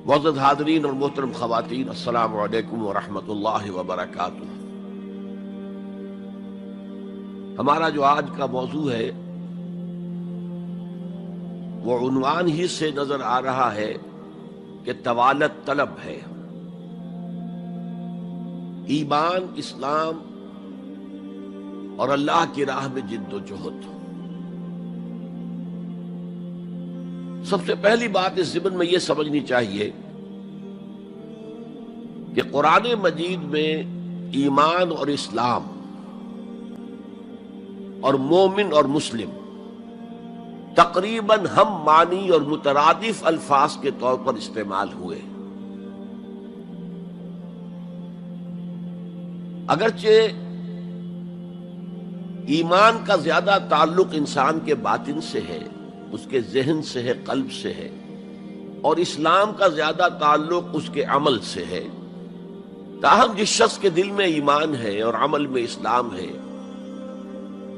معزز حاضرین اور محترم خواتین، السلام علیکم ورحمۃ اللہ وبرکاتہ۔ ہمارا جو آج کا موضوع ہے وہ عنوان ہی سے نظر آ رہا ہے کہ طوالت طلب ہے، ایمان، اسلام اور اللہ کی راہ میں جد و جہد۔ سب سے پہلی بات اس ضمن میں یہ سمجھنی چاہیے کہ قرآن مجید میں ایمان اور اسلام اور مومن اور مسلم تقریباً ہم معنی اور مترادف الفاظ کے طور پر استعمال ہوئے، اگرچہ ایمان کا زیادہ تعلق انسان کے باطن سے ہے، اس کے ذہن سے ہے، قلب سے ہے، اور اسلام کا زیادہ تعلق اس کے عمل سے ہے۔ تاہم جس شخص کے دل میں ایمان ہے اور عمل میں اسلام ہے،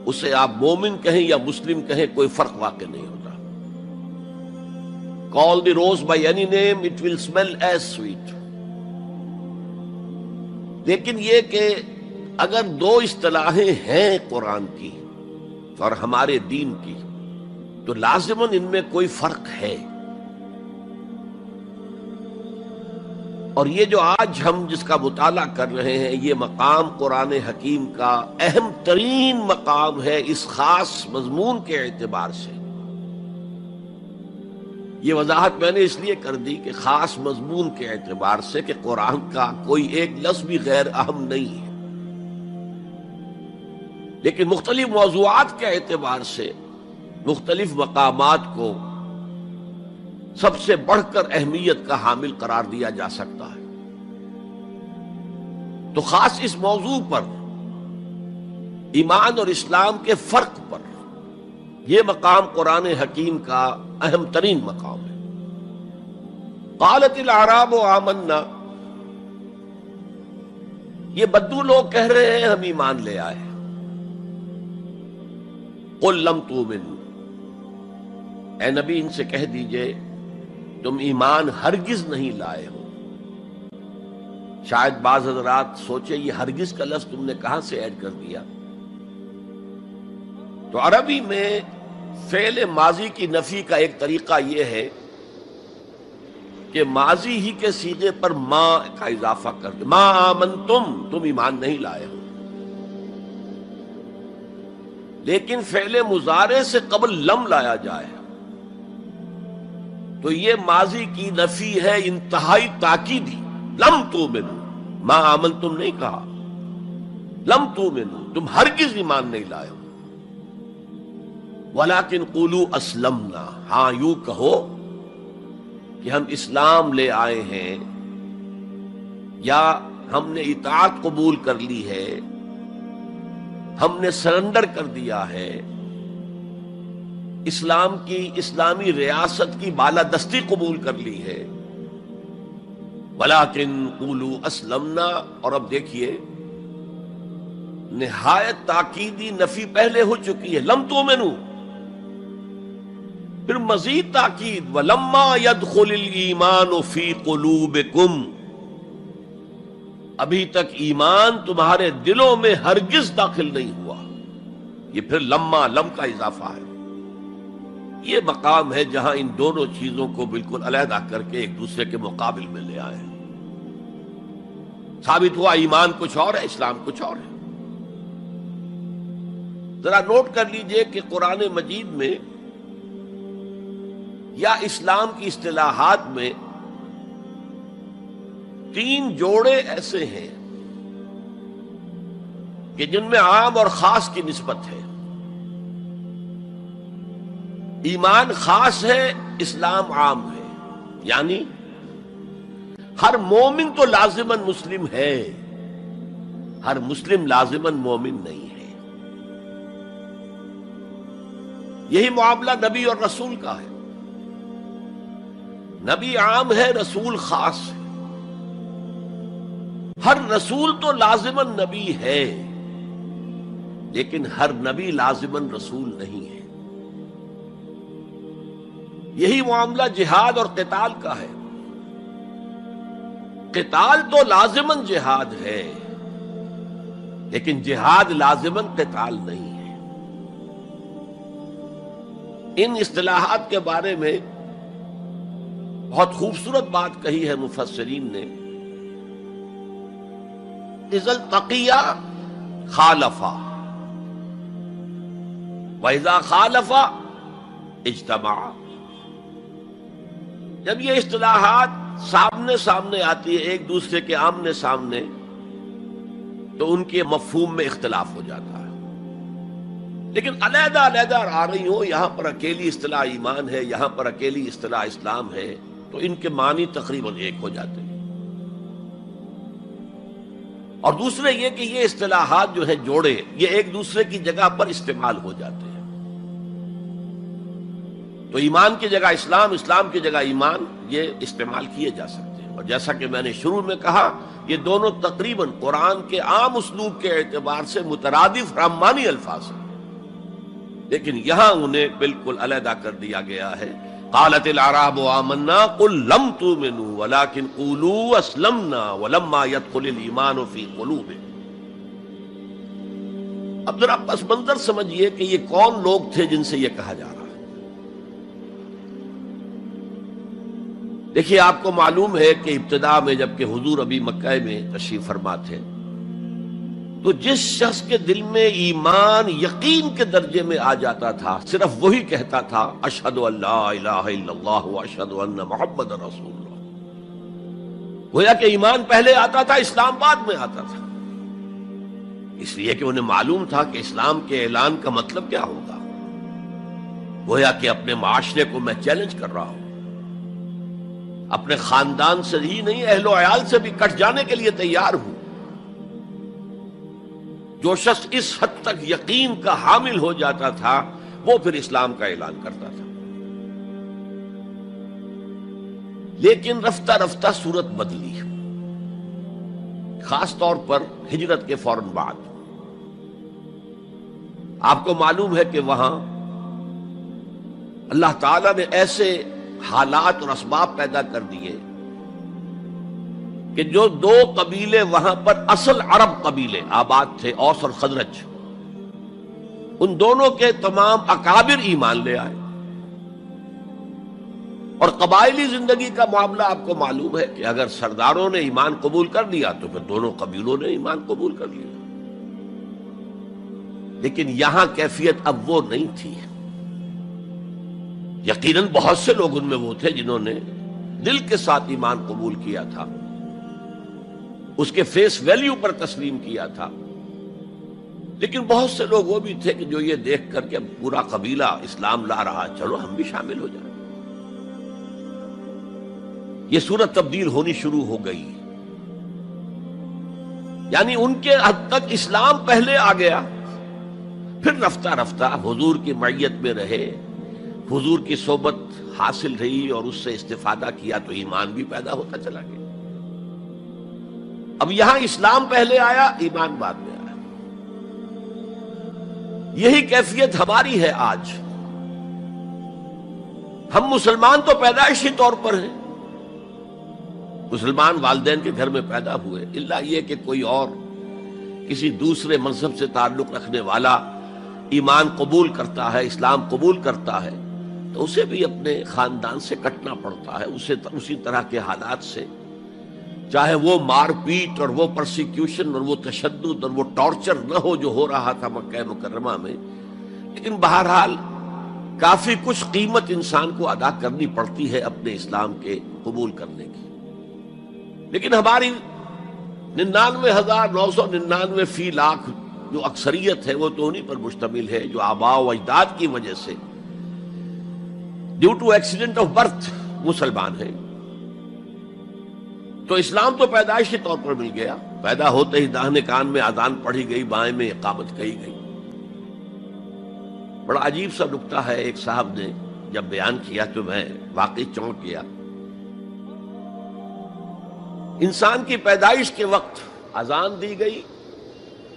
اسے آپ مومن کہیں یا مسلم کہیں، کوئی فرق واقع نہیں ہوتا۔ Call the rose by any name, it will smell as sweet۔ لیکن یہ کہ اگر دو اصطلاحیں ہیں قرآن کی اور ہمارے دین کی، تو لازماً ان میں کوئی فرق ہے، اور یہ جو آج ہم جس کا مطالعہ کر رہے ہیں، یہ مقام قرآن حکیم کا اہم ترین مقام ہے اس خاص مضمون کے اعتبار سے۔ یہ وضاحت میں نے اس لیے کر دی کہ خاص مضمون کے اعتبار سے کہ قرآن کا کوئی ایک لفظ بھی غیر اہم نہیں ہے، لیکن مختلف موضوعات کے اعتبار سے مختلف مقامات کو سب سے بڑھ کر اہمیت کا حامل قرار دیا جا سکتا ہے۔ تو خاص اس موضوع پر، ایمان اور اسلام کے فرق پر، یہ مقام قرآن حکیم کا اہم ترین مقام ہے۔ قالت الاعراب آمنا، یہ بدو لوگ کہہ رہے ہیں ہم ایمان لے آئے۔ قل لم تؤمنوا، اے نبی ان سے کہہ دیجئے تم ایمان ہرگز نہیں لائے ہو۔ شاید بعض حضرات سوچے یہ ہرگز کا لفظ تم نے کہاں سے ایڈ کر دیا؟ تو عربی میں فعل ماضی کی نفی کا ایک طریقہ یہ ہے کہ ماضی ہی کے صیغے پر ما کا اضافہ کر دے، ما آمنتم، تم ایمان نہیں لائے ہو۔ لیکن فعل مضارع سے قبل لم لایا جائے تو یہ ماضی کی نفی ہے انتہائی تاکیدی۔ لم تؤمنوا، ما آمنتم نہیں کہا، لم تؤمنوا، تم ہرگز ایمان نہیں لائے ہو۔ ولیکن قولوا اسلمنا، ہاں یوں کہو کہ ہم اسلام لے آئے ہیں، یا ہم نے اطاعت قبول کر لی ہے، ہم نے سرنڈر کر دیا ہے، اسلام کی، اسلامی ریاست کی بالادستی قبول کر لی ہے۔ ولیکن قولوا اسلمنا، اور اب دیکھیے نہایت تاکیدی نفی پہلے ہو چکی ہے، لم تؤمنوا، پھر مزید تاکید ولما يدخل الایمان فی قلوبکم، ابھی تک ایمان تمہارے دلوں میں ہرگز داخل نہیں ہوا۔ یہ پھر لما، لم کا اضافہ ہے۔ یہ مقام ہے جہاں ان دونوں چیزوں کو بالکل علیحدہ کر کے ایک دوسرے کے مقابل میں لے آئے ہیں۔ ثابت ہوا ایمان کچھ اور ہے، اسلام کچھ اور ہے۔ ذرا نوٹ کر لیجئے کہ قرآن مجید میں یا اسلام کی اصطلاحات میں تین جوڑے ایسے ہیں کہ جن میں عام اور خاص کی نسبت ہے۔ ایمان خاص ہے، اسلام عام ہے، یعنی ہر مومن تو لازماً مسلم ہے، ہر مسلم لازماً مومن نہیں ہے۔ یہی معاملہ نبی اور رسول کا ہے۔ نبی عام ہے، رسول خاص ہے۔ ہر رسول تو لازماً نبی ہے، لیکن ہر نبی لازماً رسول نہیں ہے۔ یہی معاملہ جہاد اور قتال کا ہے۔ قتال تو لازماً جہاد ہے، لیکن جہاد لازماً قتال نہیں ہے۔ ان اصطلاحات کے بارے میں بہت خوبصورت بات کہی ہے مفسرین نے، اذا التقیا خالفا واذا خالفا اجتمع۔ جب یہ اصطلاحات سامنے سامنے آتی ہے، ایک دوسرے کے آمنے سامنے، تو ان کے مفہوم میں اختلاف ہو جاتا ہے۔ لیکن علیحدہ علیحدہ آ رہی ہو، یہاں پر اکیلی اصطلاح ایمان ہے، یہاں پر اکیلی اصطلاح اسلام ہے، تو ان کے معنی تقریباً ایک ہو جاتے ہیں۔ اور دوسرے یہ کہ یہ اصطلاحات جو ہے جوڑے، یہ ایک دوسرے کی جگہ پر استعمال ہو جاتے ہیں۔ تو ایمان کی جگہ اسلام، اسلام کی جگہ ایمان، یہ استعمال کیے جا سکتے ہیں۔ اور جیسا کہ میں نے شروع میں کہا، یہ دونوں تقریباً قرآن کے عام اسلوب کے اعتبار سے مترادف رحمانی الفاظ ہیں، لیکن یہاں انہیں بالکل علیحدہ کر دیا گیا ہے۔ قالت الاعراب آمنا قل لم تؤمنوا ولكن قولوا اسلمنا ولما يدخل الايمان في قلوبكم۔ اب ذرا پس منظر سمجھیے کہ یہ کون لوگ تھے جن سے یہ کہا جا رہا ہے۔ دیکھیے، آپ کو معلوم ہے کہ ابتدا میں جب کہ حضور ابھی مکہ میں تشریف فرما تھے، تو جس شخص کے دل میں ایمان یقین کے درجے میں آ جاتا تھا، صرف وہی کہتا تھا اشہد ان لا الہ الا اللہ واشہد ان محمد رسول اللہ۔ گویا کہ ایمان پہلے آتا تھا، اسلام بعد میں آتا تھا، اس لیے کہ انہیں معلوم تھا کہ اسلام کے اعلان کا مطلب کیا ہوگا۔ گویا کہ اپنے معاشرے کو میں چیلنج کر رہا ہوں، اپنے خاندان سے ہی نہیں، اہل و عیال سے بھی کٹ جانے کے لیے تیار ہوں۔ جو شخص اس حد تک یقین کا حامل ہو جاتا تھا، وہ پھر اسلام کا اعلان کرتا تھا۔ لیکن رفتہ رفتہ صورت بدلی، خاص طور پر ہجرت کے فوراً بعد۔ آپ کو معلوم ہے کہ وہاں اللہ تعالیٰ نے ایسے حالات اور اسباب پیدا کر دیے کہ جو دو قبیلے وہاں پر اصل عرب قبیلے آباد تھے، اوس اور خزرج، ان دونوں کے تمام اکابر ایمان لے آئے۔ اور قبائلی زندگی کا معاملہ آپ کو معلوم ہے کہ اگر سرداروں نے ایمان قبول کر لیا تو پھر دونوں قبیلوں نے ایمان قبول کر لیا۔ لیکن یہاں کیفیت اب وہ نہیں تھی۔ یقیناً بہت سے لوگ ان میں وہ تھے جنہوں نے دل کے ساتھ ایمان قبول کیا تھا، اس کے فیس ویلیو پر تسلیم کیا تھا، لیکن بہت سے لوگ وہ بھی تھے کہ جو یہ دیکھ کر کہ اب پورا قبیلہ اسلام لا رہا، چلو ہم بھی شامل ہو جائیں۔ یہ صورت تبدیل ہونی شروع ہو گئی، یعنی ان کے حد تک اسلام پہلے آ گیا، پھر رفتہ رفتہ حضور کی معیت میں رہے، حضور کی صحبت حاصل رہی اور اس سے استفادہ کیا، تو ایمان بھی پیدا ہوتا چلا گیا۔ اب یہاں اسلام پہلے آیا، ایمان بعد میں آیا۔ یہی کیفیت ہماری ہے آج۔ ہم مسلمان تو پیدائشی طور پر ہیں، مسلمان والدین کے گھر میں پیدا ہوئے، الا یہ کہ کوئی اور کسی دوسرے مذہب سے تعلق رکھنے والا ایمان قبول کرتا ہے، اسلام قبول کرتا ہے، تو اسے بھی اپنے خاندان سے کٹنا پڑتا ہے، اسے اسی طرح کے حالات سے، چاہے وہ مار پیٹ اور وہ پرسیکیوشن اور وہ تشدد اور وہ ٹارچر نہ ہو جو ہو رہا تھا مکہ مکرمہ میں، لیکن بہرحال کافی کچھ قیمت انسان کو ادا کرنی پڑتی ہے اپنے اسلام کے قبول کرنے کی۔ لیکن ہماری 99,999 فی لاکھ جو اکثریت ہے، وہ تو انہی پر مشتمل ہے جو آباء و اجداد کی وجہ سے due to accident of birth مسلمان ہیں۔ تو اسلام تو پیدائشی طور پر مل گیا، پیدا ہوتے ہی داہنے کان میں اذان پڑھی گئی، بائیں میں اقامت کہی گئی۔ بڑا عجیب سا نکتہ ہے، ایک صاحب نے جب بیان کیا تو میں واقعی چونک گیا۔ انسان کی پیدائش کے وقت اذان دی گئی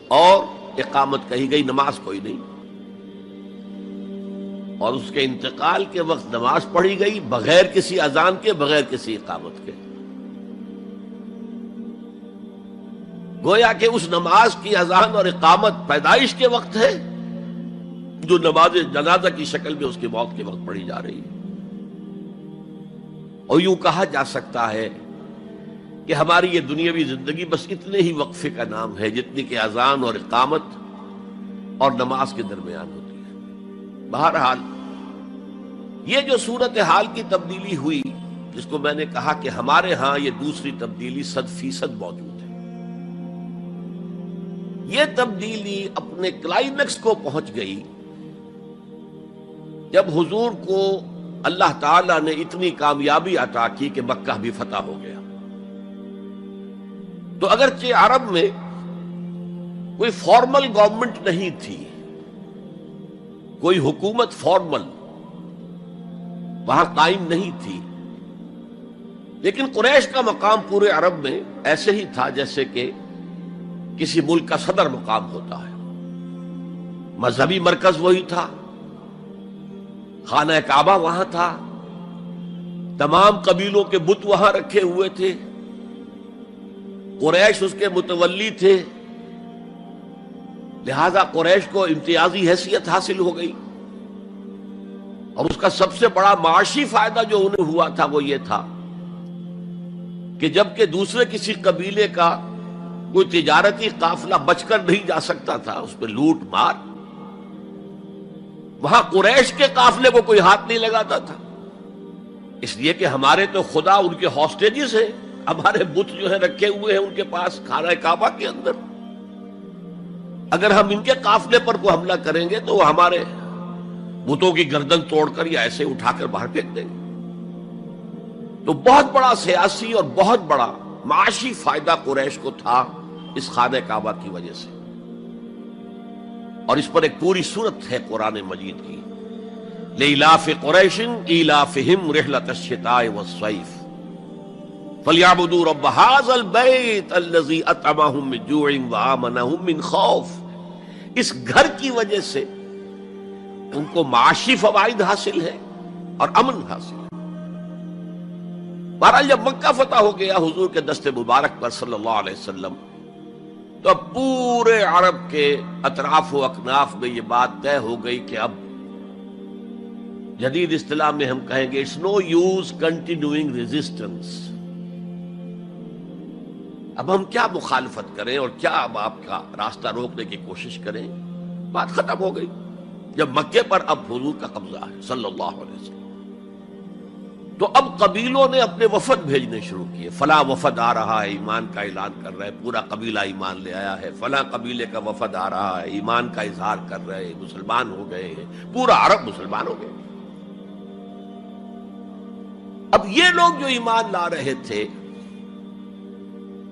اور اقامت کہی گئی، نماز کوئی نہیں، اور اس کے انتقال کے وقت نماز پڑھی گئی بغیر کسی اذان کے، بغیر کسی اقامت کے۔ گویا کہ اس نماز کی اذان اور اقامت پیدائش کے وقت ہے جو نماز جنازہ کی شکل میں اس کی موت کے وقت پڑھی جا رہی ہے۔ اور یوں کہا جا سکتا ہے کہ ہماری یہ دنیاوی زندگی بس اتنے ہی وقفے کا نام ہے جتنی کہ اذان اور اقامت اور نماز کے درمیان ہوتی ہے۔ بہرحال یہ جو صورتحال کی تبدیلی ہوئی، جس کو میں نے کہا کہ ہمارے ہاں یہ دوسری تبدیلی 100% موجود ہے، یہ تبدیلی اپنے کلائمیکس کو پہنچ گئی جب حضور کو اللہ تعالیٰ نے اتنی کامیابی عطا کی کہ مکہ بھی فتح ہو گیا۔ تو اگرچہ عرب میں کوئی فارمل گورنمنٹ نہیں تھی، کوئی حکومت فارمل وہاں قائم نہیں تھی، لیکن قریش کا مقام پورے عرب میں ایسے ہی تھا جیسے کہ کسی ملک کا صدر مقام ہوتا ہے۔ مذہبی مرکز وہی تھا، خانہ کعبہ وہاں تھا، تمام قبیلوں کے بت وہاں رکھے ہوئے تھے، قریش اس کے متولی تھے، لہذا قریش کو امتیازی حیثیت حاصل ہو گئی۔ اور اس کا سب سے بڑا معاشی فائدہ جو انہیں ہوا تھا وہ یہ تھا کہ جبکہ دوسرے کسی قبیلے کا کوئی تجارتی قافلہ بچ کر نہیں جا سکتا تھا، اس پہ لوٹ مار، وہاں قریش کے قافلے کو کوئی ہاتھ نہیں لگاتا تھا، اس لیے کہ ہمارے تو خدا ان کے ہاسٹیجز ہیں، ہمارے بت جو ہے رکھے ہوئے ہیں ان کے پاس خانہ کعبہ کے اندر، اگر ہم ان کے قافلے پر کوئی حملہ کریں گے تو وہ ہمارے بتوں کی گردن توڑ کر یا ایسے اٹھا کر باہر پھینک دیں گے۔ تو بہت بڑا سیاسی اور بہت بڑا معاشی فائدہ قریش کو تھا اس خانہ کعبہ کی وجہ سے، اور اس پر ایک پوری سورت ہے قرآن مجید کی، لإلاف قریش ایلافہم رحلۃ الشتاء والصیف فلیعبدوا رب ھذا البیت الذی اطعمہم من جوع وآمنہم من خوف۔ اس گھر کی وجہ سے ان کو معاشی فوائد حاصل ہے اور امن حاصل ہے۔ بہرحال جب مکہ فتح ہو گیا حضور کے دست مبارک پر صلی اللہ علیہ وسلم، تو اب پورے عرب کے اطراف و اکناف میں یہ بات طے ہو گئی کہ اب جدید اصطلاح میں ہم کہیں گے it's no use continuing resistance. اب ہم کیا مخالفت کریں اور کیا اب آپ کا راستہ روکنے کی کوشش کریں، بات ختم ہو گئی جب مکے پر اب حضور کا قبضہ ہے صلی اللہ علیہ وسلم۔ تو اب قبیلوں نے اپنے وفد بھیجنے شروع کیے، فلاں وفد آ رہا ہے ایمان کا اعلان کر رہا ہے، پورا قبیلہ ایمان لے آیا ہے، فلاں قبیلے کا وفد آ رہا ہے ایمان کا اظہار کر رہے ہیں، مسلمان ہو گئے ہیں، پورا عرب مسلمان ہو گئے۔ اب یہ لوگ جو ایمان لا رہے تھے،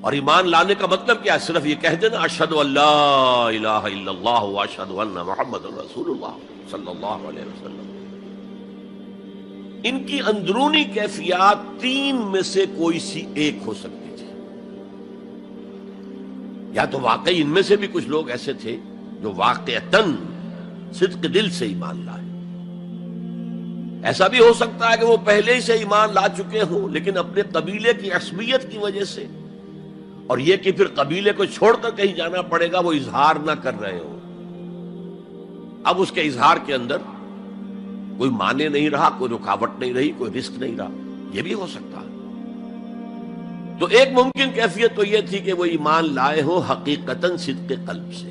اور ایمان لانے کا مطلب کیا ہے؟ صرف یہ کہہ دینا اشہد ان لا الہ الا اللہ واشہد ان محمد رسول اللہ صلی اللہ علیہ وسلم، ان کی اندرونی کیفیات تین میں سے کوئی سی ایک ہو سکتی تھی۔ یا تو واقعی ان میں سے بھی کچھ لوگ ایسے تھے جو واقعتاً صدق دل سے ایمان لائے، ایسا بھی ہو سکتا ہے کہ وہ پہلے ہی سے ایمان لا چکے ہوں لیکن اپنے قبیلے کی عصبیت کی وجہ سے، اور یہ کہ پھر قبیلے کو چھوڑ کر کہیں جانا پڑے گا، وہ اظہار نہ کر رہے ہوں، اب اس کے اظہار کے اندر کوئی معنی نہیں رہا، کوئی رکاوٹ نہیں رہی، کوئی رسک نہیں رہا، یہ بھی ہو سکتا ہے۔ تو ایک ممکن کیفیت تو یہ تھی کہ وہ ایمان لائے ہو حقیقتاً صدق قلب سے،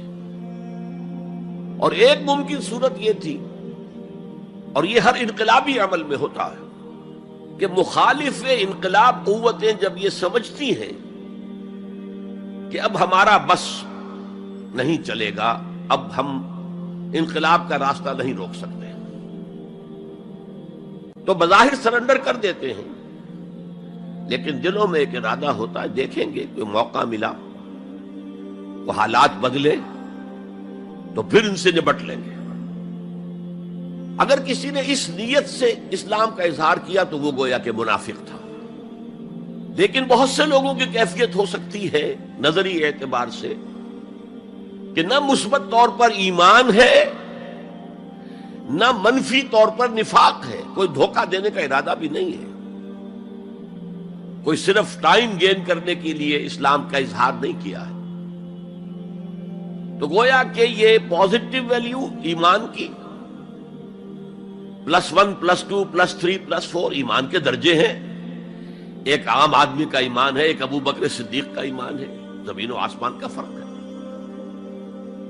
اور ایک ممکن صورت یہ تھی، اور یہ ہر انقلابی عمل میں ہوتا ہے، کہ مخالف انقلاب قوتیں جب یہ سمجھتی ہیں کہ اب ہمارا بس نہیں چلے گا، اب ہم انقلاب کا راستہ نہیں روک سکتے، تو بظاہر سرنڈر کر دیتے ہیں، لیکن دلوں میں ایک ارادہ ہوتا ہے دیکھیں گے کوئی موقع ملا، وہ حالات بدلے تو پھر ان سے نبٹ لیں گے۔ اگر کسی نے اس نیت سے اسلام کا اظہار کیا تو وہ گویا کہ منافق تھا، لیکن بہت سے لوگوں کی کیفیت ہو سکتی ہے نظری اعتبار سے کہ نہ مثبت طور پر ایمان ہے نہ منفی طور پر نفاق ہے، کوئی دھوکہ دینے کا ارادہ بھی نہیں ہے، کوئی صرف ٹائم گین کرنے کے لیے اسلام کا اظہار نہیں کیا ہے، تو گویا کہ یہ پازیٹو ویلیو ایمان کی +1 +2 +3 +4 ایمان کے درجے ہیں. ایک عام آدمی کا ایمان ہے، ایک ابو بکر صدیق کا ایمان ہے، زمین و آسمان کا فرق ہے.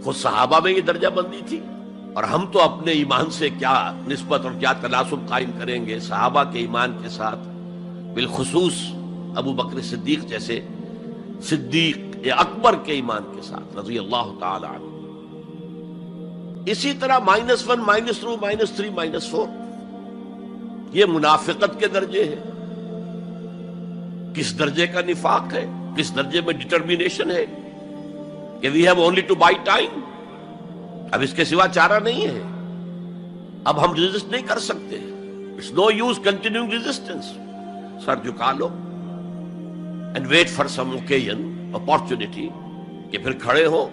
خود صحابہ میں یہ درجہ بندی تھی، اور ہم تو اپنے ایمان سے کیا نسبت اور کیا تناسب قائم کریں گے صحابہ کے ایمان کے ساتھ، بالخصوص ابو بکر صدیق جیسے صدیق اکبر کے ایمان کے ساتھ رضی اللہ تعالی عنہ. اسی طرح -1 -2 -3 -4 یہ منافقت کے درجے ہیں. کس درجے کا نفاق ہے، کس درجے میں ڈٹرمینیشن ہے کہ we have only to buy time, اب اس کے سوا چارہ نہیں ہے، اب ہم ریزسٹ نہیں کر سکتے. It's no use continuing resistance. سر جھکا لو and wait for some occasion, opportunity کہ پھر کھڑے ہو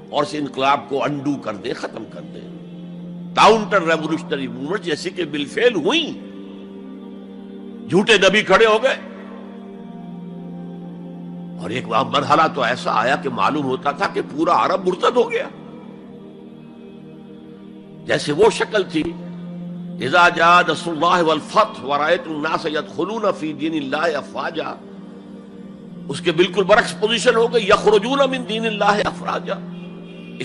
اور اس انقلاب کو انڈو کر دیں، ختم کر دیں. کاؤنٹر ریولوشنری موومنٹ جیسی کہ بالفعل ہوئی، جھوٹے نبی کھڑے ہو گئے، اور ایک مرحلہ تو ایسا آیا کہ معلوم ہوتا تھا کہ پورا عرب مرتد ہو گیا. جیسے وہ شکل تھی اذا جاء نصر اللہ والفتح ورأيت الناس يدخلون في دین اللہ افواجا، اس کے بالکل برعکس پوزیشن ہو گئی یخرجون من دین اللہ افواجا.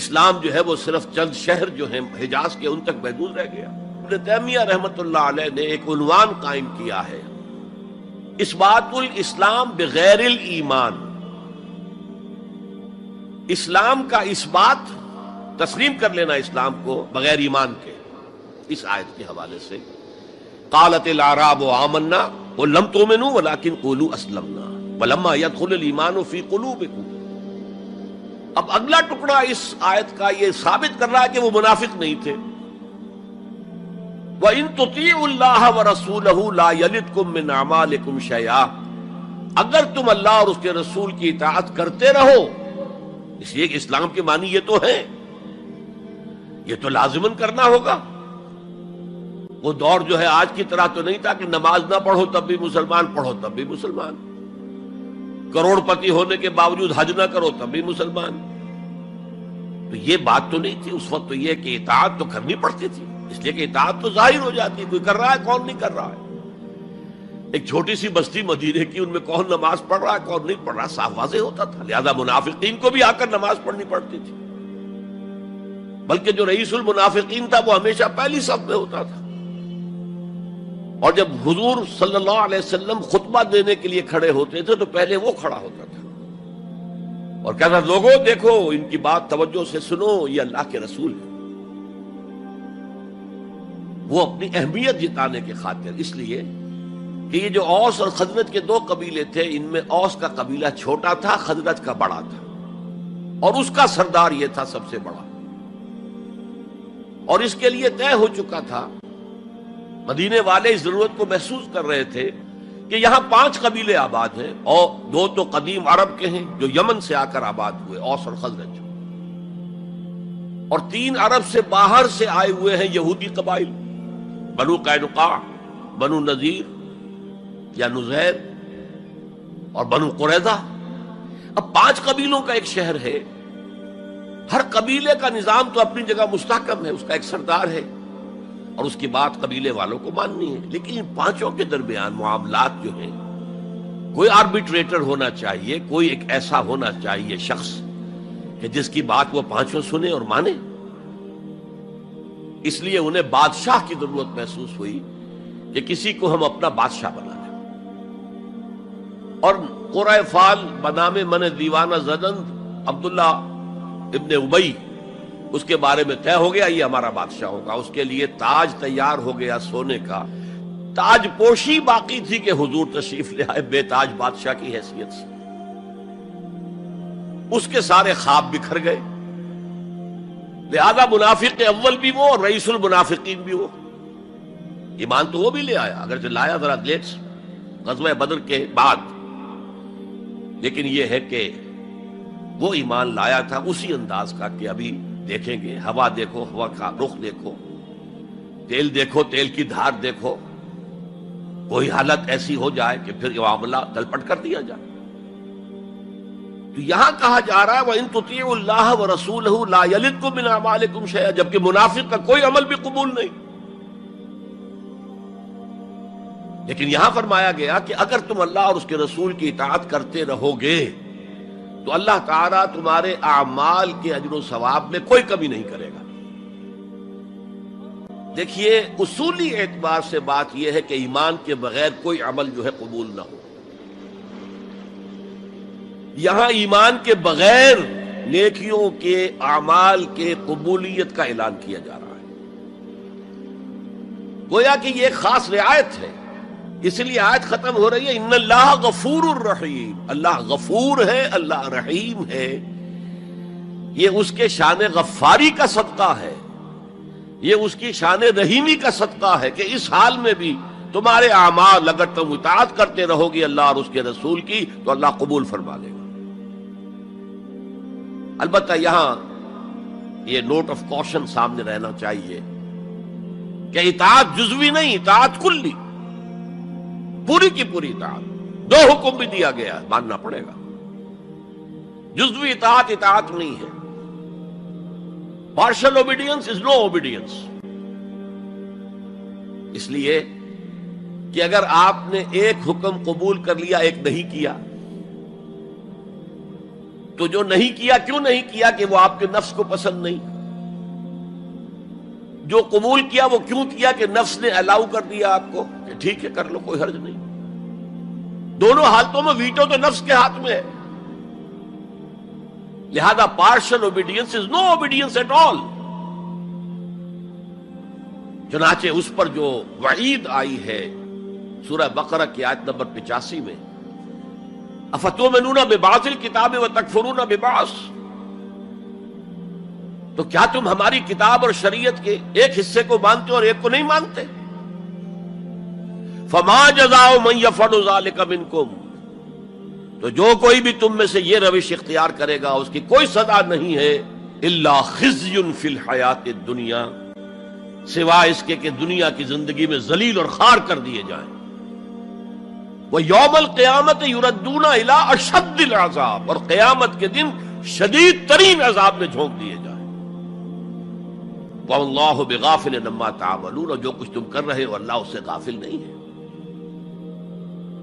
اسلام جو ہے وہ صرف چند شہر جو ہیں حجاز کے ان تک محدود رہ گیا. ابن تیمیہ رحمۃ اللہ علیہ نے ایک عنوان قائم کیا ہے، اثبات الاسلام بغیر الایمان. اسلام کا اثبات، تسلیم کر لینا اسلام کو بغیر ایمان کے. اس آیت کے حوالے سے قالت الاعراب آمنا قل لم تؤمنوا ولكن قولوا اسلمنا ولما يدخل الايمان في قلوبكم. اب اگلا ٹکڑا اس آیت کا یہ ثابت کر رہا ہے کہ وہ منافق نہیں تھے. وَإِن تُطِيعُوا اللَّهَ وَرَسُولَهُ لَا يَلِدْكُم مِّنْ أَعْمَالِكُمْ شَيْئًا. اگر تم اللہ اور اس کے رسول کی اطاعت کرتے رہو، اس لیے کہ اسلام کے معنی یہ تو ہیں، یہ تو لازماً کرنا ہوگا. وہ دور جو ہے آج کی طرح تو نہیں تھا کہ نماز نہ پڑھو تب بھی مسلمان، پڑھو تب بھی مسلمان، کروڑ پتی ہونے کے باوجود حج نہ کرو تب بھی مسلمان. تو یہ بات تو نہیں تھی اس وقت. تو یہ کہ اطاعت تو کرنی پڑتی تھی، اس لیے کہ اطاعت تو ظاہر ہو جاتی ہے، کوئی کر رہا ہے کون نہیں کر رہا ہے. ایک چھوٹی سی بستی مدینے کی، ان میں کون نماز پڑھ رہا ہے کون نہیں پڑھ رہا صاف واضح ہوتا تھا. لہذا منافقین کو بھی آ کر نماز پڑھنی پڑتی تھی، بلکہ جو رئیس المنافقین تھا وہ ہمیشہ پہلی صف میں ہوتا تھا. اور جب حضور صلی اللہ علیہ وسلم خطبہ دینے کے لیے کھڑے ہوتے تھے تو پہلے وہ کھڑا ہوتا تھا اور کہتا تھا لوگوں دیکھو ان کی بات توجہ سے سنو، یہ اللہ کے رسول ہیں. وہ اپنی اہمیت جتانے کی خاطر، اس لیے کہ یہ جو اوس اور خزرج کے دو قبیلے تھے، ان میں اوس کا قبیلہ چھوٹا تھا، خزرج کا بڑا تھا، اور اس کا سردار یہ تھا سب سے بڑا. اور اس کے لیے طے ہو چکا تھا، مدینے والے اس ضرورت کو محسوس کر رہے تھے کہ یہاں 5 قبیلے آباد ہیں، اور 2 تو قدیم عرب کے ہیں جو یمن سے آ کر آباد ہوئے، اوس اور خزرج، اور 3 عرب سے باہر سے آئے ہوئے ہیں یہودی قبائل، بنو قینقاع، بنو نذیر یا نذیر اور بنو قریظہ. اب 5 قبیلوں کا ایک شہر ہے، ہر قبیلے کا نظام تو اپنی جگہ مستحکم ہے، اس کا ایک سردار ہے اور اس کی بات قبیلے والوں کو ماننی ہے. لیکن ان 5 کے درمیان معاملات جو ہیں، کوئی آربیٹریٹر ہونا چاہیے، کوئی ایک ایسا ہونا چاہیے شخص کہ جس کی بات وہ 5 سنے اور مانے. اس لیے انہیں بادشاہ کی ضرورت محسوس ہوئی کہ کسی کو ہم اپنا بادشاہ بنا لیں. اور قرۂ فال بنام من دیوانہ زدن عبداللہ ابن ابی، اس کے بارے میں طے ہو گیا یہ ہمارا بادشاہ ہوگا. اس کے لیے تاج تیار ہو گیا سونے کا. تاج پوشی باقی تھی کہ حضور تشریف لے آئے بے تاج بادشاہ کی حیثیت سے. اس کے سارے خواب بکھر گئے. لہذا منافق اول بھی وہ اور رئیس المنافقین بھی وہ. ایمان تو وہ بھی لے آیا، اگر لایا ذرا لیٹ غزوہ بدر کے بعد، لیکن یہ ہے کہ وہ ایمان لایا تھا اسی انداز کا کہ ابھی دیکھیں گے، ہوا دیکھو، ہوا کا رخ دیکھو، تیل دیکھو، تیل کی دھار دیکھو، کوئی حالت ایسی ہو جائے کہ پھر معاملہ تلپٹ کر دیا جائے. تو یہاں کہا جا رہا ہے وَإِن تُطِيعُوا اللَّهَ وَرَسُولَهُ لَا يَلِدْكُم مِّنْ أَعْمَالِكُمْ شَيْئًا، جبکہ منافق کا کوئی عمل بھی قبول نہیں۔ لیکن یہاں فرمایا گیا کہ اگر تم اللہ اور اس کے رسول کی اطاعت کرتے رہو گے تو اللہ تعالیٰ تمہارے اعمال کے اجر و ثواب میں کوئی کمی نہیں کرے گا۔ دیکھیے اصولی اعتبار سے بات یہ ہے کہ ایمان کے بغیر کوئی عمل جو ہے قبول نہ ہو۔ یہاں ایمان کے بغیر نیکیوں کے اعمال کے قبولیت کا اعلان کیا جا رہا ہے، گویا کہ یہ ایک خاص رعایت ہے، اس لیے آیت ختم ہو رہی ہے ان اللہ غفور الرحیم، اللہ غفور ہے، اللہ رحیم ہے۔ یہ اس کے شان غفاری کا صدقہ ہے، یہ اس کی شان رحیمی کا صدقہ ہے کہ اس حال میں بھی تمہارے اعمال اگر تم اطاعت کرتے رہو گے اللہ اور اس کے رسول کی تو اللہ قبول فرما لے گا۔ البتہ یہاں یہ نوٹ آف کوشن سامنے رہنا چاہیے کہ اطاعت جزوی نہیں، اطاعت کلی، پوری کی پوری اطاعت۔ دو حکم بھی دیا گیا ہے، ماننا پڑے گا۔ جزوی اطاعت اطاعت نہیں ہے۔ Partial obedience is no obedience. اس لیے کہ اگر آپ نے ایک حکم قبول کر لیا ایک نہیں کیا تو جو نہیں کیا کیوں نہیں کیا کہ وہ آپ کے نفس کو پسند نہیں، جو قبول کیا وہ کیوں کیا کہ نفس نے الاؤ کر دیا آپ کو کہ ٹھیک ہے کر لو کوئی حرج نہیں۔ دونوں حالتوں میں ویٹو تو نفس کے ہاتھ میں ہے، لہذا partial obedience is no obedience at all. چنانچہ اس پر جو وعید آئی ہے سورہ بقرہ کی آیت نمبر 85 میں، افتؤمنون ببعض الکتاب وتکفرون ببعض، تو کیا تم ہماری کتاب اور شریعت کے ایک حصے کو مانتے ہو اور ایک کو نہیں مانتے؟ فما جزاء من یفعل ذلک منکم، تو جو کوئی بھی تم میں سے یہ روش اختیار کرے گا اس کی کوئی سزا نہیں ہے الا خزی فی الحیات الدنیا، سوائے اس کے کہ دنیا کی زندگی میں ذلیل اور خوار کر دیے جائیں۔ وَيَوْمَ الْقِيَامَةِ يُرَدُّونَ إِلَىٰ أَشَدِّ الْعَذَابِ، اور قیامت کے دن شدید ترین عذاب میں جھونک دیے جائیں۔ وَاللَّهُ بِغَافِلٍ عَمَّا تَعْمَلُونَ، اور جو کچھ تم کر رہے ہو اللہ اس سے غافل نہیں ہے۔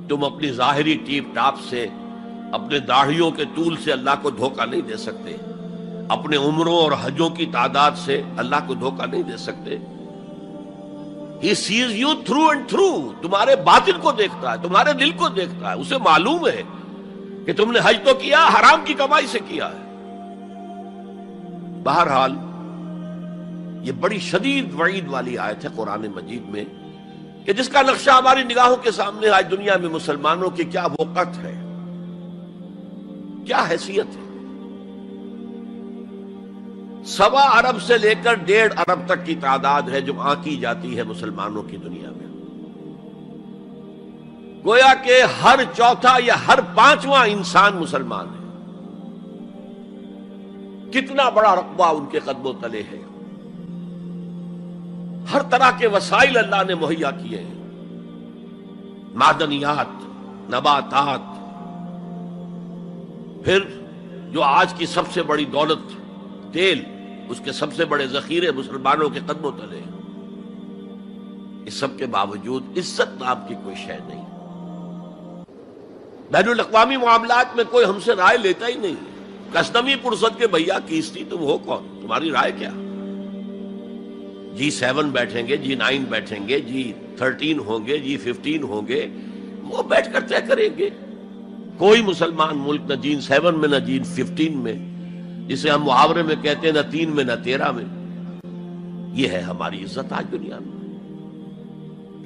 تم اپنی ظاہری ٹیپ ٹاپ سے، اپنے داڑھیوں کے طول سے اللہ کو دھوکہ نہیں دے سکتے، اپنے عمروں اور حجوں کی تعداد سے اللہ کو دھوکہ نہیں دے سکتے۔ He sees you through and through، تمہارے باطن کو دیکھتا ہے، تمہارے دل کو دیکھتا ہے، اسے معلوم ہے کہ تم نے حج تو کیا، حرام کی کمائی سے کیا ہے۔ بہرحال یہ بڑی شدید وعید والی آیت ہے قرآن مجید میں کہ جس کا نقشہ ہماری نگاہوں کے سامنے آج دنیا میں مسلمانوں کی کیا وقت ہے، کیا حیثیت ہے۔ 1.25 ارب سے لے کر 1.5 ارب تک کی تعداد ہے جو آنکی جاتی ہے مسلمانوں کی دنیا میں۔ گویا کہ ہر چوتھا یا ہر 5واں انسان مسلمان ہے۔ کتنا بڑا رقبہ ان کے قدموں تلے ہے۔ ہر طرح کے وسائل اللہ نے مہیا کیے ہیں، معدنیات، نباتات، پھر جو آج کی سب سے بڑی دولت تیل، اس کے سب سے بڑے ذخیرے مسلمانوں کے قدموں تلے ہیں۔ اس سب کے باوجود عزت نام کی کوئی شے نہیں۔ بین الاقوامی معاملات میں کوئی ہم سے رائے لیتا ہی نہیں۔ کسٹمی پرسد کے بھیا کیستی تم ہو کون، تمہاری رائے کیا؟ G7 بیٹھیں گے، G9 بیٹھیں گے، G13 ہوں گے، G15 ہوں گے، وہ بیٹھ کر طے کریں گے۔ کوئی مسلمان ملک نہ G7 میں نہ G15 میں، جسے ہم محاورے میں کہتے ہیں نہ 3 میں نہ 13 میں۔ یہ ہے ہماری عزت آج دنیا میں۔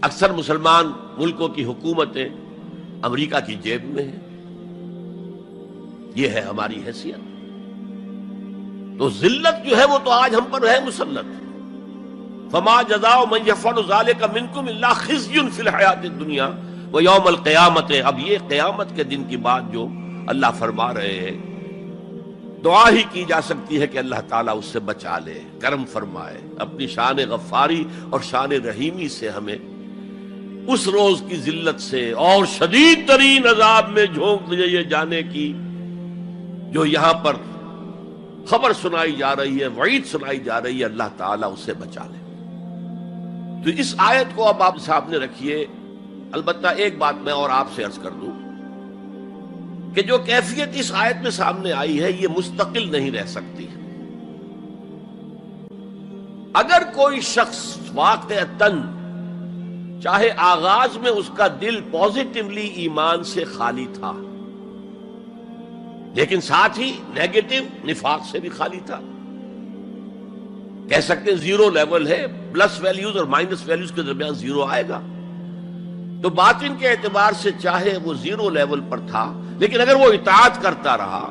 اکثر مسلمان ملکوں کی حکومتیں امریکہ کی جیب میں ہیں۔ یہ ہے ہماری حیثیت۔ تو ذلت جو ہے وہ تو آج ہم پر ہے مسلط۔ فما جزاء من يفعل ذلك منكم الا خزي في الحياة الدنيا ويوم القيامة۔ اب یہ قیامت کے دن کی بات جو اللہ فرما رہے ہیں، دعا ہی کی جا سکتی ہے کہ اللہ تعالیٰ اس سے بچا لے، کرم فرمائے، اپنی شان غفاری اور شان رحیمی سے ہمیں اس روز کی ذلت سے اور شدید ترین عذاب میں جھونک دیے جانے کی جو یہاں پر خبر سنائی جا رہی ہے، وعید سنائی جا رہی ہے، اللہ تعالیٰ اسے بچا لے۔ تو اس آیت کو اب آپ سامنے رکھیے۔ البتہ ایک بات میں اور آپ سے عرض کر دوں کہ جو کیفیت اس آیت میں سامنے آئی ہے یہ مستقل نہیں رہ سکتی۔ اگر کوئی شخص واقعتاً چاہے آغاز میں اس کا دل پازیٹیولی ایمان سے خالی تھا، لیکن ساتھ ہی نیگیٹو نفاق سے بھی خالی تھا، کہہ سکتے ہیں زیرو لیول ہے، پلس ویلیوز اور مائنس ویلیوز کے درمیان زیرو آئے گا، تو باطن کے اعتبار سے چاہے وہ زیرو لیول پر تھا، لیکن اگر وہ اطاعت کرتا رہا،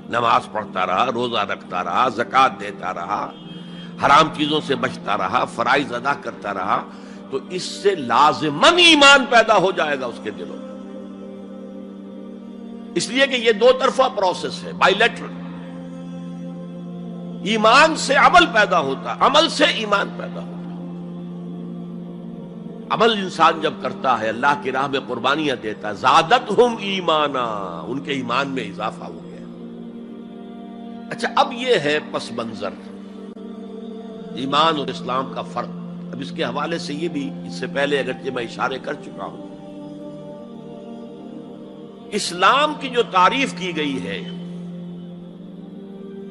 نماز پڑھتا رہا، روزہ رکھتا رہا، زکوٰۃ دیتا رہا، حرام چیزوں سے بچتا رہا، فرائض ادا کرتا رہا، تو اس سے لازماً ایمان پیدا ہو جائے گا اس کے دلوں میں۔ اس لیے کہ یہ دو طرفہ پروسیس ہے، بائی لیٹرل۔ ایمان سے عمل پیدا ہوتا، عمل سے ایمان پیدا ہوتا۔ عمل انسان جب کرتا ہے، اللہ کی راہ میں قربانیاں دیتا ہے، زادتہم ایمانا، ان کے ایمان میں اضافہ ہو گیا۔ اچھا، اب یہ ہے پس منظر ایمان اور اسلام کا فرق۔ اب اس کے حوالے سے یہ بھی، اس سے پہلے اگرچہ میں اشارے کر چکا ہوں، اسلام کی جو تعریف کی گئی ہے،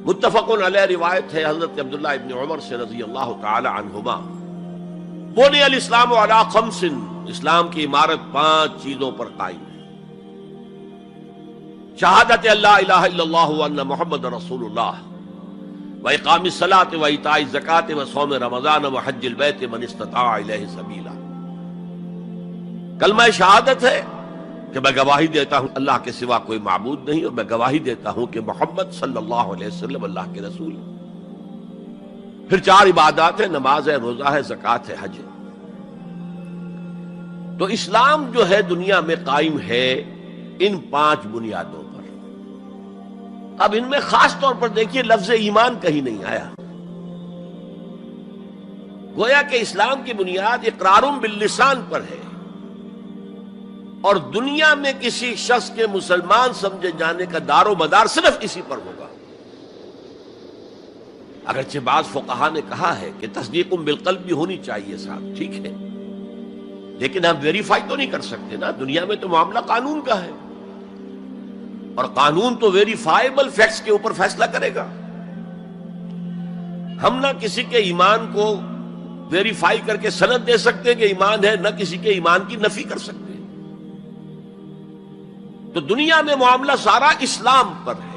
متفق علیہ روایت ہے حضرت عبداللہ ابن عمر سے رضی اللہ تعالی عنہما، بنی الاسلام علی خمس، اسلام کی عمارت 5 چیزوں پر قائم ہے۔ شہادت اللہ الہ الا اللہ وان محمد رسول اللہ، وإقام الصلاة وإيتاء الزکاة وصوم رمضان وحج البیت من استطاع الیہ سبیلا۔ کلمہ شہادت ہے کہ میں گواہی دیتا ہوں اللہ کے سوا کوئی معبود نہیں، اور میں گواہی دیتا ہوں کہ محمد صلی اللہ علیہ وسلم اللہ کے رسول ہیں۔ پھر 4 عبادات ہیں، نماز ہے، روزہ ہے، زکوٰۃ ہے، حج ہے۔ تو اسلام جو ہے دنیا میں قائم ہے ان 5 بنیادوں پر۔ اب ان میں خاص طور پر دیکھیے لفظ ایمان کہیں نہیں آیا۔ گویا کہ اسلام کی بنیاد اقرار باللسان پر ہے، اور دنیا میں کسی شخص کے مسلمان سمجھے جانے کا دار و مدار صرف اسی پر ہوگا۔ اگرچہ بعض فقہا نے کہا ہے کہ تصدیق بالقلب بھی ہونی چاہیے صاحب، ٹھیک ہے، لیکن ہم ویریفائی تو نہیں کر سکتے نا، دنیا میں تو معاملہ قانون کا ہے، اور قانون تو ویریفائیبل فیکٹس کے اوپر فیصلہ کرے گا۔ ہم نہ کسی کے ایمان کو ویریفائی کر کے سند دے سکتے کہ ایمان ہے، نہ کسی کے ایمان کی نفی کر سکتے۔ تو دنیا میں معاملہ سارا اسلام پر ہے۔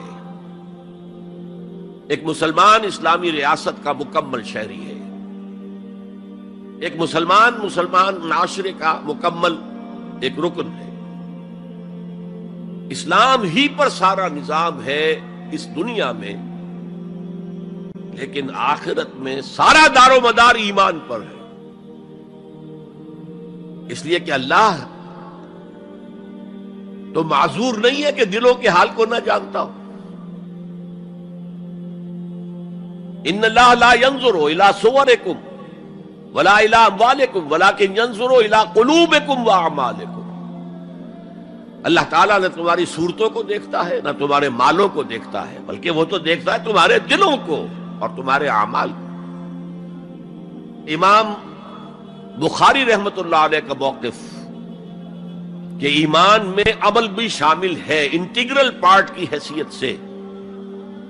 ایک مسلمان اسلامی ریاست کا مکمل شہری ہے، ایک مسلمان معاشرے کا مکمل ایک رکن ہے۔ اسلام ہی پر سارا نظام ہے اس دنیا میں، لیکن آخرت میں سارا دار و مدار ایمان پر ہے۔ اس لیے کہ اللہ تو معذور نہیں ہے کہ دلوں کے حال کو نہ جانتا ہو۔ ان اللہ لا ينظر الى صورکم ولا الى اموالکم ولکن ينظر الى قلوبکم واعمالکم۔ اللہ تعالیٰ نہ تمہاری صورتوں کو دیکھتا ہے، نہ تمہارے مالوں کو دیکھتا ہے، بلکہ وہ تو دیکھتا ہے تمہارے دلوں کو اور تمہارے اعمال کو۔ امام بخاری رحمت اللہ علیہ کا موقف کہ ایمان میں عمل بھی شامل ہے انٹیگرل پارٹ کی حیثیت سے،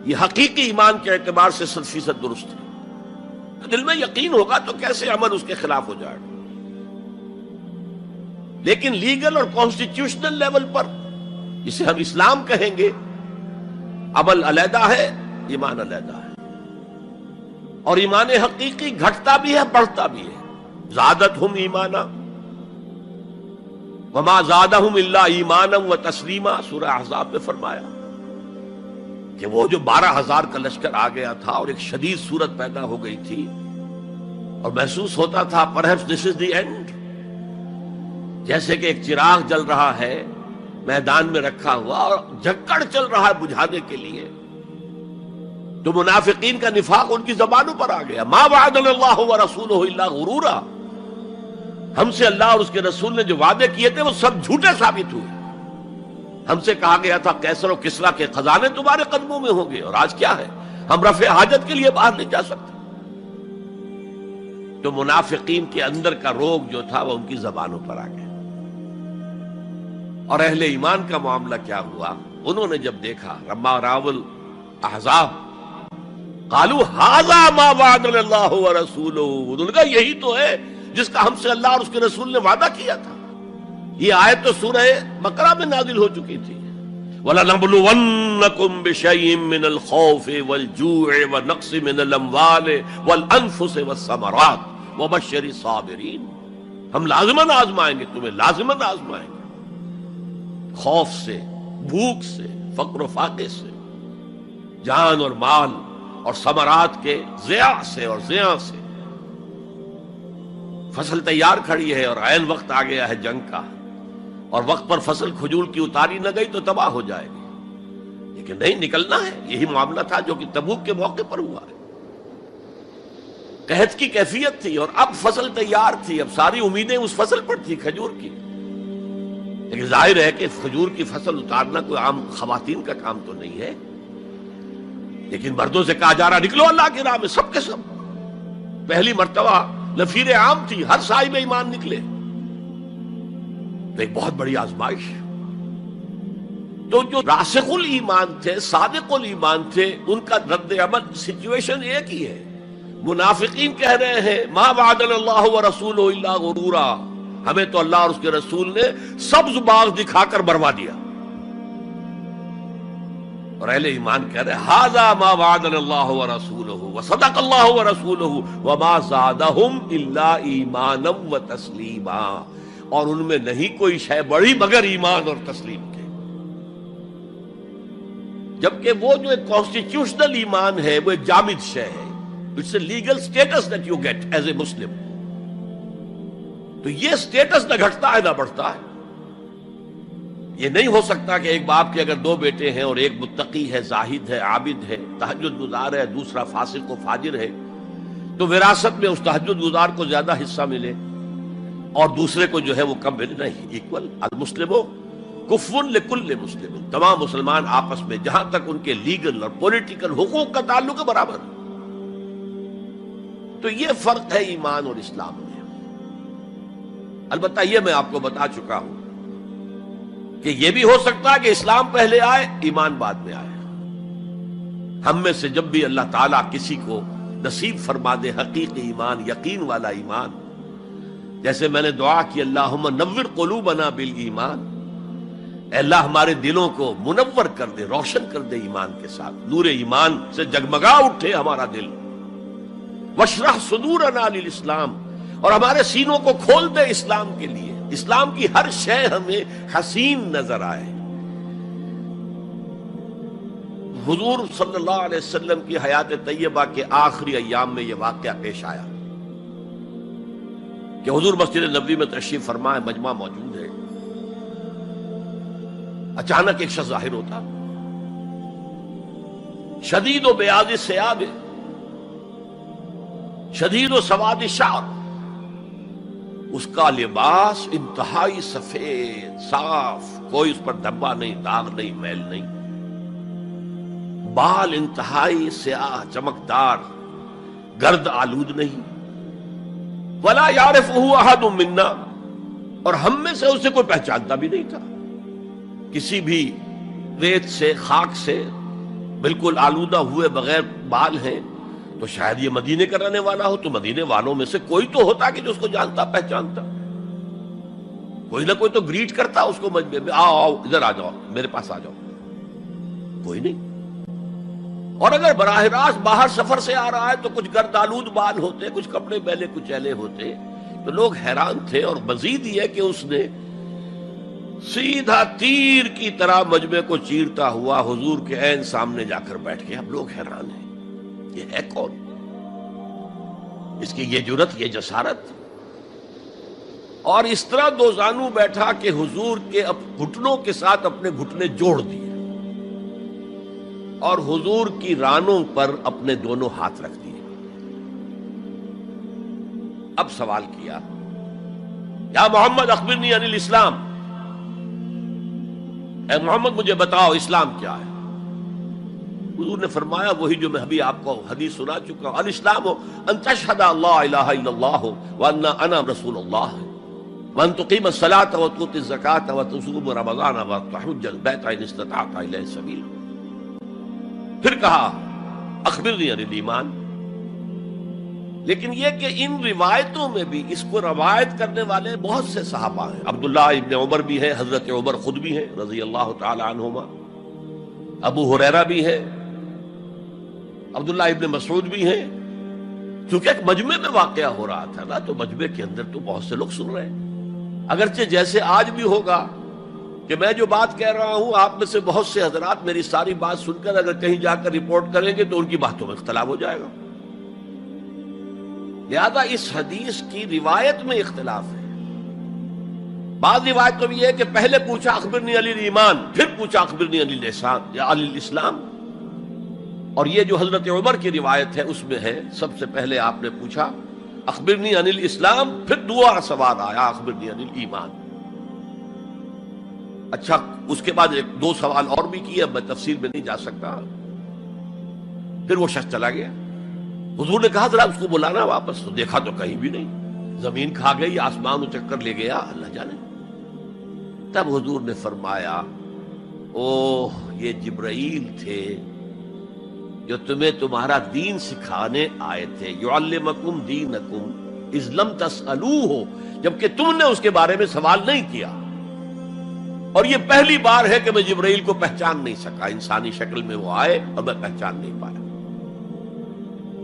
یہ حقیقی ایمان کے اعتبار سے 100% درست ہے۔ تو دل میں یقین ہوگا تو کیسے عمل اس کے خلاف ہو جائے گا، لیکن لیگل اور کانسٹیٹیوشنل لیول پر جسے ہم اسلام کہیں گے، عمل علیحدہ ہے، ایمان علیحدہ ہے، اور ایمان حقیقی گھٹتا بھی ہے، بڑھتا بھی ہے۔ زادتہم ایمانا وما زادہم الا ایمانا وتسلیما، سورہ احزاب میں فرمایا کہ وہ جو 12,000 کا لشکر آ گیا تھا اور ایک شدید صورت پیدا ہو گئی تھی، اور محسوس ہوتا تھا perhaps this is the end، جیسے کہ ایک چراغ جل رہا ہے میدان میں رکھا ہوا اور جھکڑ چل رہا ہے بجھانے کے لیے، تو منافقین کا نفاق ان کی زبانوں پر آ گیا۔ ما وعدنا اللہ ورسولہ الا غرورا، ہم سے اللہ اور اس کے رسول نے جو وعدے کیے تھے وہ سب جھوٹے ثابت ہوئے۔ ہم سے کہا گیا تھا کیسر و کسریٰ کے خزانے تمہارے قدموں میں ہوں گے، اور آج کیا ہے؟ ہم رفع حاجت کے لیے باہر نہیں جا سکتے۔ تو منافقین کے اندر کا روگ جو تھا وہ ان کی زبانوں پر آ گیا۔ اور اہل ایمان کا معاملہ کیا ہوا؟ انہوں نے جب دیکھا لما راوا الاحزاب قالوا ھذا ما وعدنا اللہ ورسولہ، انہوں نے کہا یہی تو ہے جس کا ہم سے اللہ اور اس کے رسول نے وعدہ کیا تھا۔ یہ آیت تو سورہ بقرہ میں نازل ہو چکی تھی، وَلَنَبْلُوَنَّكُمْ بِشَيْءٍ مِّنَ الْخَوْفِ وَالْجُوعِ وَنَقْصٍ مِّنَ الْأَمْوَالِ وَالْأَنفُسِ وَالثَّمَرَاتِ وَبَشِّرِ الصَّابِرِينَ، ہم لازماً آزمائیں گے تمہیں، لازماً آزمائیں گے، خوف سے، بھوک سے، فقر و فاقے سے، جان اور مال اور ثمرات کے ضیاع سے اور زیاں سے۔ فصل تیار کھڑی ہے اور عین وقت آ گیا ہے جنگ کا، اور وقت پر فصل کھجور کی اتاری نہ گئی تو تباہ ہو جائے گی، لیکن نہیں، نکلنا ہے۔ یہی معاملہ تھا جو کہ تبوک کے موقع پر ہوا ہے۔ قحط کی کیفیت تھی اور اب فصل تیار تھی، اب ساری امیدیں اس فصل پر تھی، کھجور کی، لیکن ظاہر ہے کہ کھجور کی فصل اتارنا کوئی عام خواتین کا کام تو نہیں ہے، لیکن مردوں سے کہا جا رہا نکلو اللہ کی راہ میں، سب کے سب۔ پہلی مرتبہ نفیر عام تھی، ہر صاحب ایمان نکلے، تو ایک بہت بڑی آزمائش۔ تو جو راسخ الایمان تھے، صادق الایمان تھے، ان کا رد عمل سچویشن ایک ہی ہے۔ منافقین کہہ رہے ہیں ما وعدنا اللہ ورسولہ الا غرورا، ہمیں تو اللہ اور اس کے رسول نے سبز باغ دکھا کر بروا دیا، اور اہل ایمان کہہ رہے ہیں ھذا ما وعدنا اللہ ورسولہ وصدق اللہ ورسولہ وما زادہم الا ایمانا وتسلیما، اور ان میں نہیں کوئی شے بڑی مگر ایمان اور تسلیم کے۔ جبکہ وہ جو ایک کانسٹیٹیوشنل ایمان ہے وہ ایک جامد شے ہے، it's a legal status that you get as a Muslim, تو یہ اسٹیٹس نہ گھٹتا ہے نہ بڑھتا ہے۔ یہ نہیں ہو سکتا کہ ایک باپ کے اگر دو بیٹے ہیں اور ایک متقی ہے، زاہد ہے، عابد ہے، تہجد گزار ہے، دوسرا فاسق و فاجر ہے، تو وراثت میں اس تہجد گزار کو زیادہ حصہ ملے اور دوسرے کو جو ہے وہ کم ملے، نہیں، ایکول۔ المسلم کفو لکل مسلم، تمام مسلمان آپس میں جہاں تک ان کے لیگل اور پولیٹیکل حقوق کا تعلق ہے برابر۔ تو یہ فرق ہے ایمان اور اسلام میں۔ البتہ یہ میں آپ کو بتا چکا ہوں کہ یہ بھی ہو سکتا ہے کہ اسلام پہلے آئے، ایمان بعد میں آئے۔ ہم میں سے جب بھی اللہ تعالیٰ کسی کو نصیب فرما دے حقیقی ایمان، یقین والا ایمان، جیسے میں نے دعا کی اللہم نور قلوبنا بالایمان، اے اللہ ہمارے دلوں کو منور کر دے، روشن کر دے ایمان کے ساتھ، نور ایمان سے جگمگا اٹھے ہمارا دل، واشرح صدورنا للاسلام، اور ہمارے سینوں کو کھول دے اسلام کے لیے، اسلام کی ہر شے ہمیں حسین نظر آئے۔ حضور صلی اللہ علیہ وسلم کی حیات طیبہ کے آخری ایام میں یہ واقعہ پیش آیا کہ حضور مسجد نبوی میں تشریف فرما ہے، مجمع موجود ہے، اچانک ایک شخص ظاہر ہوتا، شدید و بیاض ثیاب، شدید و سواد شعر، اس کا لباس انتہائی سفید صاف، کوئی اس پر دھبا نہیں، داغ نہیں، میل نہیں، بال انتہائی سیاہ چمکدار، گرد آلود نہیں، ولا یعرفہ احد منا، اور ہم میں سے اسے کوئی پہچانتا بھی نہیں تھا، کسی بھی ریت سے، خاک سے بالکل آلودہ ہوئے بغیر بال ہیں، تو شاید یہ مدینے کا رہنے والا ہو، تو مدینے والوں میں سے کوئی تو ہوتا کہ جو اس کو جانتا پہچانتا، کوئی نہ کوئی تو گریٹ کرتا اس کو مجمع میں، آؤ آؤ ادھر آ جاؤ، میرے پاس آ جاؤ، کوئی نہیں۔ اور اگر براہ راست باہر سفر سے آ رہا ہے تو کچھ گرد آلود بال ہوتے، کچھ کپڑے میلے کچیلے ہوتے، تو لوگ حیران تھے۔ اور مزید یہ کہ اس نے سیدھا تیر کی طرح مجمع کو چیرتا ہوا حضور کے عین سامنے جا کر بیٹھ گیا۔ اب لوگ حیران ہیں، یہ ہے کون؟ اس کی یہ جرت، یہ جسارت، اور اس طرح دو زانو بیٹھا کہ حضور کے گھٹنوں کے ساتھ اپنے گھٹنے جوڑ دیے اور حضور کی رانوں پر اپنے دونوں ہاتھ رکھ دیے۔ اب سوال کیا، یا محمد اخبرنی عن الاسلام، اے محمد مجھے بتاؤ اسلام کیا ہے؟ حضور نے فرمایا وہی جو میں ابھی آپ کو حدیث سنا چکا ہوں، الاسلام ان تشہد اللہ الہ الا اللہ وان انا رسول اللہ وان تقیم الصلاۃ وتؤتی الزکاۃ وتصوم رمضان وتحج البیت ان استطعت الیہ سبیلا۔ پھر کہا اخبرنی عن الایمان۔ لیکن یہ کہ ان روایتوں میں بھی اس کو روایت کرنے والے بہت سے صحابہ ہیں، عبداللہ ابن عمر بھی ہیں، حضرت عمر خود بھی ہیں رضی اللہ تعالی عنہما، ابو ہریرہ بھی ہے، عبداللہ ابن مسعود بھی ہیں۔ چونکہ ایک مجمع میں واقعہ ہو رہا تھا نا، تو مجمع کے اندر تو بہت سے لوگ سن رہے ہیں۔ اگرچہ جیسے آج بھی ہوگا کہ میں جو بات کہہ رہا ہوں آپ میں سے بہت سے حضرات میری ساری بات سن کر اگر کہیں جا کر رپورٹ کریں گے تو ان کی باتوں میں اختلاف ہو جائے گا، لہذا اس حدیث کی روایت میں اختلاف ہے۔ بعض روایت تو یہ ہے کہ پہلے پوچھا اخبرنی عن الایمان، پھر پوچھا اخبرنی عن الاحسان یا عن الاسلام، اور یہ جو حضرت عمر کی روایت ہے اس میں ہے سب سے پہلے آپ نے پوچھا اخبرنی عن الاسلام، پھر دوسرا سوال آیا اخبرنی عن الایمان۔ اچھا اس کے بعد ایک دو سوال اور بھی کیے، اب میں تفصیل میں نہیں جا سکتا۔ پھر وہ شخص چلا گیا، حضور نے کہا ذرا اس کو بلانا واپس، تو دیکھا تو کہیں بھی نہیں، زمین کھا گئی، آسمان چکر لے گیا، اللہ جانے۔ تب حضور نے فرمایا اوہ یہ جبرائیل تھے جو تمہیں تمہارا دین سکھانے آئے تھے، یعلمکم دینکم اذ لم تسألوہ، جبکہ تم نے اس کے بارے میں سوال نہیں کیا۔ اور یہ پہلی بار ہے کہ میں جبرائیل کو پہچان نہیں سکا، انسانی شکل میں وہ آئے اور میں پہچان نہیں پایا،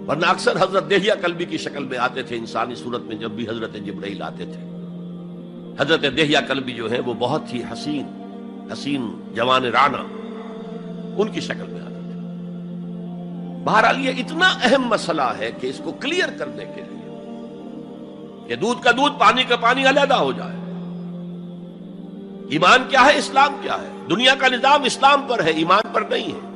ورنہ اکثر حضرت دہیہ کلبی کی شکل میں آتے تھے انسانی صورت میں جب بھی حضرت جبرائیل آتے تھے۔ حضرت دہیہ کلبی جو ہے وہ بہت ہی حسین جوان رانا ان کی شکل میں آتے تھے۔ بہرحال یہ اتنا اہم مسئلہ ہے کہ اس کو کلیئر کرنے کے لیے کہ دودھ کا دودھ پانی کا پانی علیحدہ ہو جائے۔ ایمان کیا ہے، اسلام کیا ہے؟ دنیا کا نظام اسلام پر ہے، ایمان پر نہیں ہے۔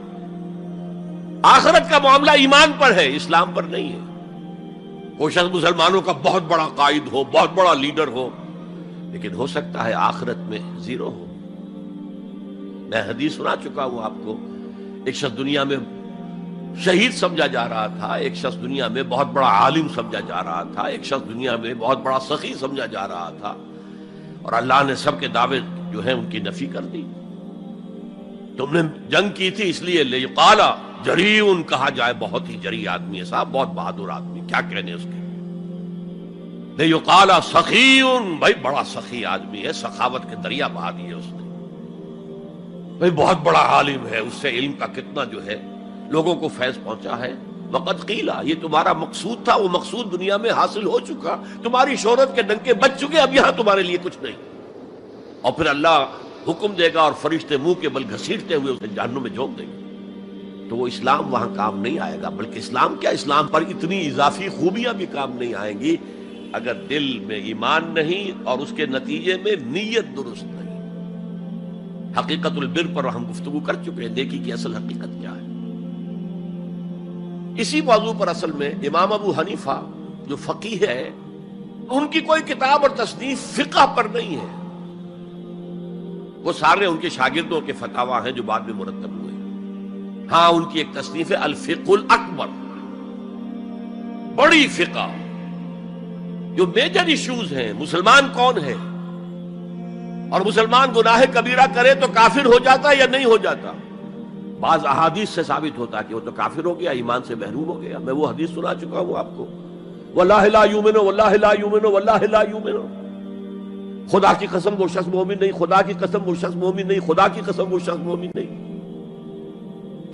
آخرت کا معاملہ ایمان پر ہے، اسلام پر نہیں ہے۔ کوئی شخص مسلمانوں کا بہت بڑا قائد ہو، بہت بڑا لیڈر ہو، لیکن ہو سکتا ہے آخرت میں زیرو ہو۔ میں حدیث سنا چکا ہوں آپ کو، ایک شخص دنیا میں شہید سمجھا جا رہا تھا، ایک شخص دنیا میں بہت بڑا عالم سمجھا جا رہا تھا، ایک شخص دنیا میں بہت بڑا سخی سمجھا جا رہا تھا، اور اللہ نے سب کے دعوے جو ہیں ان کی نفی کر دی۔ تم نے جنگ کی تھی اس لیے لیقال جریء کہا جائے، بہت ہی جری آدمی ہے صاحب، بہت بہادر آدمی، کیا کہنے اس کے۔ لیقال سخی، بھائی بڑا سخی آدمی ہے، سخاوت کے دریا بہا دیے اس نے۔ بھائی بہت بڑا عالم ہے، اس سے علم کا کتنا جو ہے لوگوں کو فیض پہنچا ہے۔ وقد قیل، یہ تمہارا مقصود تھا، وہ مقصود دنیا میں حاصل ہو چکا، تمہاری شہرت کے ڈنکے بج چکے، اب یہاں تمہارے لیے کچھ نہیں۔ اور پھر اللہ حکم دے گا اور فرشتے منہ کے بل گھسیٹتے ہوئے اسے جہنم میں جھونک دیں گے، تو وہ اسلام وہاں کام نہیں آئے گا۔ بلکہ اسلام کیا، اسلام پر اتنی اضافی خوبیاں بھی کام نہیں آئیں گی اگر دل میں ایمان نہیں اور اس کے نتیجے میں نیت درست نہیں۔ حقیقت البر پر ہم گفتگو کر چکے ہیں، نیکی کی اصل حقیقت کیا ہے۔ اسی موضوع پر اصل میں امام ابو حنیفہ جو فقیہ ہے، ان کی کوئی کتاب اور تصنیف فقہ پر نہیں ہے، وہ سارے ان کے شاگردوں کے فتاوی ہیں جو بعد میں مرتب ہوئے۔ ہاں ان کی ایک تصنیف ہے الفقہ الاکبر، بڑی فقہ جو میجر ایشوز ہیں، مسلمان کون ہے اور مسلمان گناہ کبیرہ کرے تو کافر ہو جاتا یا نہیں ہو جاتا۔ بعض احادیث سے ثابت ہوتا کہ وہ تو کافر ہو گیا، ایمان سے محروم ہو گیا۔ میں وہ حدیث سنا چکا ہوں آپ کو، واللہ لا یؤمن واللہ لا یؤمن واللہ لا یؤمن، خدا کی قسم وہ شخص مومن نہیں، خدا کی قسم وہ شخص مومن نہیں، خدا کی قسم وہ شخص مومن نہیں۔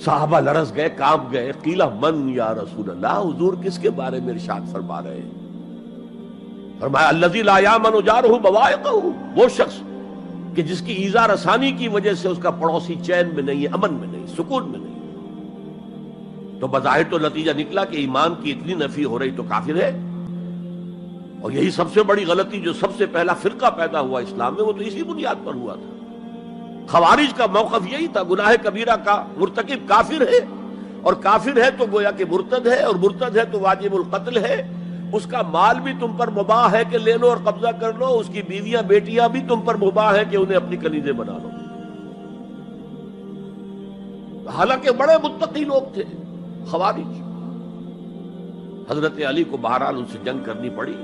صحابہ لرز گئے، کانپ گئے، قیل من یا رسول اللہ، حضور کس کے بارے میں ارشاد فرما رہے ہیں؟ فرمایا الذی لا یامن جارہ بوائقہ، وہ شخص کہ جس کی ایذا رسانی کی وجہ سے اس کا پڑوسی چین میں نہیں ہے، امن میں نہیں، سکون میں نہیں۔ تو بظاہر تو نتیجہ نکلا کہ ایمان کی اتنی نفی ہو رہی تو کافر ہے، اور یہی سب سے بڑی غلطی جو سب سے پہلا فرقہ پیدا ہوا اسلام میں وہ تو اسی بنیاد پر ہوا تھا۔ خوارج کا موقف یہی تھا، گناہ کبیرہ کا مرتکب کافر ہے، اور کافر ہے تو گویا کہ مرتد ہے، اور مرتد ہے تو واجب القتل ہے، اس کا مال بھی تم پر مباح ہے کہ لے لو اور قبضہ کر لو، اس کی بیویاں بیٹیاں بھی تم پر مباح ہے کہ انہیں اپنی کنیزیں بنا لو۔ حالانکہ بڑے متقی لوگ تھے خوارج. حضرت علی کو بہرحال ان سے جنگ کرنی پڑی.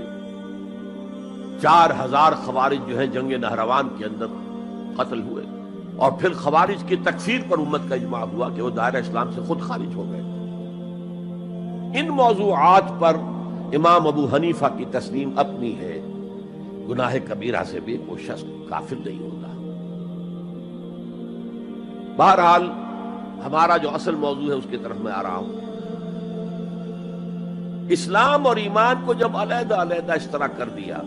4000 خوارج جو ہیں جنگ نہروان کے اندر قتل ہوئے، اور پھر خوارج کی تکفیر پر امت کا اجماع ہوا کہ وہ دائرہ اسلام سے خود خارج ہو گئے. ان موضوعات پر امام ابو حنیفہ کی تسلیم اپنی ہے، گناہ کبیرہ سے بھی کوئی شخص کافر نہیں ہوتا. بہرحال ہمارا جو اصل موضوع ہے اس کی طرف میں آ رہا ہوں. اسلام اور ایمان کو جب علیحدہ علیحدہ اس طرح کر دیا،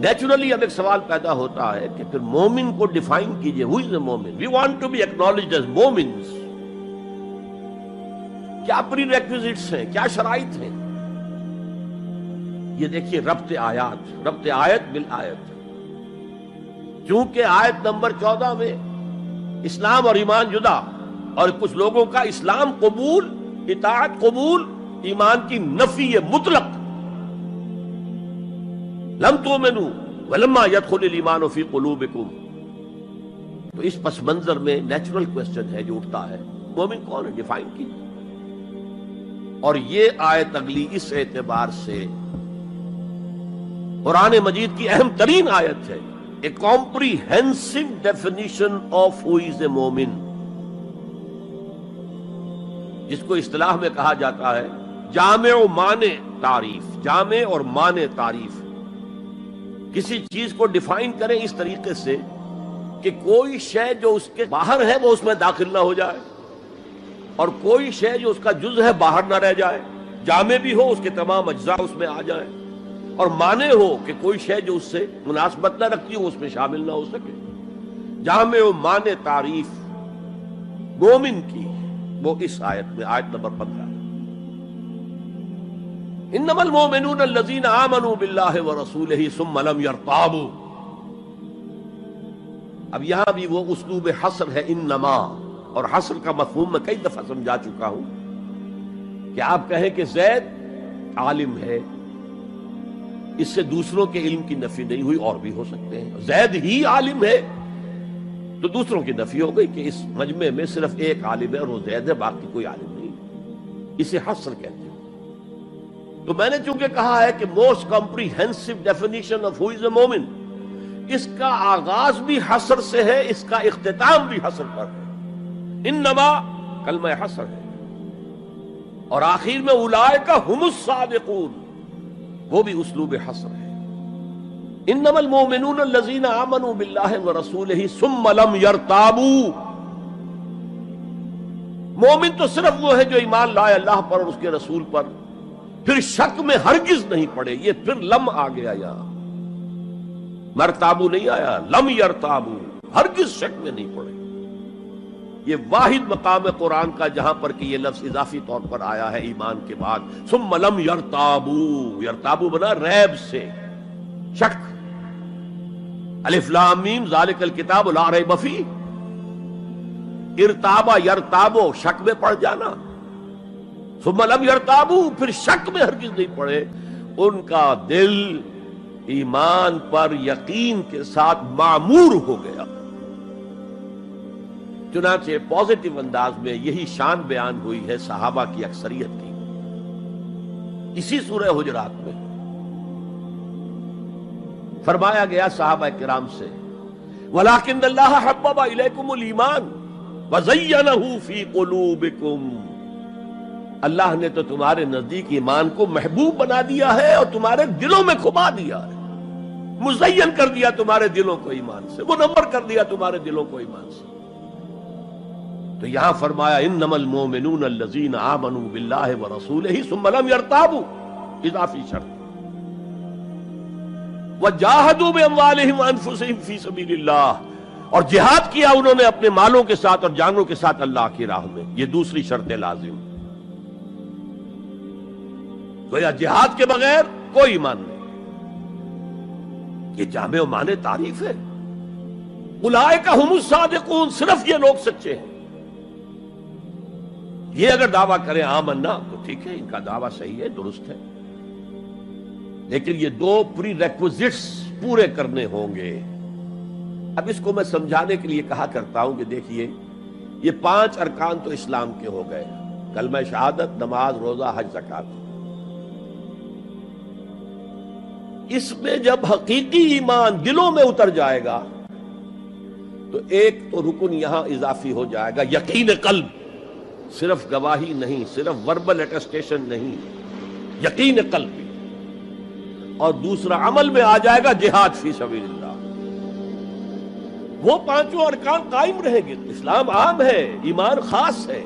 نیچرلی اب ایک سوال پیدا ہوتا ہے کہ پھر مومن کو ڈیفائن کیجئے. ہو از اے مومن؟ We want to be acknowledged as مومنز. کیا پری ریکویزٹس ہیں، کیا شرائط ہیں؟ یہ دیکھیے ربط آیات، ربط آیت بالآیت. چونکہ آیت نمبر 14 میں اسلام اور ایمان جدا، اور کچھ لوگوں کا اسلام قبول، اطاعت قبول، ایمان کی نفی مطلق. لم تؤمنوا ولما يدخل الایمان فی قلوبکم. تو اس پس منظر میں نیچرل کوسچن ہے جو اٹھتا ہے، مومن کون ہے؟ ڈیفائن کیجیے. اور یہ آیت اگلی اس اعتبار سے قرآن مجید کی اہم ترین آیت ہے. A comprehensive definition of who is a مومن، جس کو اصطلاح میں کہا جاتا ہے جامع و مانع تعریف. جامع اور مانع تعریف، کسی چیز کو ڈیفائن کریں اس طریقے سے کہ کوئی شے جو اس کے باہر ہے وہ اس میں داخل نہ ہو جائے، اور کوئی شے جو اس کا جز ہے باہر نہ رہ جائے. جامع بھی ہو، اس کے تمام اجزاء اس میں آ جائیں، اور مانع ہو کہ کوئی شے جو اس سے مناسبت نہ رکھتی ہو اس میں شامل نہ ہو سکے. جامع و مانع تعریف مومن کی وہ اس آیت میں، آیت نمبر 15. انما المؤمنون الذين آمنوا بالله ورسوله ثم لم يرتابوا. اب یہاں بھی وہ اسلوب حصر ہے انما، اور حصر کا مفہوم میں کئی دفعہ سمجھا چکا ہوں کہ آپ کہیں کہ زید عالم ہے، اس سے دوسروں کے علم کی نفی نہیں ہوئی، اور بھی ہو سکتے ہیں. زید ہی عالم ہے تو دوسروں کی نفی ہو گئی کہ اس مجمع میں صرف ایک عالم ہے اور وہ زید ہے، باقی کوئی عالم نہیں. اسے حصر کہتے ہیں. تو میں نے چونکہ کہا ہے کہ most comprehensive definition of who is a مومن، اس کا آغاز بھی حصر سے ہے، اس کا اختتام بھی حصر پر ہے. انما کلمہ حصر ہے، اور آخر میں اولئک هم الصادقون، وہ بھی اسلوب حصر ہے. انما المؤمنون الذين آمنوا بالله ورسوله ثم لم يرتابوا. مومن تو صرف وہ ہے جو ایمان لائے اللہ پر اور اس کے رسول پر، پھر شک میں ہرگز نہیں پڑے. یہ پھر لم آ گیا، یہاں مرتابو نہیں آیا، لم یرتابو، ہرگز شک میں نہیں پڑے. یہ واحد مقام قرآن کا جہاں پر کہ یہ لفظ اضافی طور پر آیا ہے ایمان کے بعد. ثم لم یرتابو، یرتابو بنا ریب سے، شک. الف لام میم ذالک الکتاب لا ریب فیہ. ارتابا یرتابو، شک میں پڑ جانا. ثم لم یرتابو، پھر شک میں ہرگز نہیں پڑے. ان کا دل ایمان پر یقین کے ساتھ معمور ہو گیا. چنانچہ پازیٹو انداز میں یہی شان بیان ہوئی ہے صحابہ کی اکثریت کی اسی سورہ حجرات میں. فرمایا گیا صحابہ کرام سے وَلَٰكِنَّ اللَّهَ حَبَّبَ إِلَيْكُمُ الْإِيمَانَ وَزَيَّنَهُ فِي قُلُوبِكُمْ. اللہ نے تو تمہارے نزدیک ایمان کو محبوب بنا دیا ہے اور تمہارے دلوں میں کھما دیا ہے. مزین کر دیا تمہارے دلوں کو ایمان سے، منور کر دیا تمہارے دلوں کو ایمان سے. تو یہاں فرمایا انما المؤمنون الذین آمنوا باللہ ورسولہ ثم لم یرتابوا، اضافی شرط. وجاہدوا باموالہم وانفسہم فی سبیل اللہ، اور جہاد کیا انہوں نے اپنے مالوں کے ساتھ اور جانوں کے ساتھ اللہ کی راہ میں. یہ دوسری شرط لازم. گویا جہاد کے بغیر کوئی ایمان نہیں. یہ جامع و معنی تعریف ہے. اولئک هم الصادقون، صرف یہ لوگ سچے ہیں. یہ اگر دعویٰ کریں آمنا تو ٹھیک ہے، ان کا دعویٰ صحیح ہے، درست ہے، لیکن یہ دو پری ریکوزٹس پورے کرنے ہوں گے. اب اس کو میں سمجھانے کے لیے کہا کرتا ہوں کہ دیکھیے یہ 5 ارکان تو اسلام کے ہو گئے، کلمہ شہادت، نماز، روزہ، حج، زکوٰۃ۔ اس میں جب حقیقی ایمان دلوں میں اتر جائے گا تو ایک تو رکن یہاں اضافی ہو جائے گا، یقین قلب، صرف گواہی نہیں، صرف وربل اٹیسٹیشن نہیں، یقین قلب بھی۔ اور دوسرا عمل میں آ جائے گا جہاد فی سبیل اللہ۔ وہ 5 ارکان قائم رہیں گے۔ اسلام عام ہے، ایمان خاص ہے،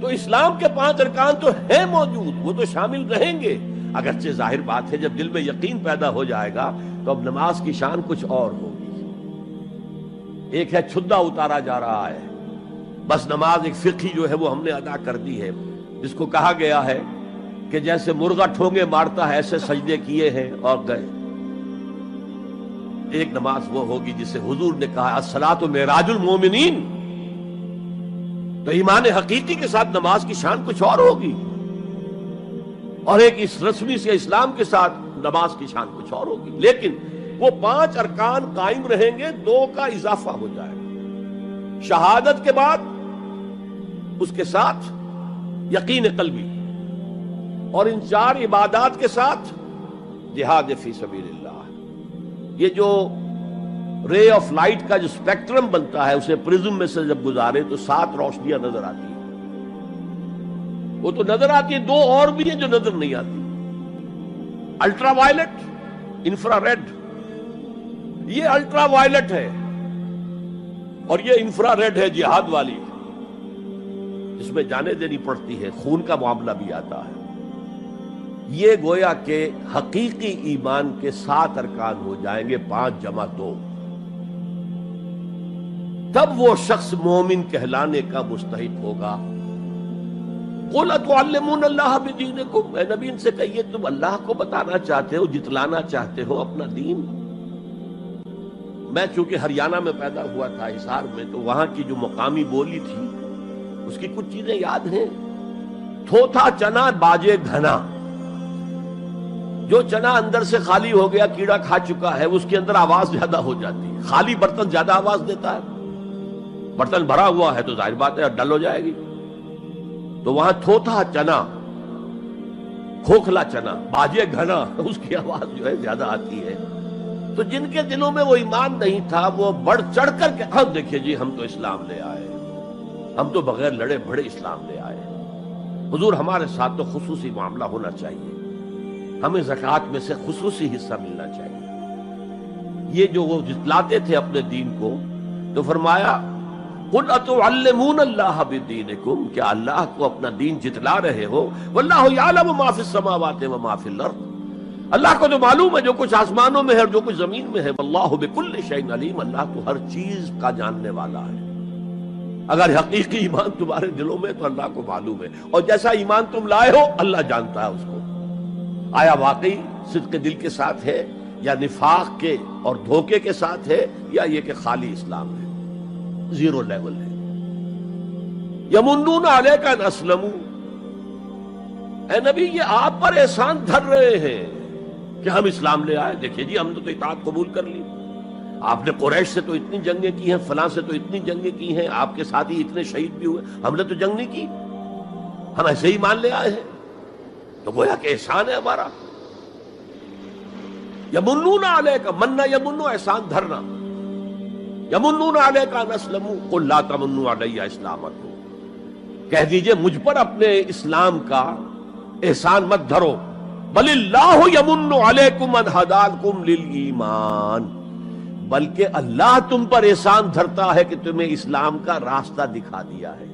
تو اسلام کے 5 ارکان تو ہیں موجود، وہ تو شامل رہیں گے۔ اگرچہ ظاہر بات ہے جب دل میں یقین پیدا ہو جائے گا تو اب نماز کی شان کچھ اور ہوگی۔ ایک ہے چھدا اتارا جا رہا ہے، بس نماز ایک فقہی جو ہے وہ ہم نے ادا کر دی ہے، جس کو کہا گیا ہے کہ جیسے مرغا ٹھونگے مارتا ہے ایسے سجدے کیے ہیں اور گئے۔ ایک نماز وہ ہوگی جسے حضور نے کہا الصلاۃ معراج المومنین، تو ایمان حقیقی کے ساتھ نماز کی شان کچھ اور ہوگی، اور ایک اس رسمی سے اسلام کے ساتھ نماز کی شان کچھ اور ہوگی۔ لیکن وہ 5 ارکان قائم رہیں گے، 2 کا اضافہ ہو جائے گا، شہادت کے بعد اس کے ساتھ یقین قلبی، اور ان 4 عبادات کے ساتھ جہاد فی سبیل اللہ۔ یہ جو رے آف لائٹ کا جو اسپیکٹرم بنتا ہے، اسے پرزم میں سے جب گزارے تو 7 روشنیاں نظر آتی ہیں۔ وہ تو نظر آتی ہیں، 2 اور بھی ہیں جو نظر نہیں آتی، الٹرا وائلٹ، انفرا ریڈ۔ یہ الٹرا وائلٹ ہے اور یہ انفرا ریڈ ہے، جہاد والی، جس میں جانیں دینی پڑتی ہے، خون کا معاملہ بھی آتا ہے۔ یہ گویا کہ حقیقی ایمان کے 7 ارکان ہو جائیں گے، 5 جمع 2، تب وہ شخص مومن کہلانے کا مستحق ہوگا۔ قُلْ أَتُعَلِّمُونَ اللَّهَ بِدِينِكُمْ، اے نبی ان سے کہیے تم اللہ کو بتانا چاہتے ہو، جتلانا چاہتے ہو اپنا دین۔ میں چونکہ ہریانہ میں پیدا ہوا تھا، حصار میں، تو وہاں کی جو مقامی بولی تھی اس کی کچھ چیزیں یاد ہیں۔ تھوتھا چنا باجے گھنا، جو چنا اندر سے خالی ہو گیا، کیڑا کھا چکا ہے، اس کے اندر آواز زیادہ ہو جاتی ہے۔ خالی برتن زیادہ آواز دیتا ہے، برتن بھرا ہوا ہے تو ظاہر بات ہے ڈل ہو جائے گی۔ تو وہاں تھوتھا چنا، کھوکھلا چنا، باجے گھنا، اس کی آواز جو ہے زیادہ آتی ہے۔ تو جن کے دلوں میں وہ ایمان نہیں تھا، وہ بڑھ چڑھ کر کے ہم دیکھیے جی ہم تو اسلام لے آئے، ہم تو بغیر لڑے بھڑے اسلام لے آئے۔ حضور ہمارے ساتھ تو خصوصی معاملہ ہونا چاہیے، ہمیں زکوٰۃ میں سے خصوصی حصہ ملنا چاہیے۔ یہ جو وہ جتلاتے تھے اپنے دین کو، تو فرمایا قُلْ أَتُعَلِّمُونَ اللَّهَ بِدِينِكُمْ، کیا اللہ کو اپنا دین جتلا رہے ہو؟ وَاللَّهُ يَعْلَمُ مَا فِي السَّمَاوَاتِ وَمَا فِي الْأَرْضِ، اللہ کو تو معلوم ہے جو کچھ آسمانوں میں ہے اور جو کچھ زمین میں ہے۔ وَاللَّهُ بِكُلِّ شَيْءٍ عَلِيمٌ، اللہ تو ہر چیز کا جاننے والا ہے۔ اگر حقیقی ایمان تمہارے دلوں میں تو اللہ کو معلوم ہے، اور جیسا ایمان تم لائے ہو اللہ جانتا ہے اس کو۔ آیا واقعی صدق دل کے ساتھ ہے، یا نفاق کے اور دھوکے کے ساتھ ہے، یا یہ کہ خالی اسلام ہے، زیرو لیول ہے۔ یمنون علیک ان اسلموا، اے نبی یہ آپ پر احسان دھر رہے ہیں کہ ہم اسلام لے آئے، دیکھیے جی ہم نے تو اطاعت قبول کر لی، آپ نے قریش سے تو اتنی جنگیں کی ہیں، فلاں سے تو اتنی جنگیں کی ہیں، آپ کے ساتھی اتنے شہید بھی ہوئے، ہم نے تو جنگ نہیں کی، ہم ایسے ہی مان لے آئے ہیں۔ تو گویا کہ احسان ہے ہمارا۔ یمنون علیک، مننا یمنو، احسان دھرنا۔ یمنون علیک ان اسلموا قل لا تمنوا علی اسلامکم، کہہ دیجئے مجھ پر اپنے اسلام کا احسان مت دھرو، بل اللہ یمن علیکم ان ہداکم للایمان، بلکہ اللہ تم پر احسان دھرتا ہے کہ تمہیں اسلام کا راستہ دکھا دیا ہے۔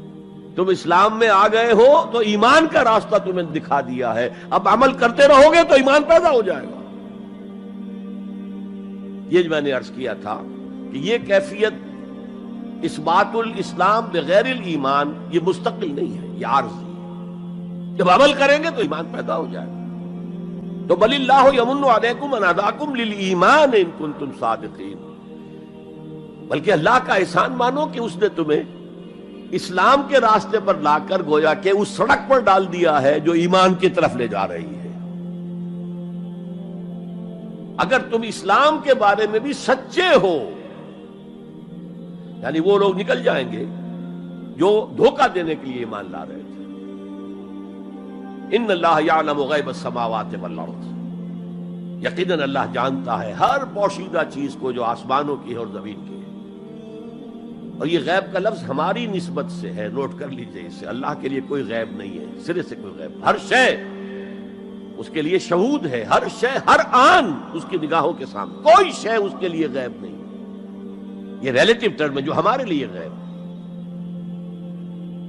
تم اسلام میں آ گئے ہو تو ایمان کا راستہ تمہیں دکھا دیا ہے، اب عمل کرتے رہو گے تو ایمان پیدا ہو جائے گا۔ یہ جو میں نے عرض کیا تھا کہ یہ کیفیت اثبات الاسلام بغیر الایمان یہ مستقل نہیں ہے، یہ عارضی ہے۔ جب عمل کریں گے تو ایمان پیدا ہو جائے گا۔ تو بل اللہ یمن علیکم ان ہداکم للایمان ان کنتم صادقین، بلکہ اللہ کا احسان مانو کہ اس نے تمہیں اسلام کے راستے پر لا کر گویا کہ اس سڑک پر ڈال دیا ہے جو ایمان کی طرف لے جا رہی ہے۔ اگر تم اسلام کے بارے میں بھی سچے ہو، یعنی وہ لوگ نکل جائیں گے جو دھوکہ دینے کے لیے ایمان لا رہے تھے۔ ان اللہ یعلم غیب السماوات والارض، یقیناً اللہ جانتا ہے ہر پوشیدہ چیز کو جو آسمانوں کی ہے اور زمین کی ہے۔ اور یہ غیب کا لفظ ہماری نسبت سے ہے، نوٹ کر لیجئے اس سے، اللہ کے لیے کوئی غیب نہیں ہے، سرے سے کوئی غیب، ہر شے اس کے لیے شہود ہے، ہر شے ہر آن اس کی نگاہوں کے سامنے، کوئی شے اس کے لیے غیب نہیں۔ یہ ریلیٹو ٹرم ہے جو ہمارے لیے غیب ہے۔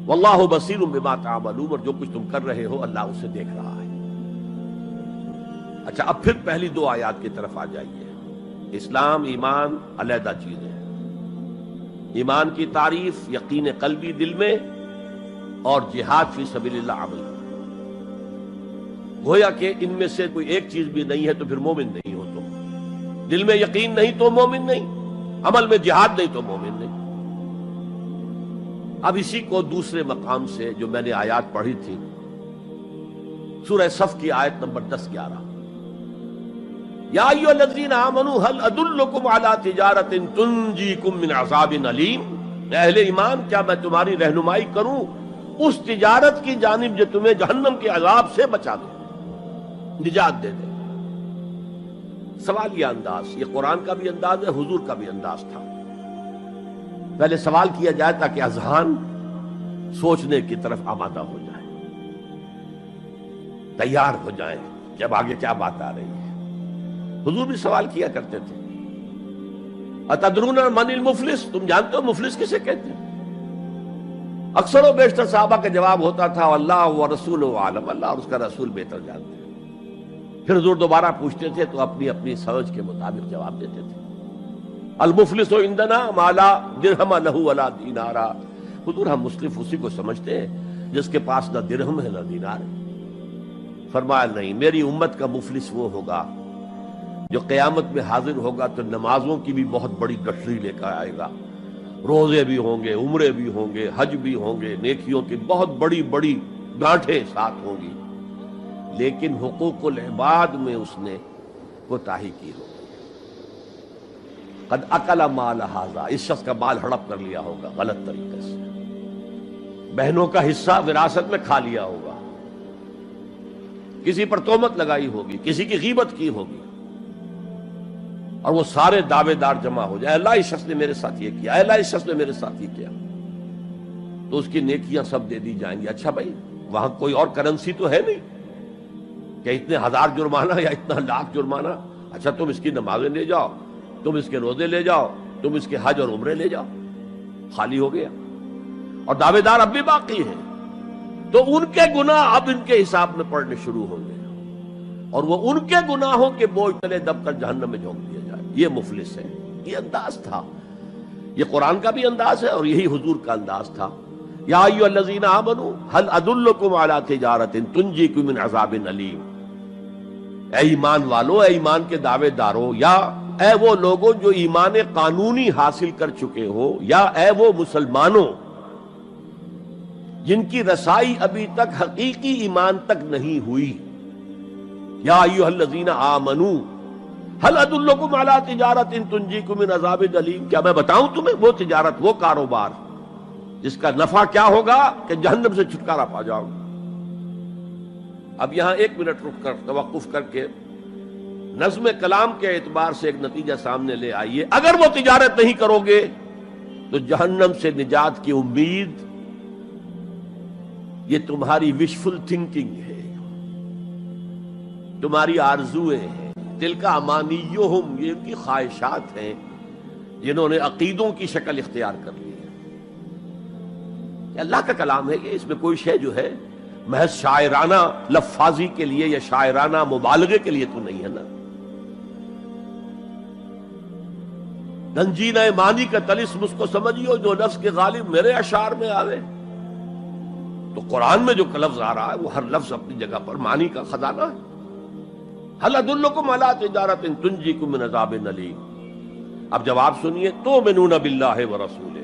واللہ بصیر بما تعملون، اور جو کچھ تم کر رہے ہو اللہ اسے دیکھ رہا ہے۔ اچھا، اب پھر پہلی دو آیات کی طرف آ جائیے۔ اسلام ایمان علیحدہ چیز ہے۔ ایمان کی تعریف یقین قلبی دل میں، اور جہاد فی سبیل اللہ عمل۔ گویا کہ ان میں سے کوئی ایک چیز بھی نہیں ہے تو پھر مومن نہیں ہو تم۔ دل میں یقین نہیں تو مومن نہیں، عمل میں جہاد نہیں تو مومن نہیں۔ اب اسی کو دوسرے مقام سے جو میں نے آیات پڑھی تھی، سورہ صف کی آیت نمبر 10-11، یا ایھا الذین آمنوا هل ادلکم علی تجارۃ تنجیکم من عذاب علیم، اہل ایمان کیا میں تمہاری رہنمائی کروں اس تجارت کی جانب جو تمہیں جہنم کے عذاب سے بچا دے، نجات دے دے۔ سوالیہ انداز، یہ قرآن کا بھی انداز ہے، حضور کا بھی انداز تھا۔ پہلے سوال کیا جائے تاکہ اذہان سوچنے کی طرف آمادہ ہو جائے، تیار ہو جائیں کہ اب آگے کیا بات آ رہی ہے۔ حضور بھی سوال کیا کرتے تھے، اتدرون من المفلس، تم جانتے ہو مفلس کسے کہتے ہیں؟ اکثر و بیشتر صحابہ کا جواب ہوتا تھا اللہ و رسول عالم، اللہ اور اس کا رسول بہتر جانتے ہیں۔ پھر حضور دوبارہ پوچھتے تھے تو اپنی اپنی سمجھ کے مطابق جواب دیتے تھے۔ المفلس عندنا ما لا درہم لہ ولا دینارا، حضور ہم مصرف اسی کو سمجھتے ہیں جس کے پاس نہ درہم ہے نہ دینار ہے۔ فرمایا نہیں، میری امت کا مفلس وہ ہوگا جو قیامت میں حاضر ہوگا تو نمازوں کی بھی بہت بڑی گٹھری لے کر آئے گا، روزے بھی ہوں گے، عمرے بھی ہوں گے، حج بھی ہوں گے، نیکیوں کی بہت بڑی بڑی گانٹھیں ساتھ ہوں گی، لیکن حقوق العباد میں اس نے کوتاہی کی ہوگی۔ قد اکل مال ھذا، اس شخص کا مال ہڑپ کر لیا ہوگا غلط طریقے سے، بہنوں کا حصہ وراثت میں کھا لیا ہوگا، کسی پر تہمت لگائی ہوگی، کسی کی غیبت کی ہوگی، اور وہ سارے دعوے دار جمع ہو جائے، اللہ اس شخص نے میرے ساتھ یہ کیا، اللہ اس شخص نے میرے ساتھ یہ کیا، تو اس کی نیکیاں سب دے دی جائیں گی۔ اچھا بھائی، وہاں کوئی اور کرنسی تو ہے نہیں کہ اتنے ہزار جرمانہ یا اتنا لاکھ جرمانہ، اچھا تم اس کی نمازیں لے جاؤ، تم اس کے روزے لے جاؤ، تم اس کے حج اور عمرے لے جاؤ، خالی ہو گیا، اور دعوے دار اب بھی باقی ہیں، تو ان کے گناہ اب ان کے حساب میں پڑنے شروع ہوں گے، اور وہ ان کے گناہوں کے بوجھ تلے دب کر جہنم میں جھونک دیا جائے۔ یہ مفلس ہے، یہ انداز تھا، یہ قرآن کا بھی انداز ہے اور یہی حضور کا انداز تھا۔ یا ایھا الذین آمنوا هل ادلکم علی تجارۃ تنجیکم من عذاب علیم، اے ایمان والو، اے ایمان کے دعوے دارو، یا اے وہ لوگوں جو ایمان قانونی حاصل کر چکے ہو، یا اے وہ مسلمانوں جن کی رسائی ابھی تک حقیقی ایمان تک نہیں ہوئی، یا ایھا الذین آمنوا هل ادلکم علی تجارۃ تنجیکم من عذاب علیم، کیا میں بتاؤں تمہیں وہ تجارت، وہ کاروبار جس کا نفع کیا ہوگا کہ جہنم سے چھٹکارا پا جاؤ۔ اب یہاں ایک منٹ رک کر توقف کر کے نظم کلام کے اعتبار سے ایک نتیجہ سامنے لے آئیے، اگر وہ تجارت نہیں کرو گے تو جہنم سے نجات کی امید یہ تمہاری وشفل تھنکنگ ہے، تمہاری آرزویں ہیں، تلک امانیہم، یہ ان کی خواہشات ہیں جنہوں نے عقیدوں کی شکل اختیار کر لی ہے۔ یہ اللہ کا کلام ہے، یہ اس میں کوئی شے جو ہے محض شاعرانہ لفاظی کے لیے یا شاعرانہ مبالغے کے لیے تو نہیں ہے نا۔ گنجینہ معنی کا طلسم اس کو سمجھیو جو لفظ کے غالب میرے اشعار میں آوے، تو قرآن میں جو لفظ آ رہا ہے وہ ہر لفظ اپنی جگہ پر معنی کا خزانہ ہے۔ هل ادلکم علی تجارۃ تنجیکم من عذاب علیم، اب جواب سنیے، تؤمنون باللہ ورسولہ،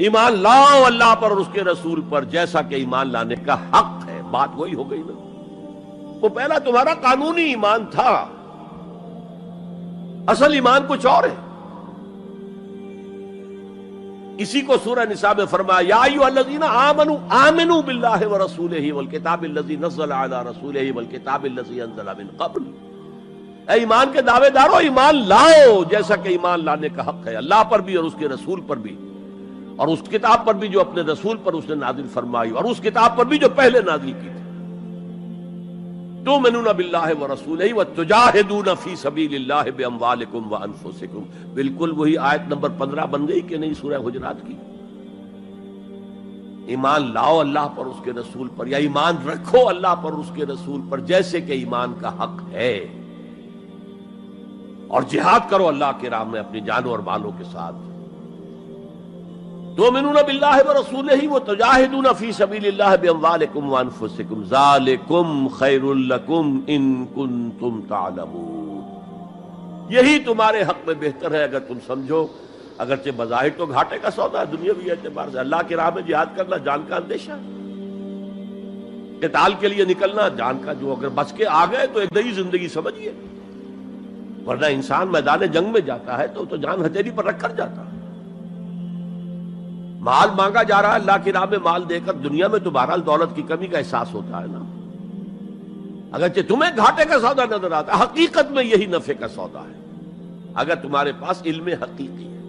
ایمان لاؤ اللہ پر اور اس کے رسول پر جیسا کہ ایمان لانے کا حق ہے۔ بات وہی ہو گئی نا، وہ پہلا تمہارا قانونی ایمان تھا، اصل ایمان کچھ اور ہے۔ اسی کو سورہ نساء میں فرمایا یا ایھا الذین آمنوا آمنوا باللہ ورسولہ والکتاب الذی نزل علی رسولہ والکتاب الذی انزل من قبل، اے ایمان کے دعوے دارو ایمان لاؤ جیسا کہ ایمان لانے کا حق ہے اللہ پر بھی اور اس کے رسول پر بھی، اور اس کتاب پر بھی جو اپنے رسول پر اس نے نازل فرمائی، اور اس کتاب پر بھی جو پہلے نازل کی تھی۔ تؤمنون باللہ ورسولہ وتجاہدون فی سبیل اللہ باموالکم وانفسکم، بالکل وہی آیت نمبر 15 بن گئی کہ نہیں سورہ حجرات کی؟ ایمان لاؤ اللہ پر اس کے رسول پر، یا ایمان رکھو اللہ پر اس کے رسول پر جیسے کہ ایمان کا حق ہے، اور جہاد کرو اللہ کے راہ میں اپنی جانوں اور مالوں کے ساتھ۔ تؤمنون باللہ ورسولہ وتجاہدون فی سبیل اللہ باموالکم وانفسکم ذالکم خیر لکم ان کنتم تعلمون، یہی تمہارے حق میں بہتر ہے اگر تم سمجھو، اگرچہ بظاہر تو گھاٹے کا سودا ہے دنیاوی اعتبار سے، اللہ کی راہ میں جہاد کرنا جان کا اندیشہ، قتال کے لیے نکلنا جان کا، جو اگر بچ کے آ گئے تو ایک نئی زندگی سمجھیے، ورنہ انسان میدان جنگ میں جاتا ہے تو جان ہتھیلی پر رکھ کر جاتا ہے۔ مال مانگا جا رہا ہے اللہ کی راہ میں، مال دے کر دنیا میں تو بہرحال دولت کی کمی کا احساس ہوتا ہے نا، اگرچہ تمہیں گھاٹے کا سودا نظر آتا ہے، حقیقت میں یہی نفع کا سودا ہے اگر تمہارے پاس علم حقیقی ہے۔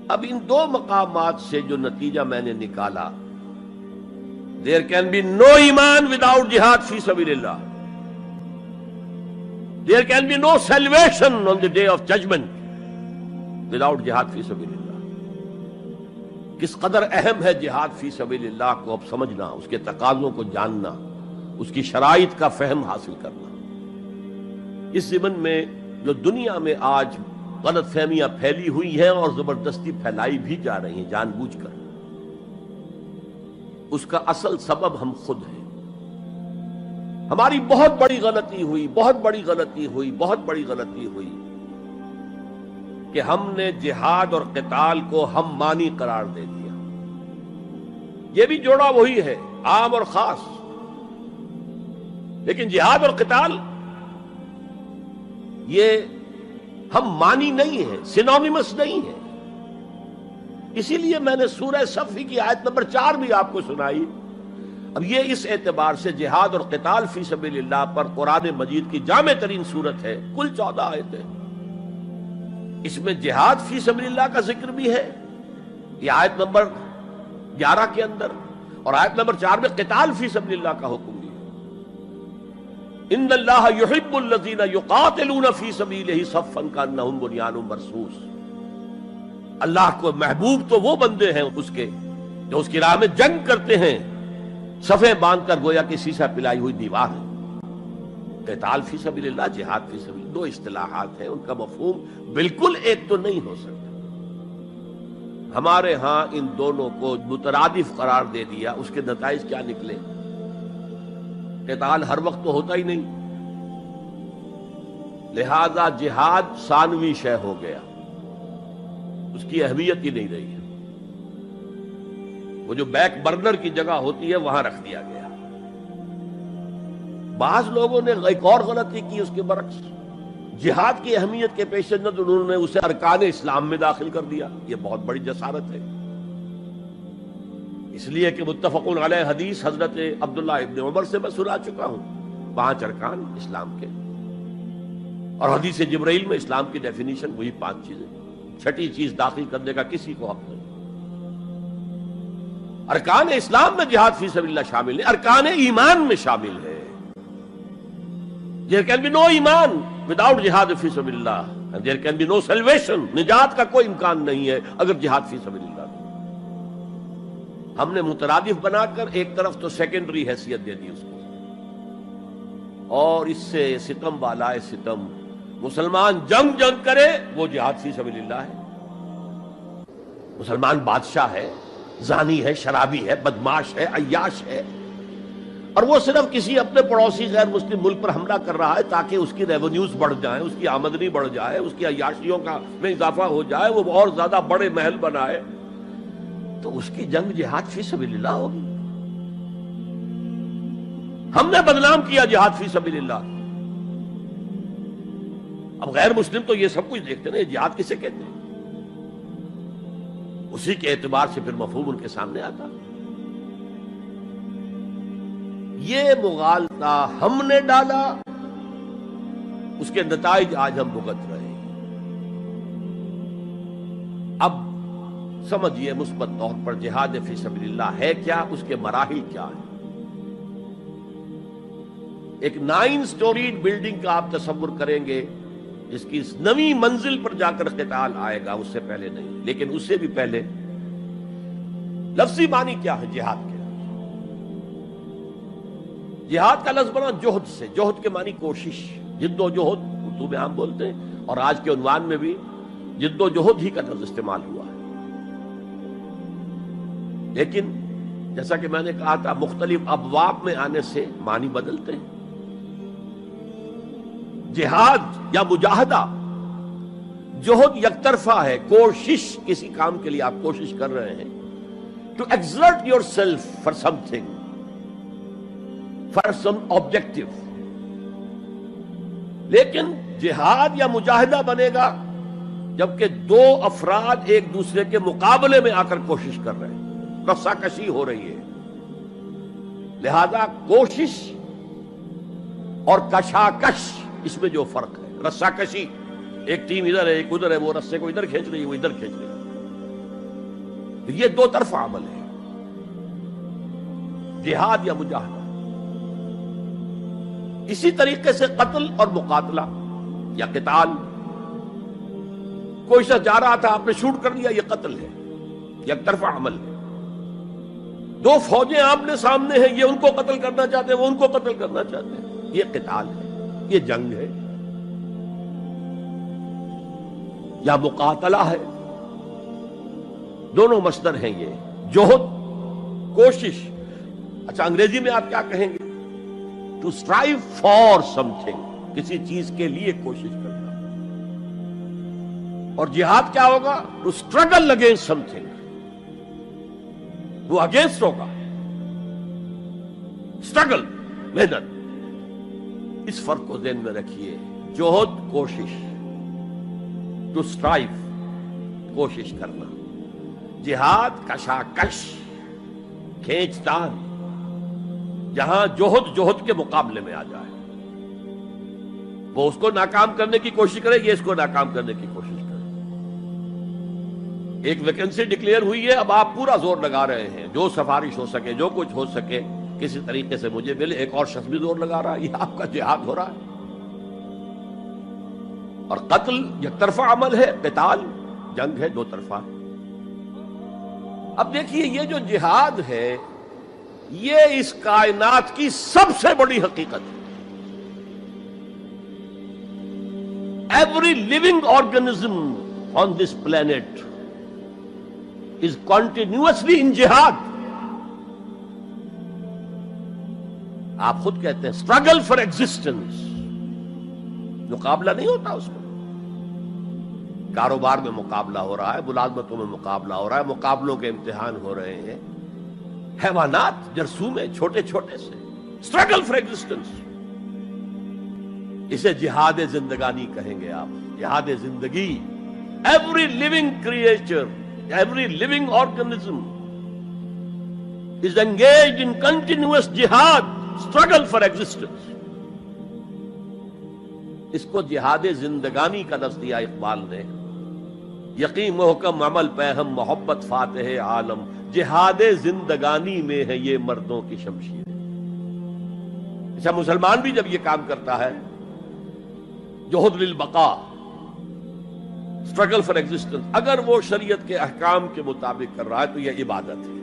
اب ان دو مقامات سے جو نتیجہ میں نے نکالا، there can be no ایمان without jihad فی سبیل اللہ، there can be no salvation on the day of judgment without jihad فی سبیل اللہ۔ کس قدر اہم ہے جہاد فی سبیل اللہ کو اب سمجھنا، اس کے تقاضوں کو جاننا، اس کی شرائط کا فہم حاصل کرنا۔ اس ضمن میں جو دنیا میں آج غلط فہمیاں پھیلی ہوئی ہیں اور زبردستی پھیلائی بھی جا رہی ہیں جان بوجھ کر، اس کا اصل سبب ہم خود ہیں۔ ہماری بہت بڑی غلطی ہوئی، بہت بڑی غلطی ہوئی، بہت بڑی غلطی ہوئی کہ ہم نے جہاد اور قتال کو ہم مانی قرار دے دیا۔ یہ بھی جوڑا وہی ہے، عام اور خاص، لیکن جہاد اور قتال یہ ہم مانی نہیں ہے، سینونیمس نہیں ہے۔ اسی لیے میں نے سورہ صف کی آیت نمبر 4 بھی آپ کو سنائی۔ اب یہ اس اعتبار سے جہاد اور قتال فی سبیل اللہ پر قرآن مجید کی جامع ترین صورت ہے، کل 14 آیتیں، اس میں جہاد فی سبیل اللہ کا ذکر بھی ہے، یہ آیت نمبر 11 کے اندر، اور آیت نمبر 4 میں قتال فی سبیل اللہ کا حکم بھی ہے۔ ان اللہ یحب الذین یقاتلون فی صفا صفا کانہم بنیان مرصوص، اللہ کو محبوب تو وہ بندے ہیں اس کے جو اس کی راہ میں جنگ کرتے ہیں صفیں باندھ کر گویا کہ سیسا پلائی ہوئی دیوار ہے۔ قتال فی سبیل اللہ، جہاد فی سبیل، دو اصطلاحات ہیں، ان کا مفہوم بالکل ایک تو نہیں ہو سکتا۔ ہمارے ہاں ان دونوں کو مترادف قرار دے دیا، اس کے نتائج کیا نکلے؟ قتال ہر وقت تو ہوتا ہی نہیں، لہذا جہاد ثانوی شے ہو گیا، اس کی اہمیت ہی نہیں رہی، وہ جو بیک برنر کی جگہ ہوتی ہے وہاں رکھ دیا گیا۔ بعض لوگوں نے ایک اور غلطی کی اس کے برعکس، جہاد کی اہمیت کے پیش نظر انہوں نے اسے ارکان اسلام میں داخل کر دیا۔ یہ بہت بڑی جسارت ہے، اس لیے کہ متفق علیہ حدیث حضرت عبداللہ ابن عمر سے میں سنا چکا ہوں، 5 ارکان اسلام کے، اور حدیث جبرائیل میں اسلام کی ڈیفینیشن وہی 5 چیزیں، چھٹی چیز داخل کرنے کا کسی کو حق نہیں۔ ارکان اسلام میں جہاد فی سبیل اللہ شامل ہے، ارکان ایمان میں شامل ہے۔ There can be no ایمان without جہاد فی سبیل اللہ، and there can be no salvation، نجات کا کوئی امکان نہیں ہے اگر جہاد فی سبیل اللہ نہیں۔ ہم نے مترادف بنا کر ایک طرف تو سیکنڈری حیثیت دے دی اس کو، اور اس سے ستم والا ستم، مسلمان جنگ کرے وہ جہاد فی سبیل اللہ ہے، مسلمان بادشاہ ہے، زانی ہے، شرابی ہے، بدماش ہے، عیاش ہے، اور وہ صرف کسی اپنے پڑوسی غیر مسلم ملک پر حملہ کر رہا ہے تاکہ اس کی ریونیوز بڑھ جائیں، اس کی آمدنی بڑھ جائے، اس کی عیاشیوں کا میں اضافہ ہو جائے، وہ اور زیادہ بڑے محل بنائے، تو اس کی جنگ جہاد فی سبیل اللہ ہوگی۔ ہم نے بدنام کیا جہاد فی سبیل اللہ۔ اب غیر مسلم تو یہ سب کچھ دیکھتے ہیں، جہاد کسے کہتے ہیں؟ اسی کے اعتبار سے پھر مفہوم ان کے سامنے آتا. یہ مغالطہ ہم نے ڈالا، اس کے نتائج آج ہم بھگت رہے ہیں. اب سمجھیے مثبت طور پر جہاد فی سبیل اللہ ہے کیا، اس کے مراحل کیا ہیں. ایک 9 سٹوریڈ بلڈنگ کا آپ تصور کریں گے جس کی اس نویں منزل پر جا کر قتال آئے گا، اس سے پہلے نہیں. لیکن اس سے بھی پہلے لفظی معنی کیا ہے جہاد کے؟ جہاد کا لفظ بنا جوہد سے. جوہد کے معنی کوشش، جد و جہد اردو میں عام بولتے ہیں، اور آج کے عنوان میں بھی جد و جہد ہی کا لفظ استعمال ہوا ہے. لیکن جیسا کہ میں نے کہا تھا مختلف ابواب میں آنے سے معنی بدلتے ہیں. جہاد یا مجاہدہ، جوہد یک طرفہ ہے، کوشش، کسی کام کے لیے آپ کوشش کر رہے ہیں. To exert yourself for something, for some objective. لیکن جہاد یا مجاہدہ بنے گا جبکہ دو افراد ایک دوسرے کے مقابلے میں آ کر کوشش کر رہے ہیں، رسا کشی ہو رہی ہے. لہذا کوشش اور کشاکش، اس میں جو فرق ہے، رسا کشی، ایک ٹیم ادھر ہے ایک ادھر ہے، وہ رسے کو ادھر کھینچ رہی ہے وہ ادھر کھینچ رہی ہے. یہ دو طرفہ عمل ہے، جہاد یا مجاہدہ. اسی طریقے سے قتل اور مقاتلہ یا قتال، کوئی شخص جا رہا تھا آپ نے شوٹ کر دیا، یہ قتل ہے، یک طرفہ عمل ہے. دو فوجیں آمنے سامنے ہیں، یہ ان کو قتل کرنا چاہتے ہیں وہ ان کو قتل کرنا چاہتے ہیں، یہ قتال ہے، یہ جنگ ہے. یا مقاتلہ ہے، دونوں مصدر ہیں یہ، جوہد، کوشش. اچھا انگریزی میں آپ کیا کہیں گے؟ To strive for something, کسی چیز کے لیے کوشش کرنا. اور جہاد کیا ہوگا؟ To struggle against something, وہ اگینسٹ ہوگا، اسٹرگل، محنت. اس فرق کو ذہن میں رکھیے. جوہد کوشش، ٹو اسٹرائیو کوشش کرنا. جہاد کشاکش، کھینچتان، جہاں جوہد کے مقابلے میں آ جائے، وہ اس کو ناکام کرنے کی کوشش کرے، یہ اس کو ناکام کرنے کی کوشش کرے. ایک ویکنسی ڈکلیئر ہوئی ہے، اب آپ پورا زور لگا رہے ہیں، جو سفارش ہو سکے، جو کچھ ہو سکے کسی طریقے سے مجھے ملے. ایک اور شخص بھی زور لگا رہا ہے، یہ آپ کا جہاد ہو رہا ہے. اور قتل یک طرفہ عمل ہے، قتال جنگ ہے، دو طرفہ. اب دیکھیے یہ جو جہاد ہے یہ اس کائنات کی سب سے بڑی حقیقت ہے. Every living organism on this planet is continuously in جہاد. آپ خود کہتے ہیں اسٹرگل فار ایگزسٹنس، مقابلہ نہیں ہوتا اس میں. کاروبار میں مقابلہ ہو رہا ہے، ملازمتوں میں مقابلہ ہو رہا ہے، مقابلوں کے امتحان ہو رہے ہیں. حیوانات جرثومے چھوٹے چھوٹے سے، اسٹرگل فار ایگزسٹنس. اسے جہاد زندگانی کہیں گے آپ، جہاد زندگی. Every living creature, every living organism is engaged in continuous جہاد، اسٹرگل فار ایگزسٹنس. اس کو جہاد زندگانی کا لفظ دیا اقبال نے. یقین محکم عمل پہم محبت فاتح عالم، جہاد زندگانی میں ہے یہ مردوں کی شمشیر. اچھا مسلمان بھی جب یہ کام کرتا ہے، جہد للبقاء، اسٹرگل فار ایگزسٹنس، اگر وہ شریعت کے احکام کے مطابق کر رہا ہے تو یہ عبادت ہے.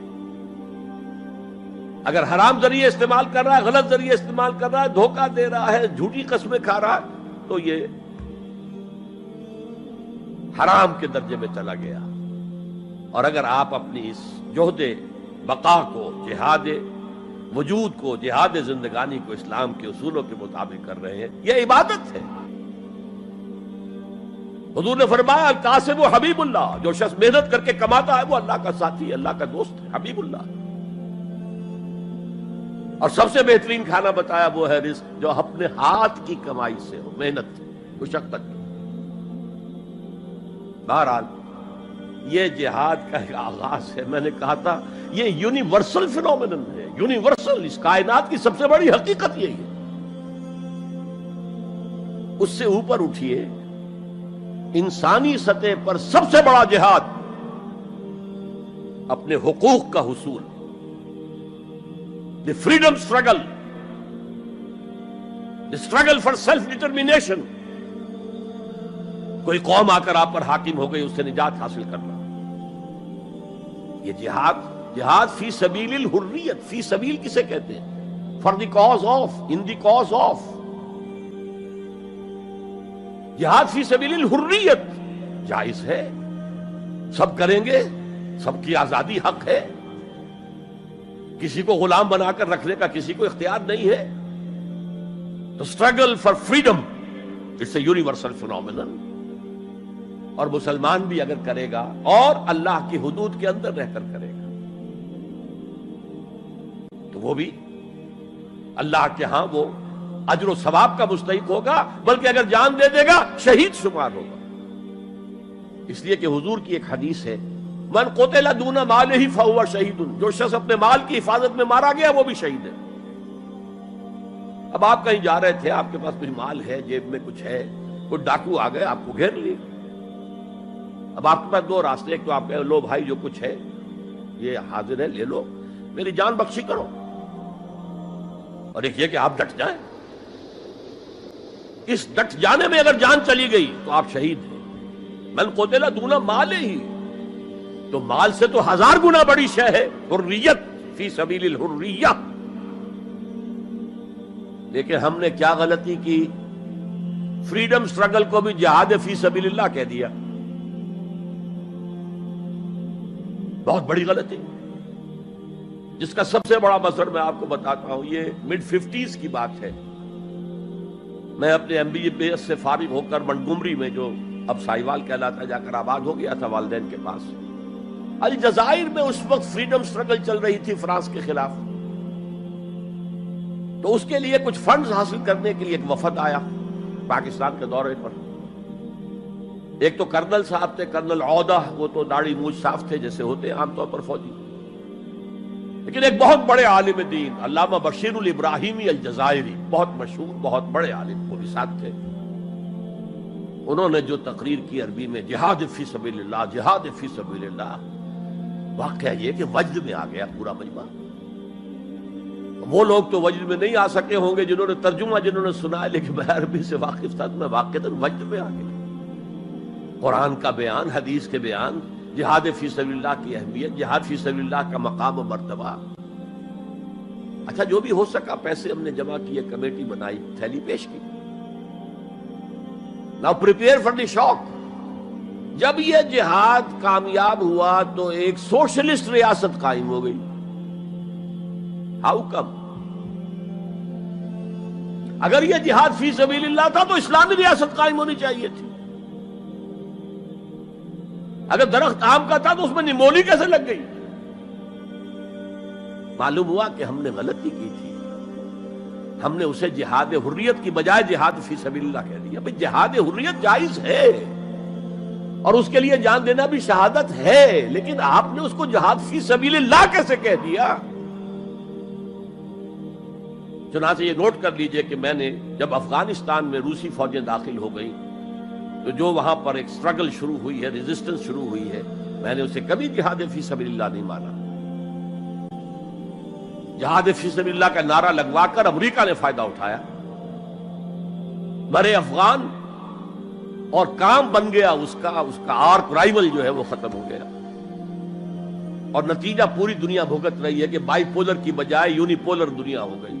اگر حرام ذریعے استعمال کر رہا ہے، غلط ذریعے استعمال کر رہا ہے، دھوکہ دے رہا ہے، جھوٹی قسمیں کھا رہا ہے، تو یہ حرام کے درجے میں چلا گیا. اور اگر آپ اپنی اس جہد بقا کو، جہاد وجود کو، جہاد زندگانی کو اسلام کے اصولوں کے مطابق کر رہے ہیں، یہ عبادت ہے. حضور نے فرمایا القاسم و حبیب اللہ، جو شخص محنت کر کے کماتا ہے وہ اللہ کا ساتھی، اللہ کا دوست ہے، حبیب اللہ. اور سب سے بہترین کھانا بتایا وہ ہے رزق جو اپنے ہاتھ کی کمائی سے ہو، محنت مشقت. بہرحال یہ جہاد کا ایک آغاز ہے. میں نے کہا تھا یہ یونیورسل فینومینن ہے، یونیورسل. اس کائنات کی سب سے بڑی حقیقت یہی ہے. اس سے اوپر اٹھیے، انسانی سطح پر سب سے بڑا جہاد اپنے حقوق کا حصول، the freedom struggle, the struggle for self determination. کوئی قوم آ کر آپ پر حاکم ہو گئی، اس سے نجات حاصل کرنا. یہ جہاد فی سبیل الحریت. فی سبیل کسے کہتے ہیں؟ For the cause of, in the cause of. جہاد فی سبیل الحریت جائز ہے، سب کریں گے، سب کی آزادی حق ہے. کسی کو غلام بنا کر رکھنے کا کسی کو اختیار نہیں ہے. تو struggle for freedom it's a universal phenomenon. اور مسلمان بھی اگر کرے گا اور اللہ کی حدود کے اندر رہ کر کرے گا تو وہ بھی اللہ کے ہاں وہ اجر و ثواب کا مستحق ہوگا، بلکہ اگر جان دے دے گا شہید شمار ہوگا. اس لیے کہ حضور کی ایک حدیث ہے، من قتل دون مالہ فہو شہید. جو شخص اپنے مال کی حفاظت میں مارا گیا وہ بھی شہید ہے. اب آپ کہیں جا رہے تھے، آپ کے پاس کچھ مال ہے، جیب میں کچھ ہے، کوئی ڈاکو آ گئے آپ کو گھیر لیے. اب آپ کے پاس دو راستے، ایک تو آپ کہے لو بھائی جو کچھ ہے یہ حاضر ہے، لے لو، میری جان بخشی کرو. اور ایک یہ کہ آپ ڈٹ جائیں. اس ڈٹ جانے میں اگر جان چلی گئی تو آپ شہید ہیں. من قتل دون مالہ، تو مال سے تو 1000 گنا بڑی شے ہے حریت، فی سبیل الحریہ. لیکن ہم نے کیا غلطی کی؟ فریڈم سٹرگل کو بھی جہاد فی سبیل اللہ کہہ دیا. بہت بڑی غلطی، جس کا سب سے بڑا مثل میں آپ کو بتاتا ہوں. یہ مڈ 50s کی بات ہے. میں اپنے MBA سے فارغ ہو کر منٹگومری میں، جو اب سائیوال کہلاتا، جا کر آباد ہو گیا تھا والدین کے پاس. الجزائر میں اس وقت فریڈم سٹرگل چل رہی تھی فرانس کے خلاف. تو اس کے لیے کچھ فنڈز حاصل کرنے کے لیے ایک وفد آیا پاکستان کے دورے پر. ایک تو کرنل صاحب تھے، کرنل عودہ. وہ تو داڑھی مونچھ صاف تھے جیسے ہوتے عام طور پر فوجی. لیکن ایک بہت بڑے عالم دین علامہ بشیر الابراہیمی الجزائری، بہت مشہور، بہت بڑے عالم، وہ بھی ساتھ تھے. انہوں نے جو تقریر کی عربی میں، جہاد فی سبیل اللہ، جہاد فی سبیل اللہ. واقعہ یہ کہ وجد میں آ گیا پورا مجمع. وہ لوگ تو وجد میں نہیں آ سکے ہوں گے جنہوں نے ترجمہ، جنہوں نے سنا ہے، لیکن میں عربی سے واقف تھا تو میں واقعتاً وجد میں آ گیا. قرآن کا بیان، حدیث کے بیان، جہاد فی سبیل اللہ کی اہمیت، جہاد فی سبیل اللہ کا مقام و مرتبہ. اچھا جو بھی ہو سکا پیسے ہم نے جمع کیے، کمیٹی بنائی، تھیلی پیش کی. Now prepare for the shock. جب یہ جہاد کامیاب ہوا تو ایک سوشلسٹ ریاست قائم ہو گئی. How come؟ اگر یہ جہاد فی سبیل اللہ تھا تو اسلامی ریاست قائم ہونی چاہیے تھی. اگر درخت آم کا تھا تو اس میں نمولی کیسے لگ گئی؟ معلوم ہوا کہ ہم نے غلطی کی تھی. ہم نے اسے جہاد حریت کی بجائے جہاد فی سبیل اللہ کہہ دیا. بھئی جہاد حریت جائز ہے اور اس کے لیے جان دینا بھی شہادت ہے، لیکن آپ نے اس کو جہاد فی سبیل اللہ کیسے کہہ دیا؟ چنانچہ یہ نوٹ کر لیجئے کہ میں نے جب افغانستان میں روسی فوجیں داخل ہو گئی تو جو وہاں پر ایک سٹرگل شروع ہوئی ہے، ریزسٹنس شروع ہوئی ہے، میں نے اسے کبھی جہاد فی سبیل اللہ نہیں مانا. جہاد فی سبیل اللہ کا نعرہ لگوا کر امریکہ نے فائدہ اٹھایا، مرے افغان، اور کام بن گیا اس کا آرک رائیول جو ہے وہ ختم ہو گیا. اور نتیجہ پوری دنیا بھگت رہی ہے کہ بائی پولر کی بجائے یونی پولر دنیا ہو گئی.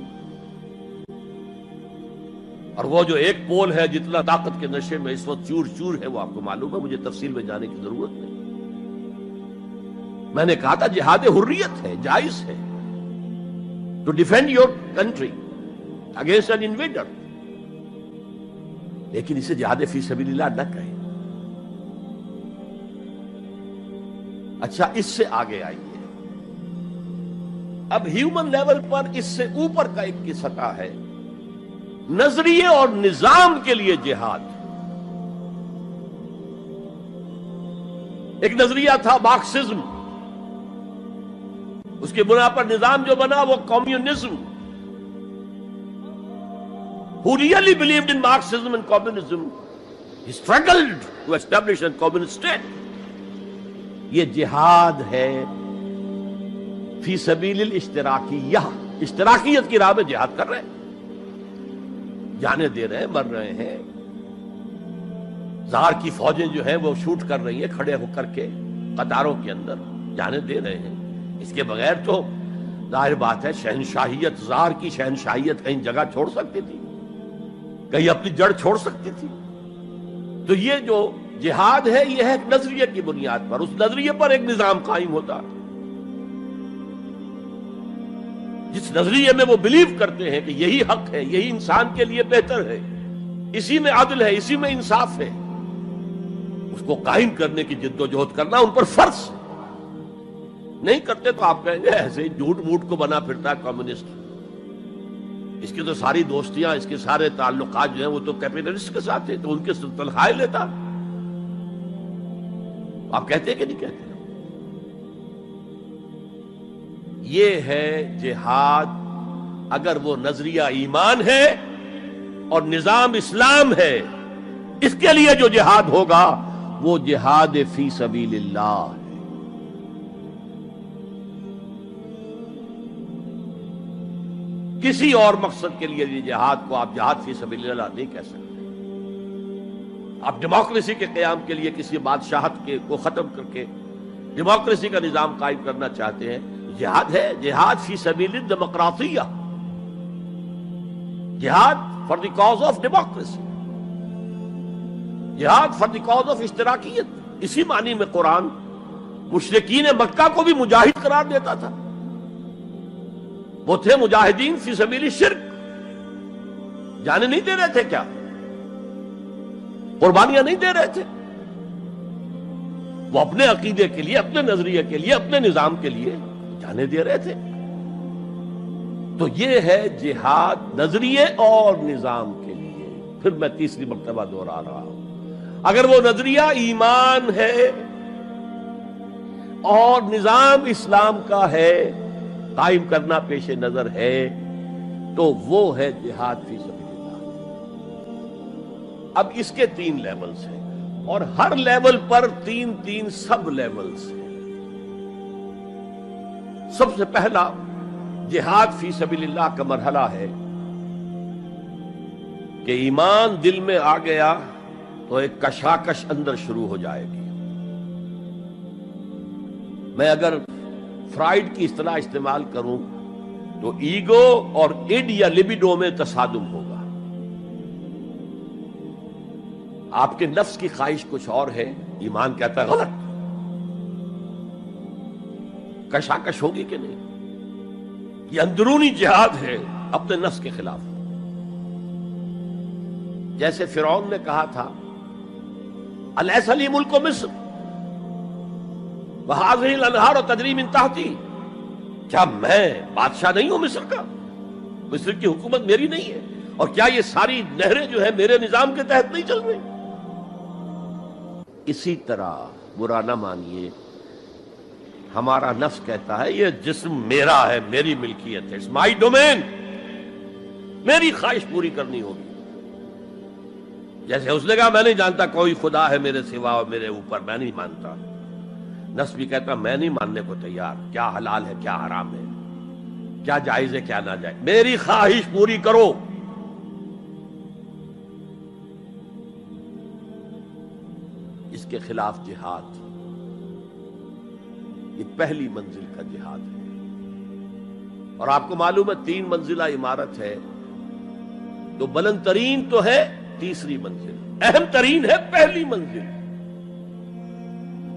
اور وہ جو ایک پول ہے جتنا طاقت کے نشے میں اس وقت چور چور ہے، وہ آپ کو معلوم ہے، مجھے تفصیل میں جانے کی ضرورت نہیں. میں نے کہا تھا جہاد حریت ہے، جائز ہے، to defend your country against an invader, لیکن اسے جہاد فی سبیل اللہ نہ کہیں. اچھا اس سے آگے آئیے، اب ہیومن لیول پر اس سے اوپر کا ایک کی سطح ہے، نظریے اور نظام کے لیے جہاد. ایک نظریہ تھا مارکسزم، اس کے بنا پر نظام جو بنا وہ communism. Who really believed in Marxism and communism, he struggled to establish a communist state. یہ جہاد ہے فی سبیل الاشتراکیہ، اشتراکیت کی راہ میں جہاد کر رہے ہیں، جانے دے رہے ہیں، مر رہے ہیں. زار کی فوجیں جو ہیں وہ شوٹ کر رہی ہیں کھڑے ہو کر کے قطاروں کے اندر، جانے دے رہے ہیں. اس کے بغیر تو ظاہر بات ہے شہنشاہیت، زار کی شہنشاہیت کہیں جگہ چھوڑ سکتی تھی، کہیں اپنی جڑ چھوڑ سکتی تھی. تو یہ جو جہاد ہے یہ ہے ایک نظریے کی بنیاد پر، اس نظریے پر ایک نظام قائم ہوتا. جس نظریے میں وہ بلیو کرتے ہیں کہ یہی حق ہے، یہی انسان کے لیے بہتر ہے، اسی میں عدل ہے، اسی میں انصاف ہے، اس کو قائم کرنے کی جد و جہد کرنا ان پر فرض. نہیں کرتے تو آپ کہیں گے ایسے ہی جھوٹ موٹ کو بنا پھرتا ہے کمیونسٹ، اس کی تو ساری دوستیاں، اس کے سارے تعلقات جو ہیں وہ تو کیپٹلسٹ کے ساتھ ہیں، تو ان کے تنخواہیں لیتا. آپ کہتے ہیں کہ نہیں کہتے؟ یہ ہے جہاد. اگر وہ نظریہ ایمان ہے اور نظام اسلام ہے، اس کے لیے جو جہاد ہوگا وہ جہاد فی سبیل اللہ ہے. کسی اور مقصد کے لیے یہ جہاد کو آپ جہاد فی سبیل اللہ نہیں کہہ سکتے. آپ ڈیموکریسی کے قیام کے لیے کسی بادشاہت کو ختم کر کے ڈیموکریسی کا نظام قائم کرنا چاہتے ہیں، جہاد ہے، جہاد فی سبیل الدیمقراطیہ، جہاد for the cause of democracy, جہاد فار دی کاز آف اشتراکیت. اسی معنی میں قرآن مشرکین مکہ کو بھی مجاہد قرار دیتا تھا. وہ تھے مجاہدین فی سبیل الشرک، جانے نہیں دے رہے تھے، کیا قربانیاں نہیں دے رہے تھے، وہ اپنے عقیدے کے لیے، اپنے نظریے کے لیے، اپنے نظام کے لیے جانے دے رہے تھے. تو یہ ہے جہاد نظریے اور نظام کے لیے. پھر میں تیسری مرتبہ دوہرا رہا ہوں، اگر وہ نظریہ ایمان ہے اور نظام اسلام کا ہے، قائم کرنا پیش نظر ہے، تو وہ ہے جہاد فی سبیل اللہ. اب اس کے 3 لیولز ہیں اور ہر لیول پر 3 سب لیولز ہیں. سب سے پہلا جہاد فی سبیل اللہ کا مرحلہ ہے کہ ایمان دل میں آ گیا تو ایک کشاکش اندر شروع ہو جائے گی. میں اگر فرائیڈ کی اصطلاح استعمال کروں تو ایگو اور اڈ یا لبیڈو میں تصادم ہوگا. آپ کے نفس کی خواہش کچھ اور ہے، ایمان کہتا ہے غلط. کشاکش ہوگی کہ نہیں؟ یہ اندرونی جہاد ہے اپنے نفس کے خلاف. جیسے فرعون نے کہا تھا الیس لی ملک مصر وہذہ الانہار تجری من تحتی، کیا میں بادشاہ نہیں ہوں مصر کا؟ مصر کی حکومت میری نہیں ہے؟ اور کیا یہ ساری نہریں جو ہے میرے نظام کے تحت نہیں چل رہی؟ اسی طرح برا نہ مانیے، ہمارا نفس کہتا ہے یہ جسم میرا ہے، میری ملکیت ہے، اٹس مائی ڈومین، میری خواہش پوری کرنی ہوگی. جیسے اس نے کہا میں نہیں جانتا کوئی خدا ہے میرے سوا اور میرے اوپر، میں نہیں مانتا. نفس بھی کہتا میں نہیں ماننے کو تیار، کیا حلال ہے کیا حرام ہے، کیا جائز ہے کیا ناجائز، میری خواہش پوری کرو. اس کے خلاف جہاد، یہ پہلی منزل کا جہاد ہے. اور آپ کو معلوم ہے 3 منزلہ عمارت ہے، تو بلند ترین تو ہے تیسری منزل، اہم ترین ہے پہلی منزل.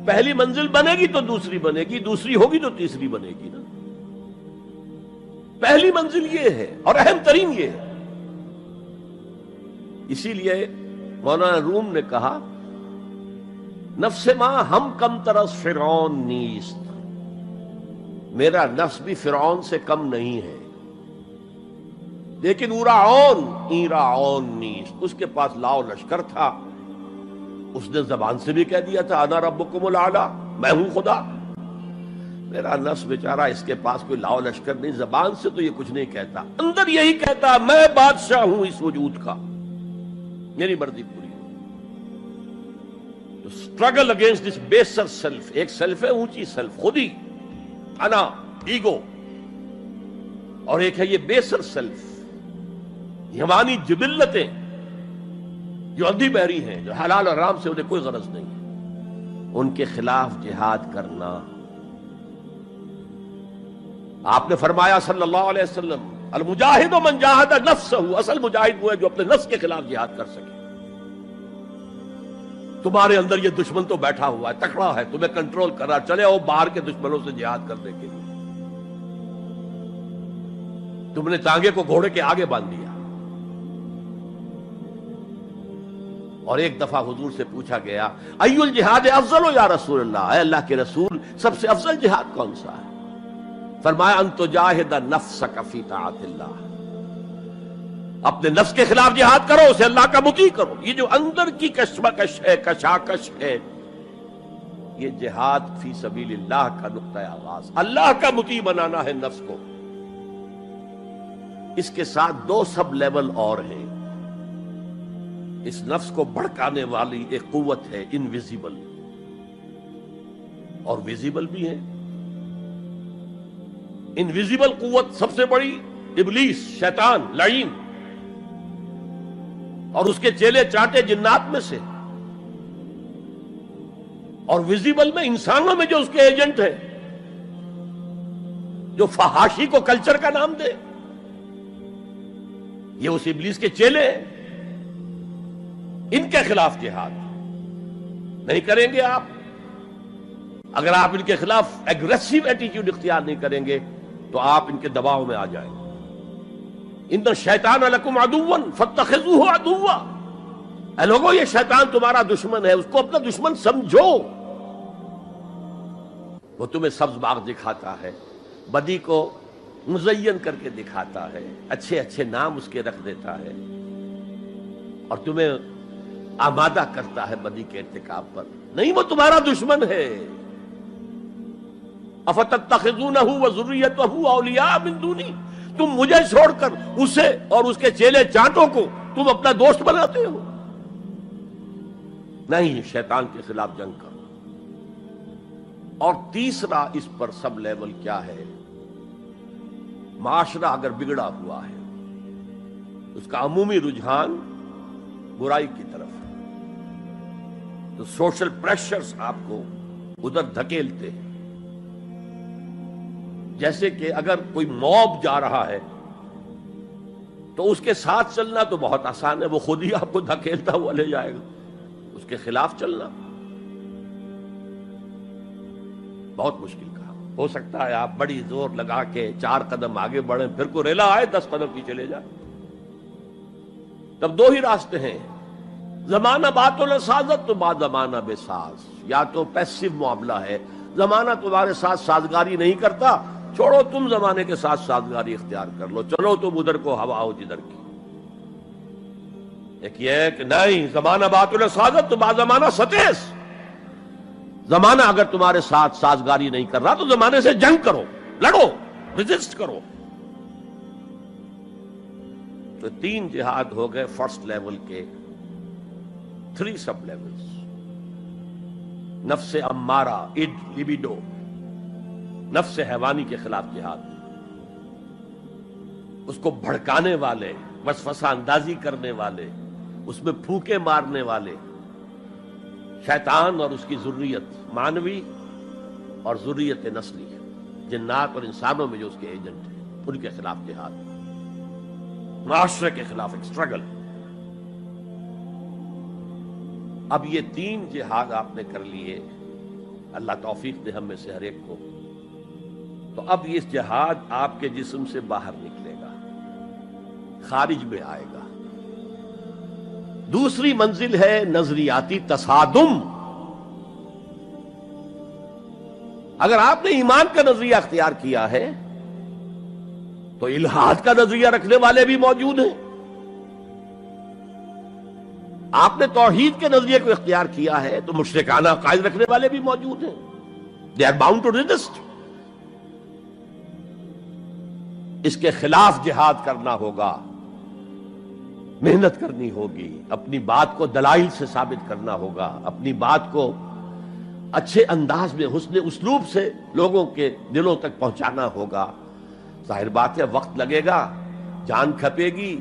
پہلی منزل بنے گی تو دوسری بنے گی، دوسری ہوگی تو تیسری بنے گی نا. پہلی منزل یہ ہے اور اہم ترین یہ ہے. اسی لیے مولانا روم نے کہا نفس ماں ہم کم ترس فرعون نیست، میرا نفس بھی فرعون سے کم نہیں ہے، لیکن اورعون نیست، اس کے پاس لاؤ لشکر تھا، اس نے زبان سے بھی کہہ دیا تھا انا ربکم الاعلی، میں ہوں خدا۔ میرا نفس بیچارہ، اس کے پاس کوئی لاؤ لشکر نہیں، زبان سے تو یہ کچھ نہیں کہتا، اندر یہی کہتا میں بادشاہ ہوں اس وجود کا، میری مرضی پوری ہو۔ اسٹرگل اگینسٹ دس بیسر سیلف، ایک سیلف ہے اونچی سیلف، خود ہی، انا، ایگو، اور ایک ہے یہ بیسر سیلف، یہ ہماری جبلتیں جو اندھی بہری ہیں، جو حلال اور حرام سے انہیں کوئی غرض نہیں ہے، ان کے خلاف جہاد کرنا۔ آپ نے فرمایا صلی اللہ علیہ وسلم المجاہد من جاہد نفسہ، اصل مجاہد وہ ہے جو اپنے نفس کے خلاف جہاد کر سکے۔ تمہارے اندر یہ دشمن تو بیٹھا ہوا ہے، تکڑا ہے، تمہیں کنٹرول کر رہا، چلے آؤ باہر کے دشمنوں سے جہاد کرنے کے لیے۔ تم نے ٹانگے کو گھوڑے کے آگے باندھ دیا۔ اور ایک دفعہ حضور سے پوچھا گیا ای الجہاد افضل یا رسول اللہ، اے اللہ کے رسول سب سے افضل جہاد کون سا ہے؟ فرمایا ان تجاہد نفسک فی طاعت اللہ، اپنے نفس کے خلاف جہاد کرو، اسے اللہ کا مطیع کرو۔ یہ جو اندر کی کشمکش ہے، کشاکش ہے، یہ جہاد فی سبیل اللہ کا نقطہ آغاز، اللہ کا مطیع بنانا ہے نفس کو۔ اس کے ساتھ دو سب لیول اور ہیں۔ اس نفس کو بھڑکانے والی ایک قوت ہے انویزیبل، اور ویزیبل بھی ہے۔ انویزیبل قوت سب سے بڑی ابلیس، شیطان، لعین، اور اس کے چیلے چاٹے جنات میں سے، اور ویزیبل میں انسانوں میں جو اس کے ایجنٹ ہیں، جو فحاشی کو کلچر کا نام دے، یہ اس ابلیس کے چیلے ہیں۔ ان کے خلاف جہاد نہیں کریں گے آپ، اگر آپ ان کے خلاف ایگریسو ایٹیٹیوڈ اختیار نہیں کریں گے تو آپ ان کے دباؤ میں آ جائیں گے۔ ان الشیطان لکم عدوا فاتخذوہ عدوا، اے لوگوں یہ شیطان تمہارا دشمن ہے، اس کو اپنا دشمن سمجھو۔ وہ تمہیں سبز باغ دکھاتا ہے، بدی کو مزین کر کے دکھاتا ہے، اچھے اچھے نام اس کے رکھ دیتا ہے، اور تمہیں آمادہ کرتا ہے بدی کے ارتکاب پر۔ نہیں، وہ تمہارا دشمن ہے۔ افتتخذونہ وذریتہ اولیاء من دونی، تم مجھے چھوڑ کر اسے اور اس کے چیلے چانٹوں کو تم اپنا دوست بناتے ہو۔ نہیں، شیطان کے خلاف جنگ کرو۔ اور تیسرا اس پر سب لیول کیا ہے؟ معاشرہ اگر بگڑا ہوا ہے، اس کا عمومی رجحان برائی کی طرف ہے، تو سوشل پریشرز آپ کو ادھر دھکیلتے ہیں۔ جیسے کہ اگر کوئی موب جا رہا ہے تو اس کے ساتھ چلنا تو بہت آسان ہے، وہ خود ہی آپ کو دھکیلتا ہوا لے جائے گا۔ اس کے خلاف چلنا بہت مشکل کام۔ ہو سکتا ہے آپ بڑی زور لگا کے 4 قدم آگے بڑھیں، پھر کوئی ریلا آئے 10 قدم پیچھے لے جائے۔ تب دو ہی راستے ہیں، زمانہ بات و سازت تو بعد زمانہ بے ساز۔ یا تو پیسو معاملہ ہے، زمانہ تمہارے ساتھ سازگاری نہیں کرتا، چھوڑو تم زمانے کے ساتھ سازگاری اختیار کر لو، چلو تم ادھر کو ہوا ہو جدھر کی۔ ایک یہ ہے کہ نہیں، زمانہ بات و سازت تو بعد زمانہ ستیس، زمانہ اگر تمہارے ساتھ سازگاری نہیں کر رہا تو زمانے سے جنگ کرو، لڑو، ریزسٹ کرو۔ تو 3 جہاد ہو گئے فرسٹ لیول کے، 3 سب لیولز۔ نفس امارہ، اڈ، لبیڈو، نفس حیوانی کے خلاف جہاد، اس کو بھڑکانے والے، وسوسہ اندازی کرنے والے، اس میں پھونکے مارنے والے، شیطان اور اس کی ذریت مانوی اور ذریت نسلی، جنات اور انسانوں میں جو اس کے ایجنٹ ہیں، ان کے خلاف جہاد، معاشرے کے خلاف ایک اسٹرگل۔ اب یہ 3 جہاد آپ نے کر لیے، اللہ توفیق دے ہم میں سے ہر ایک کو، تو اب یہ جہاد آپ کے جسم سے باہر نکلے گا، خارج میں آئے گا۔ دوسری منزل ہے نظریاتی تصادم۔ اگر آپ نے ایمان کا نظریہ اختیار کیا ہے تو الحاد کا نظریہ رکھنے والے بھی موجود ہیں، آپ نے توحید کے نظریے کو اختیار کیا ہے تو مشرکانہ عقائد رکھنے والے بھی موجود ہیں. They are bound to resist. اس کے خلاف جہاد کرنا ہوگا، محنت کرنی ہوگی، اپنی بات کو دلائل سے ثابت کرنا ہوگا، اپنی بات کو اچھے انداز میں حسن اسلوب سے لوگوں کے دلوں تک پہنچانا ہوگا. ظاہر بات ہے وقت لگے گا، جان کھپے گی،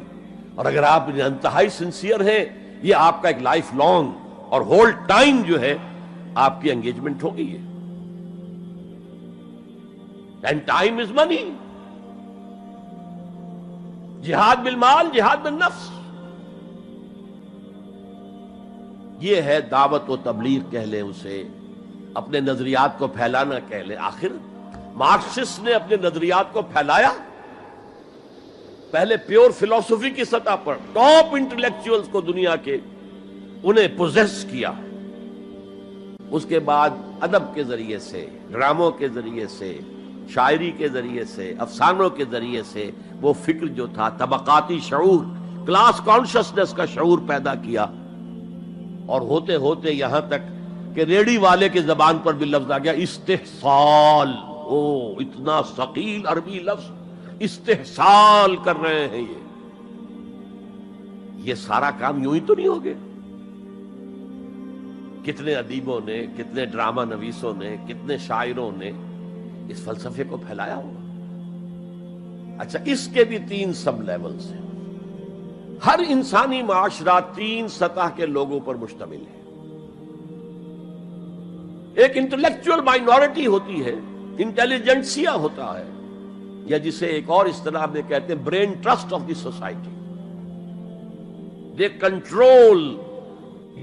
اور اگر آپ انتہائی سنسیئر ہیں یہ آپ کا ایک لائف لانگ اور ہول ٹائم جو ہے آپ کی انگیجمنٹ ہوگی. ہے اینڈ ٹائم از منی. جہاد بالمال، جہاد بالنفس، یہ ہے دعوت و تبلیغ کہہ لیں اسے، اپنے نظریات کو پھیلانا کہہ لیں. آخر مارکسسٹ نے اپنے نظریات کو پھیلایا پہلے پیور فلسفی کی سطح پر، ٹاپ انٹلیکچوئلز کو دنیا کے انہیں پوزیس کیا. اس کے بعد ادب کے ذریعے سے، ڈراموں کے ذریعے سے، شاعری کے ذریعے سے، افسانوں کے ذریعے سے وہ فکر جو تھا طبقاتی شعور، کلاس کانشسنس کا شعور پیدا کیا. اور ہوتے ہوتے یہاں تک کہ ریڑی والے کی زبان پر بھی لفظ آ گیا استحصال. اتنا ثقیل عربی لفظ، استحصال کر رہے ہیں. یہ سارا کام یوں ہی تو نہیں ہو گیا. کتنے ادیبوں نے، کتنے ڈرامہ نویسوں نے، کتنے شاعروں نے اس فلسفے کو پھیلایا ہوگا. اچھا، اس کے بھی 3 سب لیولز ہیں. ہر انسانی معاشرہ 3 سطح کے لوگوں پر مشتمل ہے. ایک انٹلیکچوئل مائنورٹی ہوتی ہے، انٹیلیجنسیا ہوتا ہے، یا جسے ایک اور اصطلاح میں کہتے ہیں brain trust of the society. They control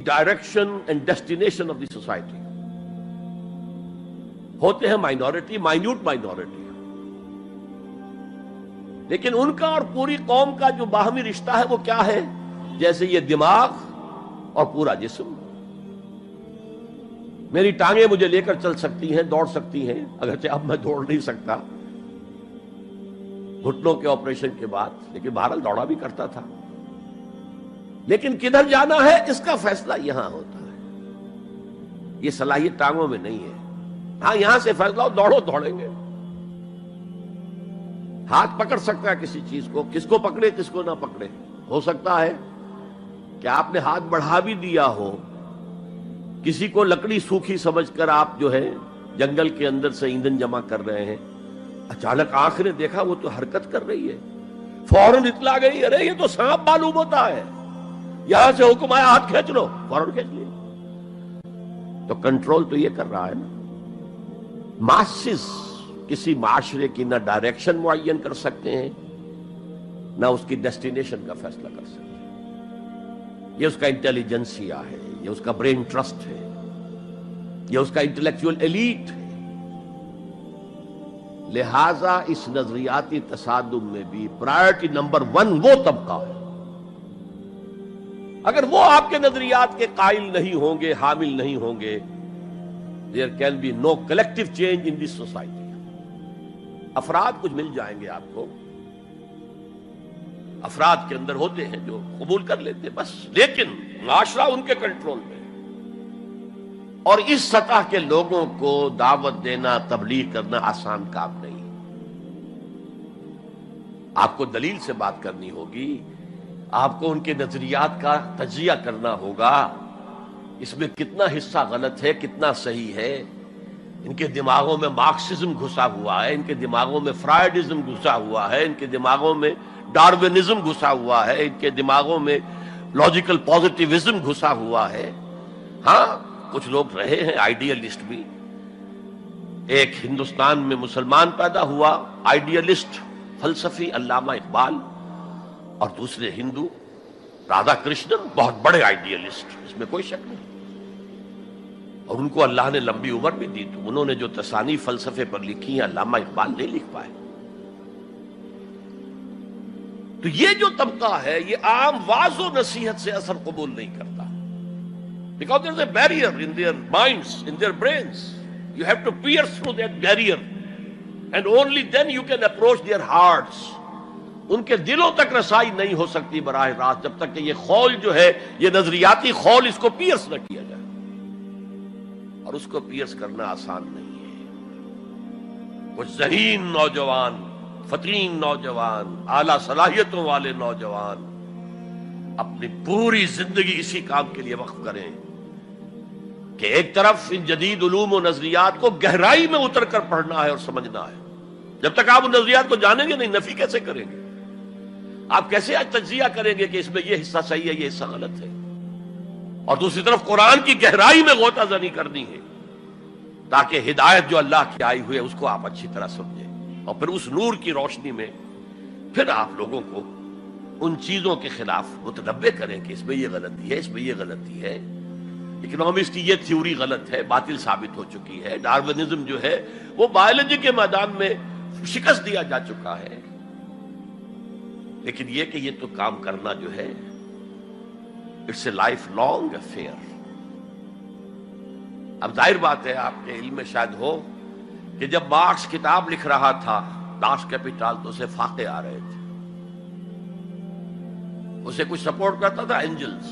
direction and destination of the society. ہوتے ہیں مائنورٹی، مائنیوٹ مائنورٹی، لیکن ان کا اور پوری قوم کا جو باہمی رشتہ ہے وہ کیا ہے؟ جیسے یہ دماغ اور پورا جسم. میری ٹانگیں مجھے لے کر چل سکتی ہیں، دوڑ سکتی ہیں، اگرچہ اب میں دوڑ نہیں سکتا گھٹنوں کے آپریشن کے بعد، لیکن بہرحال دوڑا بھی کرتا تھا. لیکن کدھر جانا ہے اس کا فیصلہ یہاں ہوتا ہے. یہ صلاحیت ٹانگوں میں نہیں ہے. ہاں، یہاں سے فیصلہ ہو دوڑو، دوڑیں گے. ہاتھ پکڑ سکتا ہے کسی چیز کو، کس کو پکڑے کس کو نہ پکڑے. ہو سکتا ہے کہ آپ نے ہاتھ بڑھا بھی دیا ہو، کسی کو لکڑی سوکھی سمجھ کر آپ جو ہے جنگل کے اندر سے ایندھن جمع کر رہے ہیں، اچانک آنکھ نے دیکھا وہ تو حرکت کر رہی ہے، فوراً اطلاع گئی، ارے یہ تو سانپ معلوم ہوتا ہے، یہاں سے حکم آیا ہاتھ کھینچ لو، فوراً کھینچ لیا. تو کنٹرول تو یہ کر رہا ہے نا. ماسز کسی معاشرے کی نہ ڈائریکشن معین کر سکتے ہیں، نہ اس کی ڈیسٹینیشن کا فیصلہ کر سکتے ہیں. یہ اس کا انٹیلیجنسیا ہے، یہ اس کا برین ٹرسٹ ہے، یہ اس کا انٹلیکچوئل ایلیٹ ہے. لہذا اس نظریاتی تصادم میں بھی پرائرٹی نمبر 1 وہ طبقہ ہے. اگر وہ آپ کے نظریات کے قائل نہیں ہوں گے، حامل نہیں ہوں گے، there can be no collective change in this society. افراد کچھ مل جائیں گے آپ کو، افراد کے اندر ہوتے ہیں جو قبول کر لیتے بس، لیکن معاشرہ ان کے کنٹرول میں. اور اس سطح کے لوگوں کو دعوت دینا، تبلیغ کرنا آسان کام نہیں. آپ کو دلیل سے بات کرنی ہوگی، آپ کو ان کے نظریات کا تجزیہ کرنا ہوگا، اس میں کتنا حصہ غلط ہے، کتنا صحیح ہے. ان کے دماغوں میں مارکسزم گھسا ہوا ہے، ان کے دماغوں میں فرائیڈزم گھسا ہوا ہے، ان کے دماغوں میں ڈاروینزم گھسا ہوا ہے، ان کے دماغوں میں لاجیکل پازیٹیوزم گھسا ہوا ہے. ہاں، کچھ لوگ رہے ہیں آئیڈیلسٹ بھی. ایک ہندوستان میں مسلمان پیدا ہوا آئیڈیلسٹ فلسفی علامہ اقبال، اور دوسرے ہندو رادھا کرشنن، بہت بڑے آئیڈیلسٹ، اس میں کوئی شک نہیں. اور ان کو اللہ نے لمبی عمر بھی دی، تو انہوں نے جو تصانیف فلسفے پر لکھی ہیں علامہ اقبال نہیں لکھ پائے. تو یہ جو طبقہ ہے یہ عام واعظ و نصیحت سے اثر قبول نہیں کرتا. Because there is a barrier in their minds, in their brains. You have to pierce through that barrier, and only then you can approach their hearts. ان کے دلوں تک رسائی نہیں ہو سکتی براہ راست جب تک کہ یہ خول جو ہے، یہ نظریاتی خول، اس کو پیئرس نہ کیا جائے، اور اس کو پیئرس کرنا آسان نہیں ہے۔ کچھ ذہین نوجوان، فتین نوجوان، اعلی صلاحیتوں والے نوجوان اپنی پوری زندگی اسی کام کے لیے وقف کریں کہ ایک طرف ان جدید علوم و نظریات کو گہرائی میں اتر کر پڑھنا ہے اور سمجھنا ہے۔ جب تک آپ ان نظریات کو جانیں گے نہیں، نفی کیسے کریں گے؟ آپ کیسے آج تجزیہ کریں گے کہ اس میں یہ حصہ صحیح ہے، یہ حصہ غلط ہے؟ اور دوسری طرف قرآن کی گہرائی میں غوطہ زنی کرنی ہے تاکہ ہدایت جو اللہ کی آئی ہوئی ہے اس کو آپ اچھی طرح سمجھیں، اور پھر اس نور کی روشنی میں پھر آپ لوگوں کو ان چیزوں کے خلاف متنبع کریں کہ اس میں یہ غلطی ہے، اس میں یہ غلطی ہے، اکنامکس کی یہ تھیوری غلط ہے، باطل ثابت ہو چکی ہے، ڈارونزم جو ہے وہ بایولوجی کے میدان میں شکست دیا جا چکا ہے۔ لیکن یہ کہ یہ تو کام کرنا جو ہے it's a lifelong affair. اب ظاہر بات ہے آپ کے علم میں شاید ہو کہ جب مارکس کتاب لکھ رہا تھا داس کیپیٹال تو اسے فاقے آ رہے تھے، اسے کچھ سپورٹ کرتا تھا اینجلز،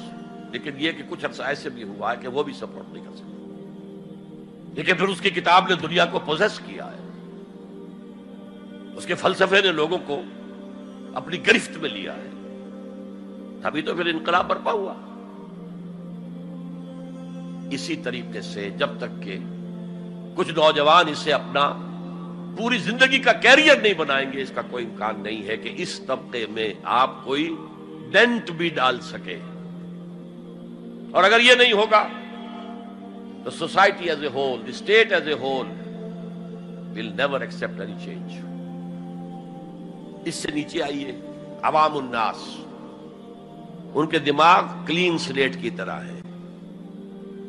لیکن یہ کہ کچھ عرصہ ایسے بھی ہوا ہے کہ وہ بھی سپورٹ نہیں کر سکتا، لیکن پھر اس کی کتاب نے دنیا کو پوزیس کیا ہے، اس کے فلسفے نے لوگوں کو اپنی گرفت میں لیا ہے، تبھی تو پھر انقلاب برپا ہوا۔ اسی طریقے سے جب تک کہ کچھ نوجوان اسے اپنا پوری زندگی کا کیریئر نہیں بنائیں گے، اس کا کوئی امکان نہیں ہے کہ اس طبقے میں آپ کوئی ڈینٹ بھی ڈال سکے۔ اور اگر یہ نہیں ہوگا تو society as a whole, the state as a whole will never accept any change. اس سے نیچے آئیے، عوام الناس، ان کے دماغ کلین سلیٹ کی طرح ہے،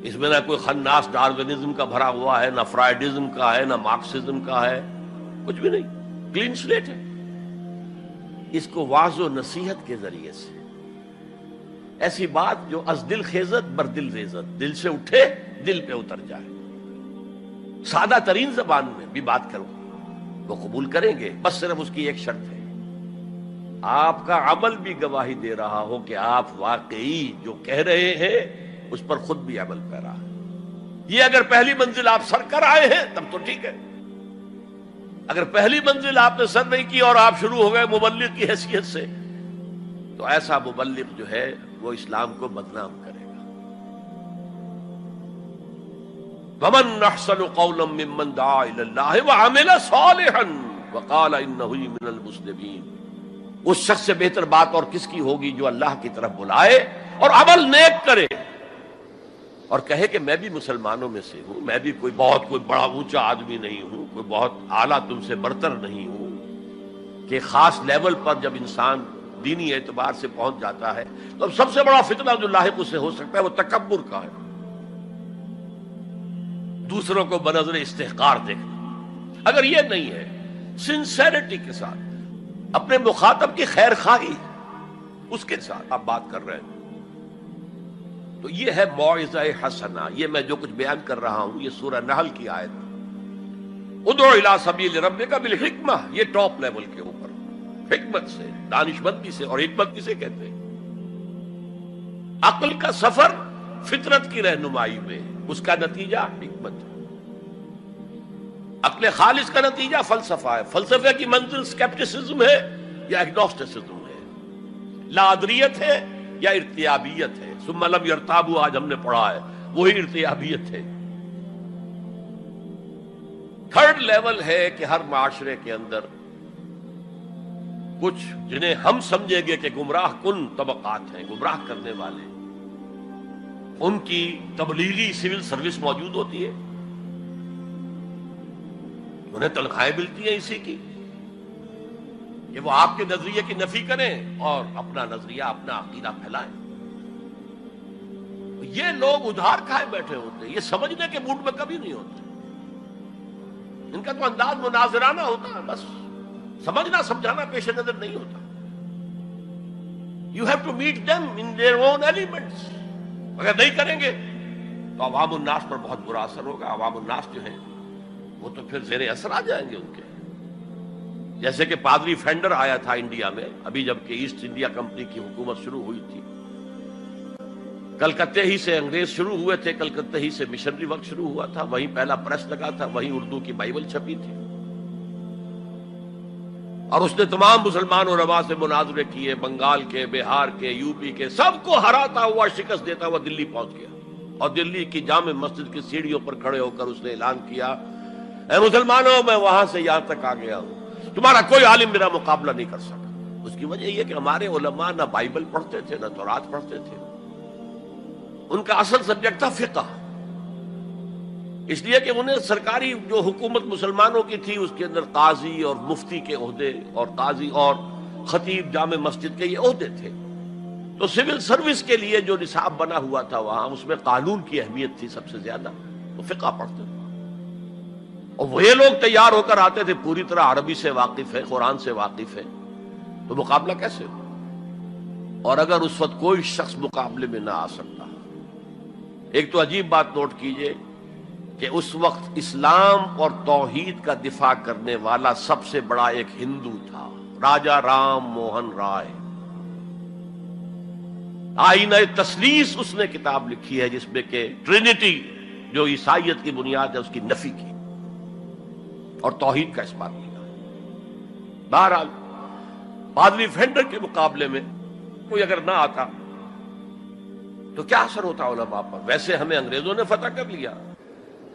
اس میں نہ کوئی خناس ڈارونزم کا بھرا ہوا ہے، نہ فرائیڈزم کا ہے، نہ مارکسزم کا ہے، کچھ بھی نہیں، کلین سلیٹ ہے۔ اس کو واعظ و نصیحت کے ذریعے سے ایسی بات جو از دل خیزت بر دل ریزت، دل سے اٹھے دل پہ اتر جائے، سادہ ترین زبان میں بھی بات کرو وہ قبول کریں گے، بس صرف اس کی ایک شرط ہے، آپ کا عمل بھی گواہی دے رہا ہو کہ آپ واقعی جو کہہ رہے ہیں اس پر خود بھی عمل پیرا ہے۔ یہ اگر پہلی منزل آپ سر کر آئے ہیں تب تو ٹھیک ہے، اگر پہلی منزل آپ نے سر نہیں کی اور آپ شروع ہو گئے مبلغ کی حیثیت سے، تو ایسا مبلغ جو ہے وہ اسلام کو بدنام کرے گا۔ وَمَنْ أَحْسَنُ قَوْلًا مِّمَّنْ دَعَا إِلَى اللَّهِ وَعَمِلَ صَالِحًا وَقَالَ إِنَّهُ مِنَ الْمُسْلِمِينَ۔ اس شخص سے بہتر بات اور کس کی ہوگی جو اللہ کی طرف بلائے اور عمل نیک کرے اور کہے کہ میں بھی مسلمانوں میں سے ہوں، میں بھی کوئی بڑا اونچا آدمی نہیں ہوں، کوئی بہت اعلیٰ تم سے برتر نہیں ہوں، کہ خاص لیول پر جب انسان دینی اعتبار سے پہنچ جاتا ہے تو اب سب سے بڑا فتنہ جو لاحق اسے ہو سکتا ہے وہ تکبر کا ہے، دوسروں کو بنظر استحقار دیکھنا۔ اگر یہ نہیں ہے، سنسیریٹی کے ساتھ اپنے مخاطب کی خیر خواہی اس کے ساتھ آپ بات کر رہے ہیں، تو یہ ہے موعظہ حسنہ۔ یہ میں جو کچھ بیان کر رہا ہوں یہ سورہ نحل کی آیت، ادعو الی سبیل ربک بالحکمہ، یہ ٹاپ لیول کے اوپر حکمت سے، دانشمندی سے، اور حکمت کسے کہتے ہیں؟ عقل کا سفر فطرت کی رہنمائی میں، اس کا نتیجہ حکمت ہے۔ عقل خالص کا نتیجہ فلسفہ ہے، فلسفے کی منزل سکیپٹسزم ہے یا ایگنوسٹسزم ہے، لا ادریت ہے یا ارتیابیت ہے، ثم لم یرتابوا آج ہم نے پڑھا ہے، وہی ارتیابیت ہے۔ تھرڈ لیول ہے کہ ہر معاشرے کے اندر کچھ جنہیں ہم سمجھیں گے کہ گمراہ کن طبقات ہیں، گمراہ کرنے والے، ان کی تبلیغی سول سروس موجود ہوتی ہے، انہیں تنخواہیں ملتی ہیں اسی کی کہ وہ آپ کے نظریے کی نفی کریں اور اپنا نظریہ، اپنا عقیدہ پھیلائیں۔ یہ لوگ ادھار کھائے بیٹھے ہوتے ہیں، یہ سمجھنے کے موڈ میں کبھی نہیں ہوتے، ان کا تو انداز مناظرانہ ہوتا ہے، بس سمجھنا سمجھانا پیش نظر نہیں ہوتا۔ You have to meet them in their own elements۔ اگر نہیں کریں گے تو عوام الناس پر بہت برا اثر ہوگا، عوام الناس جو ہیں وہ تو پھر زیر اثر آ جائیں گے ان کے۔ جیسے کہ پادری فینڈر آیا تھا انڈیا میں ابھی جبکہ ایسٹ انڈیا کمپنی کی حکومت شروع ہوئی تھی، کلکتے ہی سے انگریز شروع ہوئے تھے، کلکتے ہی سے مشنری ورک شروع ہوا تھا، وہیں پہلا پریس لگا تھا، وہیں اردو کی بائبل چھپی تھی، اور اس نے تمام مسلمان علماء سے مناظرے کیے، بنگال کے، بہار کے، یو پی کے، سب کو ہراتا ہوا، شکست دیتا ہوا دلی پہنچ گیا، اور دلی کی جامع مسجد کی سیڑھیوں پر کھڑے ہو کر اس نے اعلان کیا، اے مسلمانوں، میں وہاں سے یہاں تک آ گیا ہوں، تمہارا کوئی عالم میرا مقابلہ نہیں کر سکا۔ اس کی وجہ یہ کہ ہمارے علماء نہ بائبل پڑھتے تھے نہ تورات پڑھتے تھے، ان کا اصل سبجیکٹ تھا فقہ، اس لیے کہ انہیں سرکاری جو حکومت مسلمانوں کی تھی اس کے اندر قاضی اور مفتی کے عہدے، اور قاضی اور خطیب جامع مسجد کے یہ عہدے تھے، تو سول سروس کے لیے جو نصاب بنا ہوا تھا وہاں، اس میں قانون کی اہمیت تھی سب سے زیادہ، تو فقہ پڑھتے تھے، اور وہ لوگ تیار ہو کر آتے تھے پوری طرح عربی سے واقف ہے، قرآن سے واقف ہے، تو مقابلہ کیسے ہو؟ اور اگر اس وقت کوئی شخص مقابلے میں نہ آ سکتا، ایک تو عجیب بات نوٹ کیجئے کہ اس وقت اسلام اور توحید کا دفاع کرنے والا سب سے بڑا ایک ہندو تھا، راجا رام موہن رائے، آئینہ تثلیث اس نے کتاب لکھی ہے جس میں کہ ٹرینٹی جو عیسائیت کی بنیاد ہے اس کی نفی کی اور توحید کا اس بات کیا۔ بہرحال پادری فینڈر کے مقابلے میں کوئی اگر نہ آتا تو کیا اثر ہوتا علماء پر؟ ویسے ہمیں انگریزوں نے فتح کر لیا،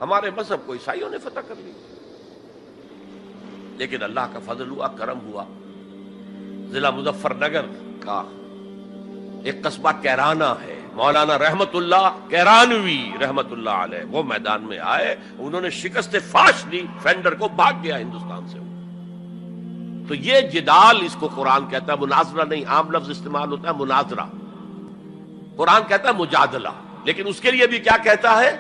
ہمارے مذہب کو عیسائیوں نے فتح کر لیا، لیکن اللہ کا فضل ہوا، کرم ہوا، ضلع مظفر نگر کا ایک قصبہ کیرانہ ہے، مولانا رحمت اللہ کیرانوی رحمت اللہ علیہ، وہ میدان میں آئے، انہوں نے شکست فاش دی، فینڈر کو بھاگ گیا ہندوستان سے۔ تو یہ جدال، اس کو قرآن کہتا ہے، مناظرہ نہیں، عام لفظ استعمال ہوتا ہے مناظرہ، قرآن کہتا ہے مجادلہ، لیکن اس کے لیے بھی کیا کہتا ہے؟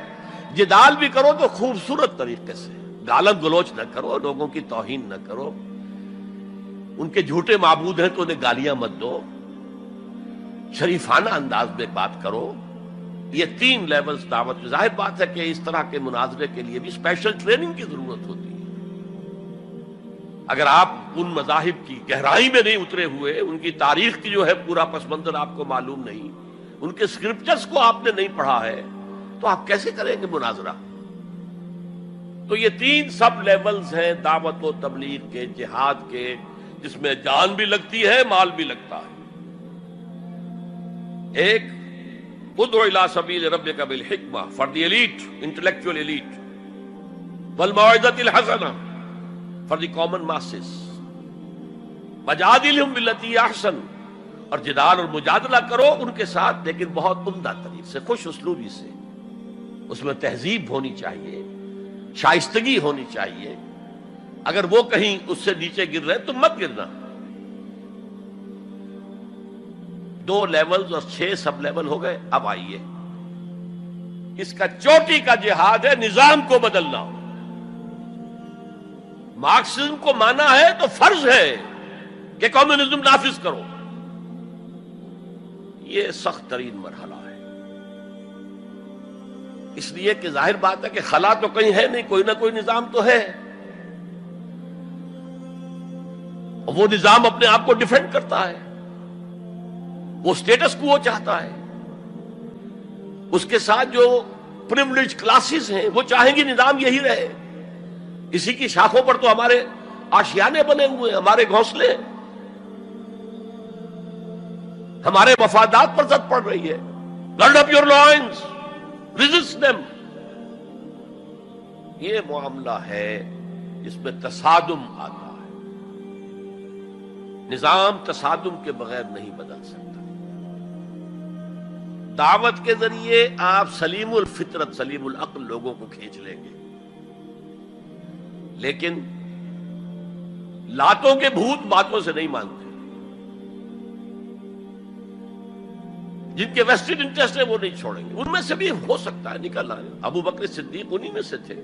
جدال بھی کرو تو خوبصورت طریقے سے، گالم گلوچ نہ کرو، لوگوں کی توہین نہ کرو، ان کے جھوٹے معبود ہیں تو انہیں گالیاں مت دو، شریفانہ انداز میں بات کرو۔ یہ تین لیولز دعوت، ظاہر بات ہے کہ اس طرح کے مناظرے کے لیے بھی اسپیشل ٹریننگ کی ضرورت ہوتی ہے۔ اگر آپ ان مذاہب کی گہرائی میں نہیں اترے ہوئے، ان کی تاریخ کی جو ہے پورا پس منظر آپ کو معلوم نہیں، ان کے اسکرپچرز کو آپ نے نہیں پڑھا ہے، تو آپ کیسے کریں گے مناظرہ؟ تو یہ تین سب لیولز ہیں دعوت و تبلیغ کے، جہاد کے، جس میں جان بھی لگتی ہے، مال بھی لگتا ہے۔ ایک ادعو الی سبیل ربک بالحکمہ for the elite, intellectual elite, والموعظۃ الحسنہ فار دی کامن ماسز، وجادلہم باللتی احسن، اور جدال اور مجادلہ کرو ان کے ساتھ، لیکن بہت عمدہ طریقے سے، خوش اسلوبی سے، اس میں تہذیب ہونی چاہیے، شائستگی ہونی چاہیے، اگر وہ کہیں اس سے نیچے گر رہے تو مت گرنا۔ 2 لیولز اور 6 سب لیول ہو گئے، اب آئیے اس کا چوٹی کا جہاد ہے نظام کو بدلنا۔ مارکسزم کو مانا ہے تو فرض ہے کہ کمیونزم نافذ کرو، یہ سخت ترین مرحلہ ہے، اس لیے کہ ظاہر بات ہے کہ خلا تو کہیں ہے نہیں، کوئی نہ کوئی نظام تو ہے، اور وہ نظام اپنے آپ کو ڈیفینڈ کرتا ہے، وہ سٹیٹس کو وہ چاہتا ہے، اس کے ساتھ جو پریویلیج کلاسز ہیں وہ چاہیں گی نظام یہی رہے، اسی کی شاخوں پر تو ہمارے آشیانے بنے ہوئے ہیں، ہمارے گھونسلے، ہمارے مفادات پر زد پڑ رہی ہے۔ Grid up your lines, resist them. یہ معاملہ ہے جس میں تصادم آتا ہے، نظام تصادم کے بغیر نہیں بدل سکتا۔ دعوت کے ذریعے آپ سلیم الفطرت، سلیم العقل لوگوں کو کھینچ لیں گے، لیکن لاتوں کے بھوت باتوں سے نہیں مانتے، جن کے ویسٹڈ انٹرسٹ ہے وہ نہیں چھوڑیں گے۔ ان میں سے بھی ہو سکتا ہے نکل آئے، ابو بکر صدیق انہی میں سے تھے،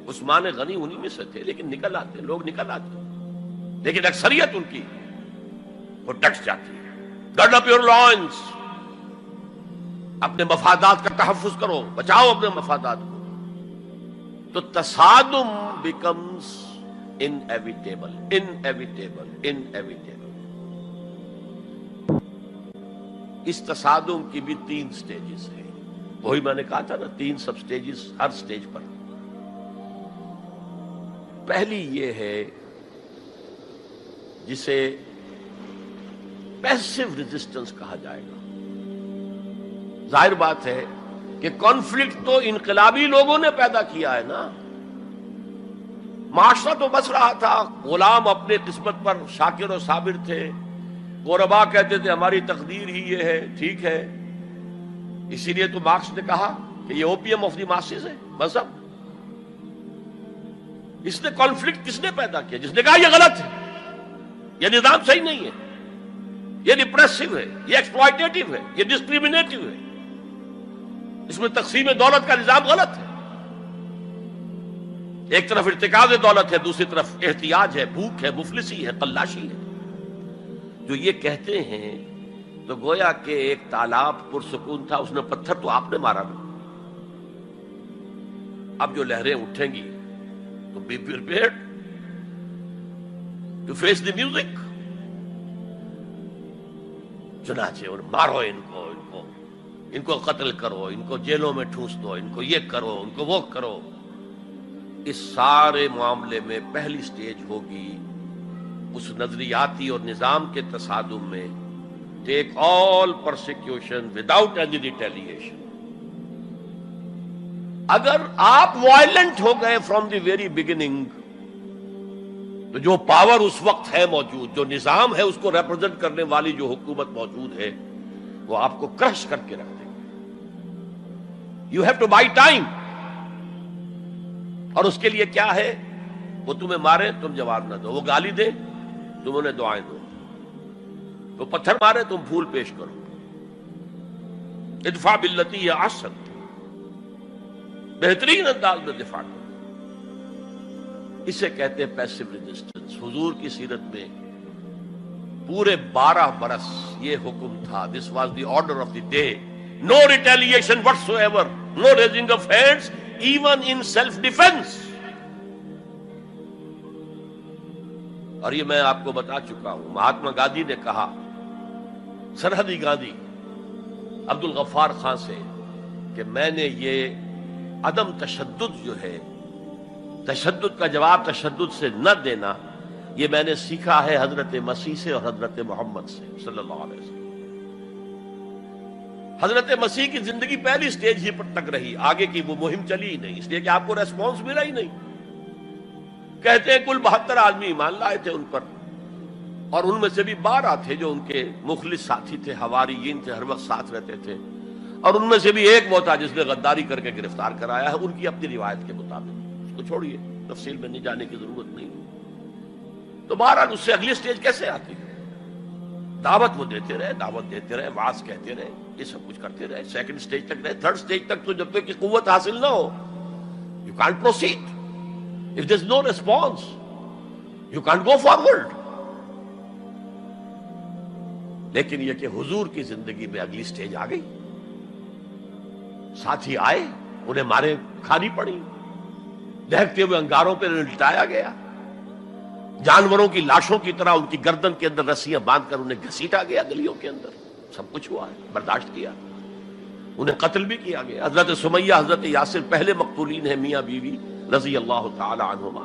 عثمان غنی انہی میں سے تھے، لیکن نکل آتے، لوگ نکل آتے، لیکن اکثریت ان کی وہ ڈٹ جاتی ہے۔ گرڈ اپ یور لائنز، اپنے مفادات کا تحفظ کرو، بچاؤ اپنے مفادات کو۔ تو تصادم بیکمز انیویٹیبل انیویٹیبل انیویٹیبل۔ اس تصادم کی بھی 3 سٹیجز ہیں، وہی میں نے کہا تھا نا، 3 سب سٹیجز ہر سٹیج پر۔ پہلی یہ ہے جسے پیسو ریزسٹنس کہا جائے گا۔ ظاہر بات ہے کہ کانفلکٹ تو انقلابی لوگوں نے پیدا کیا ہے نا، معاشرہ تو بس رہا تھا، غلام اپنے قسمت پر شاکر و صابر تھے، غربا کہتے تھے ہماری تقدیر ہی یہ ہے، ٹھیک ہے۔ اسی لیے تو مارکس نے کہا کہ یہ اوپیم آف دی ماسز ہے مذہب۔ اس نے کانفلکٹ کس نے پیدا کیا؟ جس نے کہا یہ غلط ہے، یہ نظام صحیح نہیں ہے، یہ ریپریسو ہے، یہ ایکسپلائٹیٹو ہے، یہ ڈسکریمنیٹو ہے، اس میں تقسیم دولت کا نظام غلط ہے۔ ایک طرف ارتکاز دولت ہے، دوسری طرف احتیاج ہے، بھوک ہے، مفلسی ہے، قلاشی ہے۔ جو یہ کہتے ہیں تو گویا کہ ایک تالاب پرسکون تھا، اس نے پتھر تو آپ نے مارا نا، اب جو لہریں اٹھیں گی تو be prepared to face the music. چنانچہ اور مارو ان کو قتل کرو، ان کو جیلوں میں ٹھونس دو، ان کو یہ کرو، ان کو وہ کرو۔ اس سارے معاملے میں پہلی سٹیج ہوگی اس نظریاتی اور نظام کے تصادم میں ٹیک آل پرسیکیوشن وداؤٹ اینی ریٹیلیشن۔ اگر آپ وائلنٹ ہو گئے فرام دی ویری بگننگ تو جو پاور اس وقت ہے موجود، جو نظام ہے اس کو ریپرزینٹ کرنے والی جو حکومت موجود ہے، وہ آپ کو کرش کر کے رکھ دیں گے۔ You have to buy time. اور اس کے لیے کیا ہے؟ وہ تمہیں مارے تم جواب نہ دو، وہ گالی دے تم انہیں دعائیں دو، وہ پتھر مارے تم پھول پیش کرو۔ ادفع باللتی ہی احسن، بہترین انداز میں دفاع کرو۔ اسے کہتے ہیں پیسو ریزسٹنس۔ حضور کی سیرت میں پورے 12 برس یہ حکم تھا، this was the order of the day, no retaliation whatsoever, no raising of hands even in self defence. اور یہ میں آپ کو بتا چکا ہوں، مہاتما گاندھی نے کہا سرحدی گاندھی عبد الغفار خان سے کہ میں نے یہ عدم تشدد جو ہے، تشدد کا جواب تشدد سے نہ دینا، یہ میں نے سیکھا ہے حضرت مسیح سے اور حضرت محمد سے صلی اللہ علیہ وسلم۔ حضرت مسیح کی زندگی پہلی سٹیج ہی پر تک رہی، آگے کی وہ مہم چلی ہی نہیں، اس لیے کہ آپ کو ریسپانس ملا ہی نہیں۔ کہتے ہیں کل 72 آدمی ایمان لائے تھے ان پر، اور ان میں سے بھی 12 تھے جو ان کے مخلص ساتھی تھے، حواریین تھے، ہر وقت ساتھ رہتے تھے، اور ان میں سے بھی ایک وہ تھا جس نے غداری کر کے گرفتار کرایا ہے، ان کی اپنی روایت کے مطابق۔ اس کو چھوڑیے، تفصیل میں نہیں جانے کی ضرورت نہیں۔ تو بہرحال اس سے اگلی سٹیج کیسے آتی ہے؟ دعوت وہ دیتے رہے، دعوت دیتے رہے، وعظ کہتے رہے، یہ سب کچھ کرتے رہے، سیکنڈ سٹیج تک رہے، تھرڈ سٹیج تک تو جب تک کہ قوت حاصل نہ ہو you can't proceed. If there's no response, you can't go forward۔ لیکن یہ کہ حضور کی زندگی میں اگلی سٹیج آ گئی، ساتھی آئے، انہیں مارے کھانی پڑی، دہکتے ہوئے انگاروں پہ لٹایا گیا، جانوروں کی لاشوں کی طرح ان کی گردن کے اندر رسیاں باندھ کر انہیں گھسیٹا گیا گلیوں کے اندر، سب کچھ ہوا ہے، برداشت کیا، انہیں قتل بھی کیا گیا۔ حضرت سمیہ، حضرت یاسر پہلے مقتولین ہیں، میاں بیوی رضی اللہ تعالی عنہما،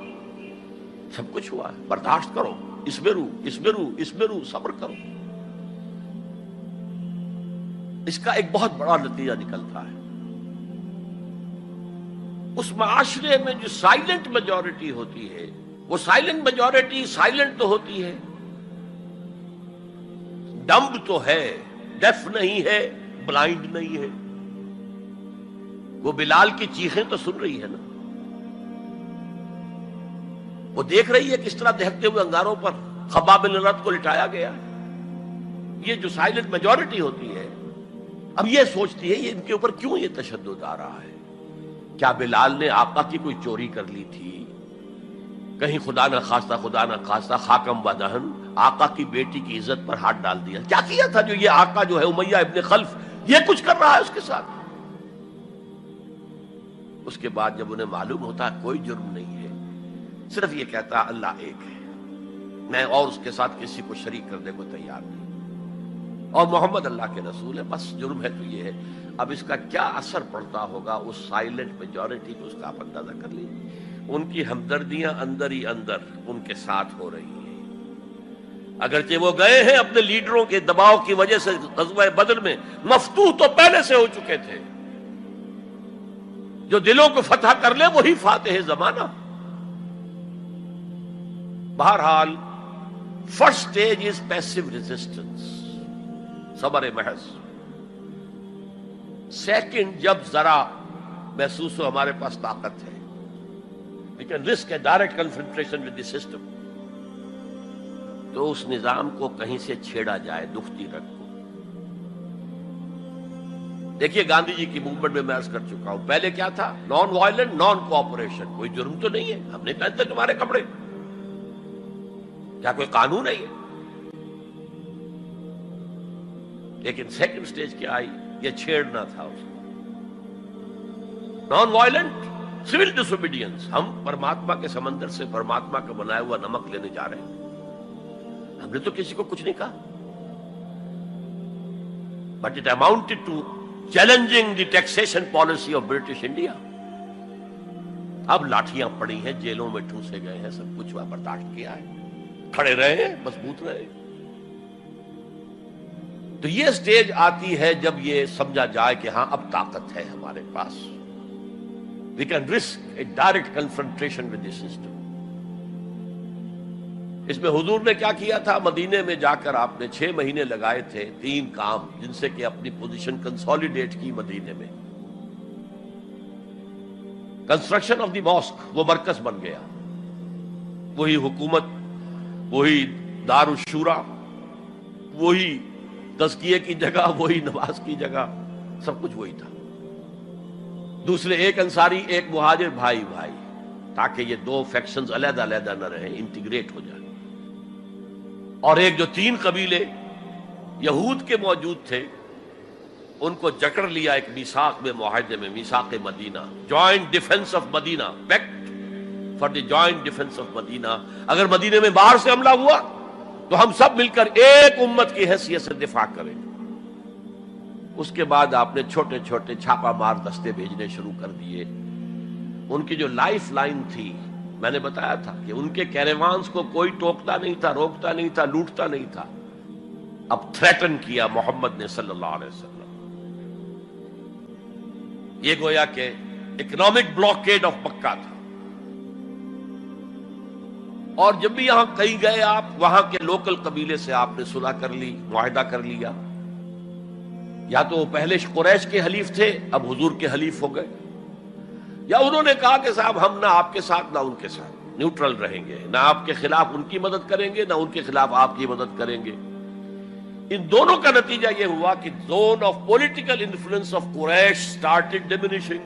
سب کچھ ہوا ہے، برداشت کرو، اسبرو، صبر کرو۔ اس کا ایک بہت بڑا نتیجہ نکلتا ہے، اس معاشرے میں جو سائلنٹ میجورٹی ہوتی ہے، وہ سائلنٹ میجورٹی سائلنٹ تو ہوتی ہے، ڈمب تو ہے، ڈیف نہیں ہے، بلائنڈ نہیں ہے۔ وہ بلال کی چیخیں تو سن رہی ہے نا، وہ دیکھ رہی ہے کس طرح دہکتے ہوئے انگاروں پر خباب بن الارت کو لٹایا گیا۔ یہ جو سائلنٹ میجورٹی ہوتی ہے، اب یہ سوچتی ہے یہ ان کے اوپر کیوں یہ تشدد آ رہا ہے؟ کیا بلال نے آقا کی کوئی چوری کر لی تھی؟ کہیں خدا نہ خواستہ خاکم و دہن آقا کی بیٹی کی عزت پر ہاتھ ڈال دیا؟ کیا کیا تھا جو یہ آقا جو ہے امیہ ابن خلف یہ کچھ کر رہا ہے اس کے ساتھ؟ اس کے بعد جب انہیں معلوم ہوتا ہے کوئی جرم نہیں ہے، صرف یہ کہتا اللہ ایک ہے، میں اور اس کے ساتھ کسی کو شریک کرنے کو تیار نہیں، اور محمد اللہ کے رسول ہے، بس جرم ہے تو یہ ہے۔ اب اس کا کیا اثر پڑتا ہوگا اس سائلنٹ میجورٹی کو، اس کا آپ اندازہ کر لیجیے۔ ان کی ہمدردیاں اندر ہی اندر ان کے ساتھ ہو رہی ہیں، اگرچہ وہ گئے ہیں اپنے لیڈروں کے دباؤ کی وجہ سے غزوہ بدر میں، مفتوح تو پہلے سے ہو چکے تھے، جو دلوں کو فتح کر لے وہی فاتح زمانہ۔ بہرحال first stage is passive resistance, صبر محض۔ سیکنڈ، جب ذرا محسوس ہو ہمارے پاس طاقت ہے، we can risk a direct confrontation with the system، تو اس نظام کو کہیں سے چھیڑا جائے، دکھتی رگ کو۔ دیکھیے گاندھی جی کی موومنٹ میں عرض کر چکا ہوں، پہلے کیا تھا؟ نان وائلنٹ، نان کوآپریشن، کوئی جرم تو نہیں ہے، ہم نہیں پہنتے تمہارے کپڑے، کیا کوئی قانون ہے یہ؟ لیکن سیکنڈ سٹیج کیا آئی؟ یہ چھیڑنا تھا اس کو، نان وائلنٹ سول ڈس اوبیڈینس۔ ہم پرماتما کے سمندر سے پرماتما کا بنایا ہوا نمک لینے جا رہے ہیں، ہم نے تو کسی کو کچھ نہیں کہا، but it amounted to challenging the taxation policy of British India. اب لاٹھیاں پڑی ہیں، جیلوں میں ٹھوسے گئے ہیں، سب کچھ برداشت کیا ہے، کھڑے رہے ہیں، مضبوط رہے۔ تو یہ سٹیج آتی ہے جب یہ سمجھا جائے کہ ہاں اب طاقت ہے ہمارے پاس، we can risk a direct confrontation with the system۔ اس میں حضور نے کیا کیا تھا؟ مدینے میں جا کر آپ نے 6 مہینے لگائے تھے، 3 کام جن سے کہ اپنی پوزیشن کنسولیڈیٹ کی مدینے میں۔ کنسٹرکشن آف دی ماسک، وہ مرکز بن گیا، وہی حکومت، وہی دار الشورا، وہی تزکیے کی جگہ، وہی نماز کی جگہ، سب کچھ وہی تھا۔ دوسرے، ایک انصاری ایک مہاجر، بھائی بھائی، تاکہ یہ 2 فیکشنز علیحدہ علیحدہ نہ رہیں، انٹیگریٹ ہو جائیں۔ اور ایک جو 3 قبیلے یہود کے موجود تھے، ان کو جکڑ لیا ایک میثاق میں، معاہدے میں، میثاق مدینہ، joint defence of Medina, pact for the joint defence of Medina. اگر مدینے میں باہر سے حملہ ہوا تو ہم سب مل کر ایک امت کی حیثیت سے دفاع کریں۔ اس کے بعد آپ نے چھوٹے چھوٹے چھاپا مار دستے بھیجنے شروع کر دیے۔ ان کی جو لائف لائن تھی، میں نے بتایا تھا کہ ان کے کیریوانز کو کوئی ٹوکتا نہیں تھا، روکتا نہیں تھا، لوٹتا نہیں تھا، اب تھریٹن کیا محمد نے صلی اللہ علیہ وسلم۔ یہ گویا کہ اکنامک بلاکیڈ آف مکہ تھا۔ اور جب بھی یہاں کہیں گئے آپ، وہاں کے لوکل قبیلے سے آپ نے صلح کر لی، معاہدہ کر لیا، یا تو وہ پہلے قریش کے حلیف تھے، اب حضور کے حلیف ہو گئے، یا انہوں نے کہا کہ صاحب ہم نہ آپ کے ساتھ نہ ان کے ساتھ، نیوٹرل رہیں گے، نہ آپ کے خلاف ان کی مدد کریں گے، نہ ان کے خلاف آپ کی مدد کریں گے۔ ان دونوں کا نتیجہ یہ ہوا کہ zone of political influence of Quraish started diminishing.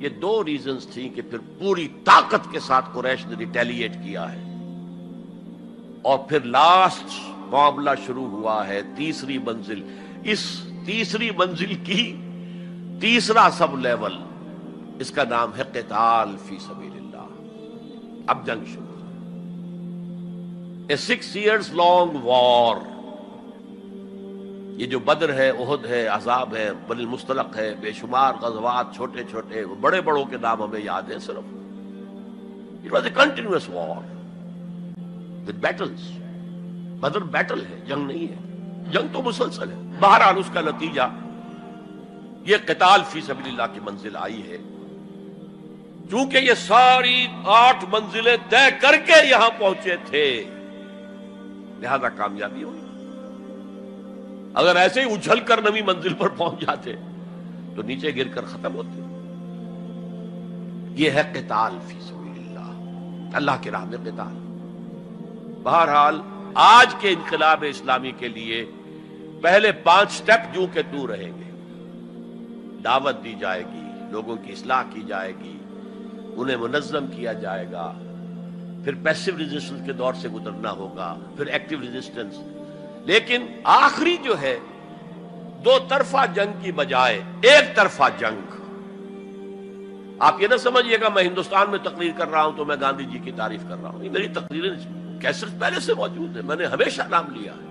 یہ 2 ریزنز تھیں کہ پھر پوری طاقت کے ساتھ قریش نے ریٹیلیٹ کیا ہے، اور پھر لاسٹ معاملہ شروع ہوا ہے، تیسری منزل۔ اس تیسری منزل کی تیسرا سب لیول، اس کا نام ہے قتال فی سبیل اللہ۔ اب جنگ شروع، a 6 years long war۔ یہ جو بدر ہے، احد ہے، احزاب ہے، بنی المصطلق ہے، بے شمار غزوات، چھوٹے چھوٹے، بڑے بڑوں کے نام ہمیں یاد ہیں صرف۔ It was a continuous war with battles۔ Badr battle ہے، جنگ نہیں ہے، جنگ تو مسلسل ہے۔ بہرحال اس کا نتیجہ یہ قتال فی سبیل اللہ کی منزل آئی ہے۔ چونکہ یہ ساری 8 منزلیں طے کر کے یہاں پہنچے تھے، لہذا کامیابی ہوئی۔ اگر ایسے ہی اچھل کر نویں منزل پر پہنچ جاتے تو نیچے گر کر ختم ہوتے۔ یہ ہے قتال فی سبیل اللہ، اللہ کی راہ میں قتال۔ بہرحال آج کے انقلاب اسلامی کے لیے پہلے 5 سٹیپ جو کہ تو رہیں گے۔ دعوت دی جائے گی، لوگوں کی اصلاح کی جائے گی، انہیں منظم کیا جائے گا، پھر پیسو ریزسٹنس کے دور سے گزرنا ہوگا، پھر ایکٹیو ریزسٹنس۔ لیکن آخری جو ہے 2 طرفہ جنگ کی بجائے ایک طرفہ جنگ، آپ یہ نہ سمجھیے گا میں ہندوستان میں تقریر کر رہا ہوں تو میں گاندھی جی کی تعریف کر رہا ہوں. یہ میری تقریریں کیسٹ پہلے سے موجود ہے، میں نے ہمیشہ نام لیا ہے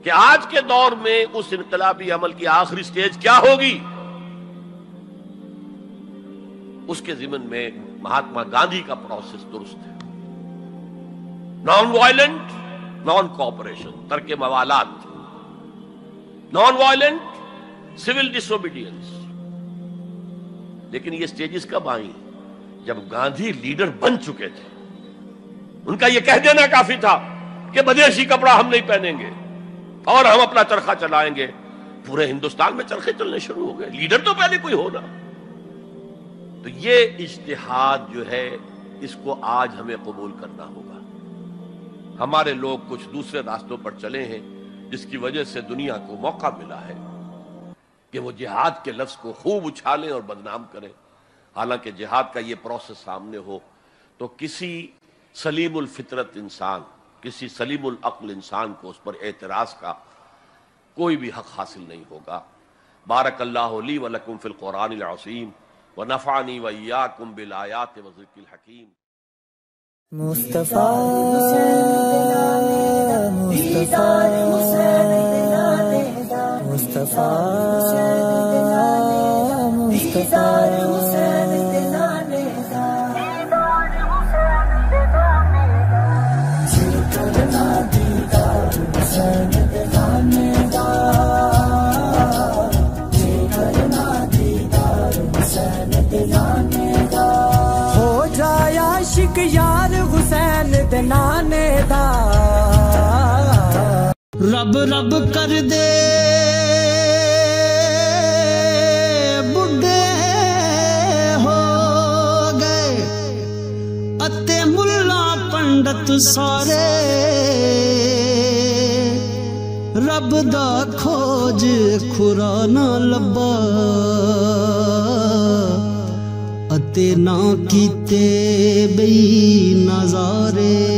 کہ آج کے دور میں اس انقلابی عمل کی آخری سٹیج کیا ہوگی. اس کے ضمن میں مہاتما گاندھی کا پروسیس درست ہے. نان وائلنٹ، نان کوآپریشن، ترک موالات، نان وائلنٹ، سول ڈس اوبیڈینس. لیکن یہ سٹیجز کب آئیں؟ جب گاندھی لیڈر بن چکے تھے. ان کا یہ کہہ دینا کافی تھا کہ بدیشی کپڑا ہم نہیں پہنیں گے اور ہم اپنا چرخہ چلائیں گے. پورے ہندوستان میں چرخے چلنے شروع ہو گئے. لیڈر تو پہلے کوئی ہونا. تو یہ اجتہاد جو ہے اس کو آج ہمیں قبول کرنا ہوگا. ہمارے لوگ کچھ دوسرے راستوں پر چلے ہیں جس کی وجہ سے دنیا کو موقع ملا ہے کہ وہ جہاد کے لفظ کو خوب اچھالیں اور بدنام کریں. حالانکہ جہاد کا یہ پروسیس سامنے ہو تو کسی سلیم الفطرت انسان، کسی سلیم العقل انسان کو اس پر اعتراض کا کوئی بھی حق حاصل نہیں ہوگا. بارک اللہ لی ولکم فی القرآن العظیم ونفعنی وإیاکم بالآیات والذکر الحکیم. مصطفیٰ مصطفیٰ مصطفیٰ ہو جائے عاشق یار حسین دے نانے دا. رب رب کر دے بڈھے ہو گئے اتے ملا پنڈت سارے. رب دا کھوج کھرا نہ لبا اتے نہ کیتے بئی نظارے.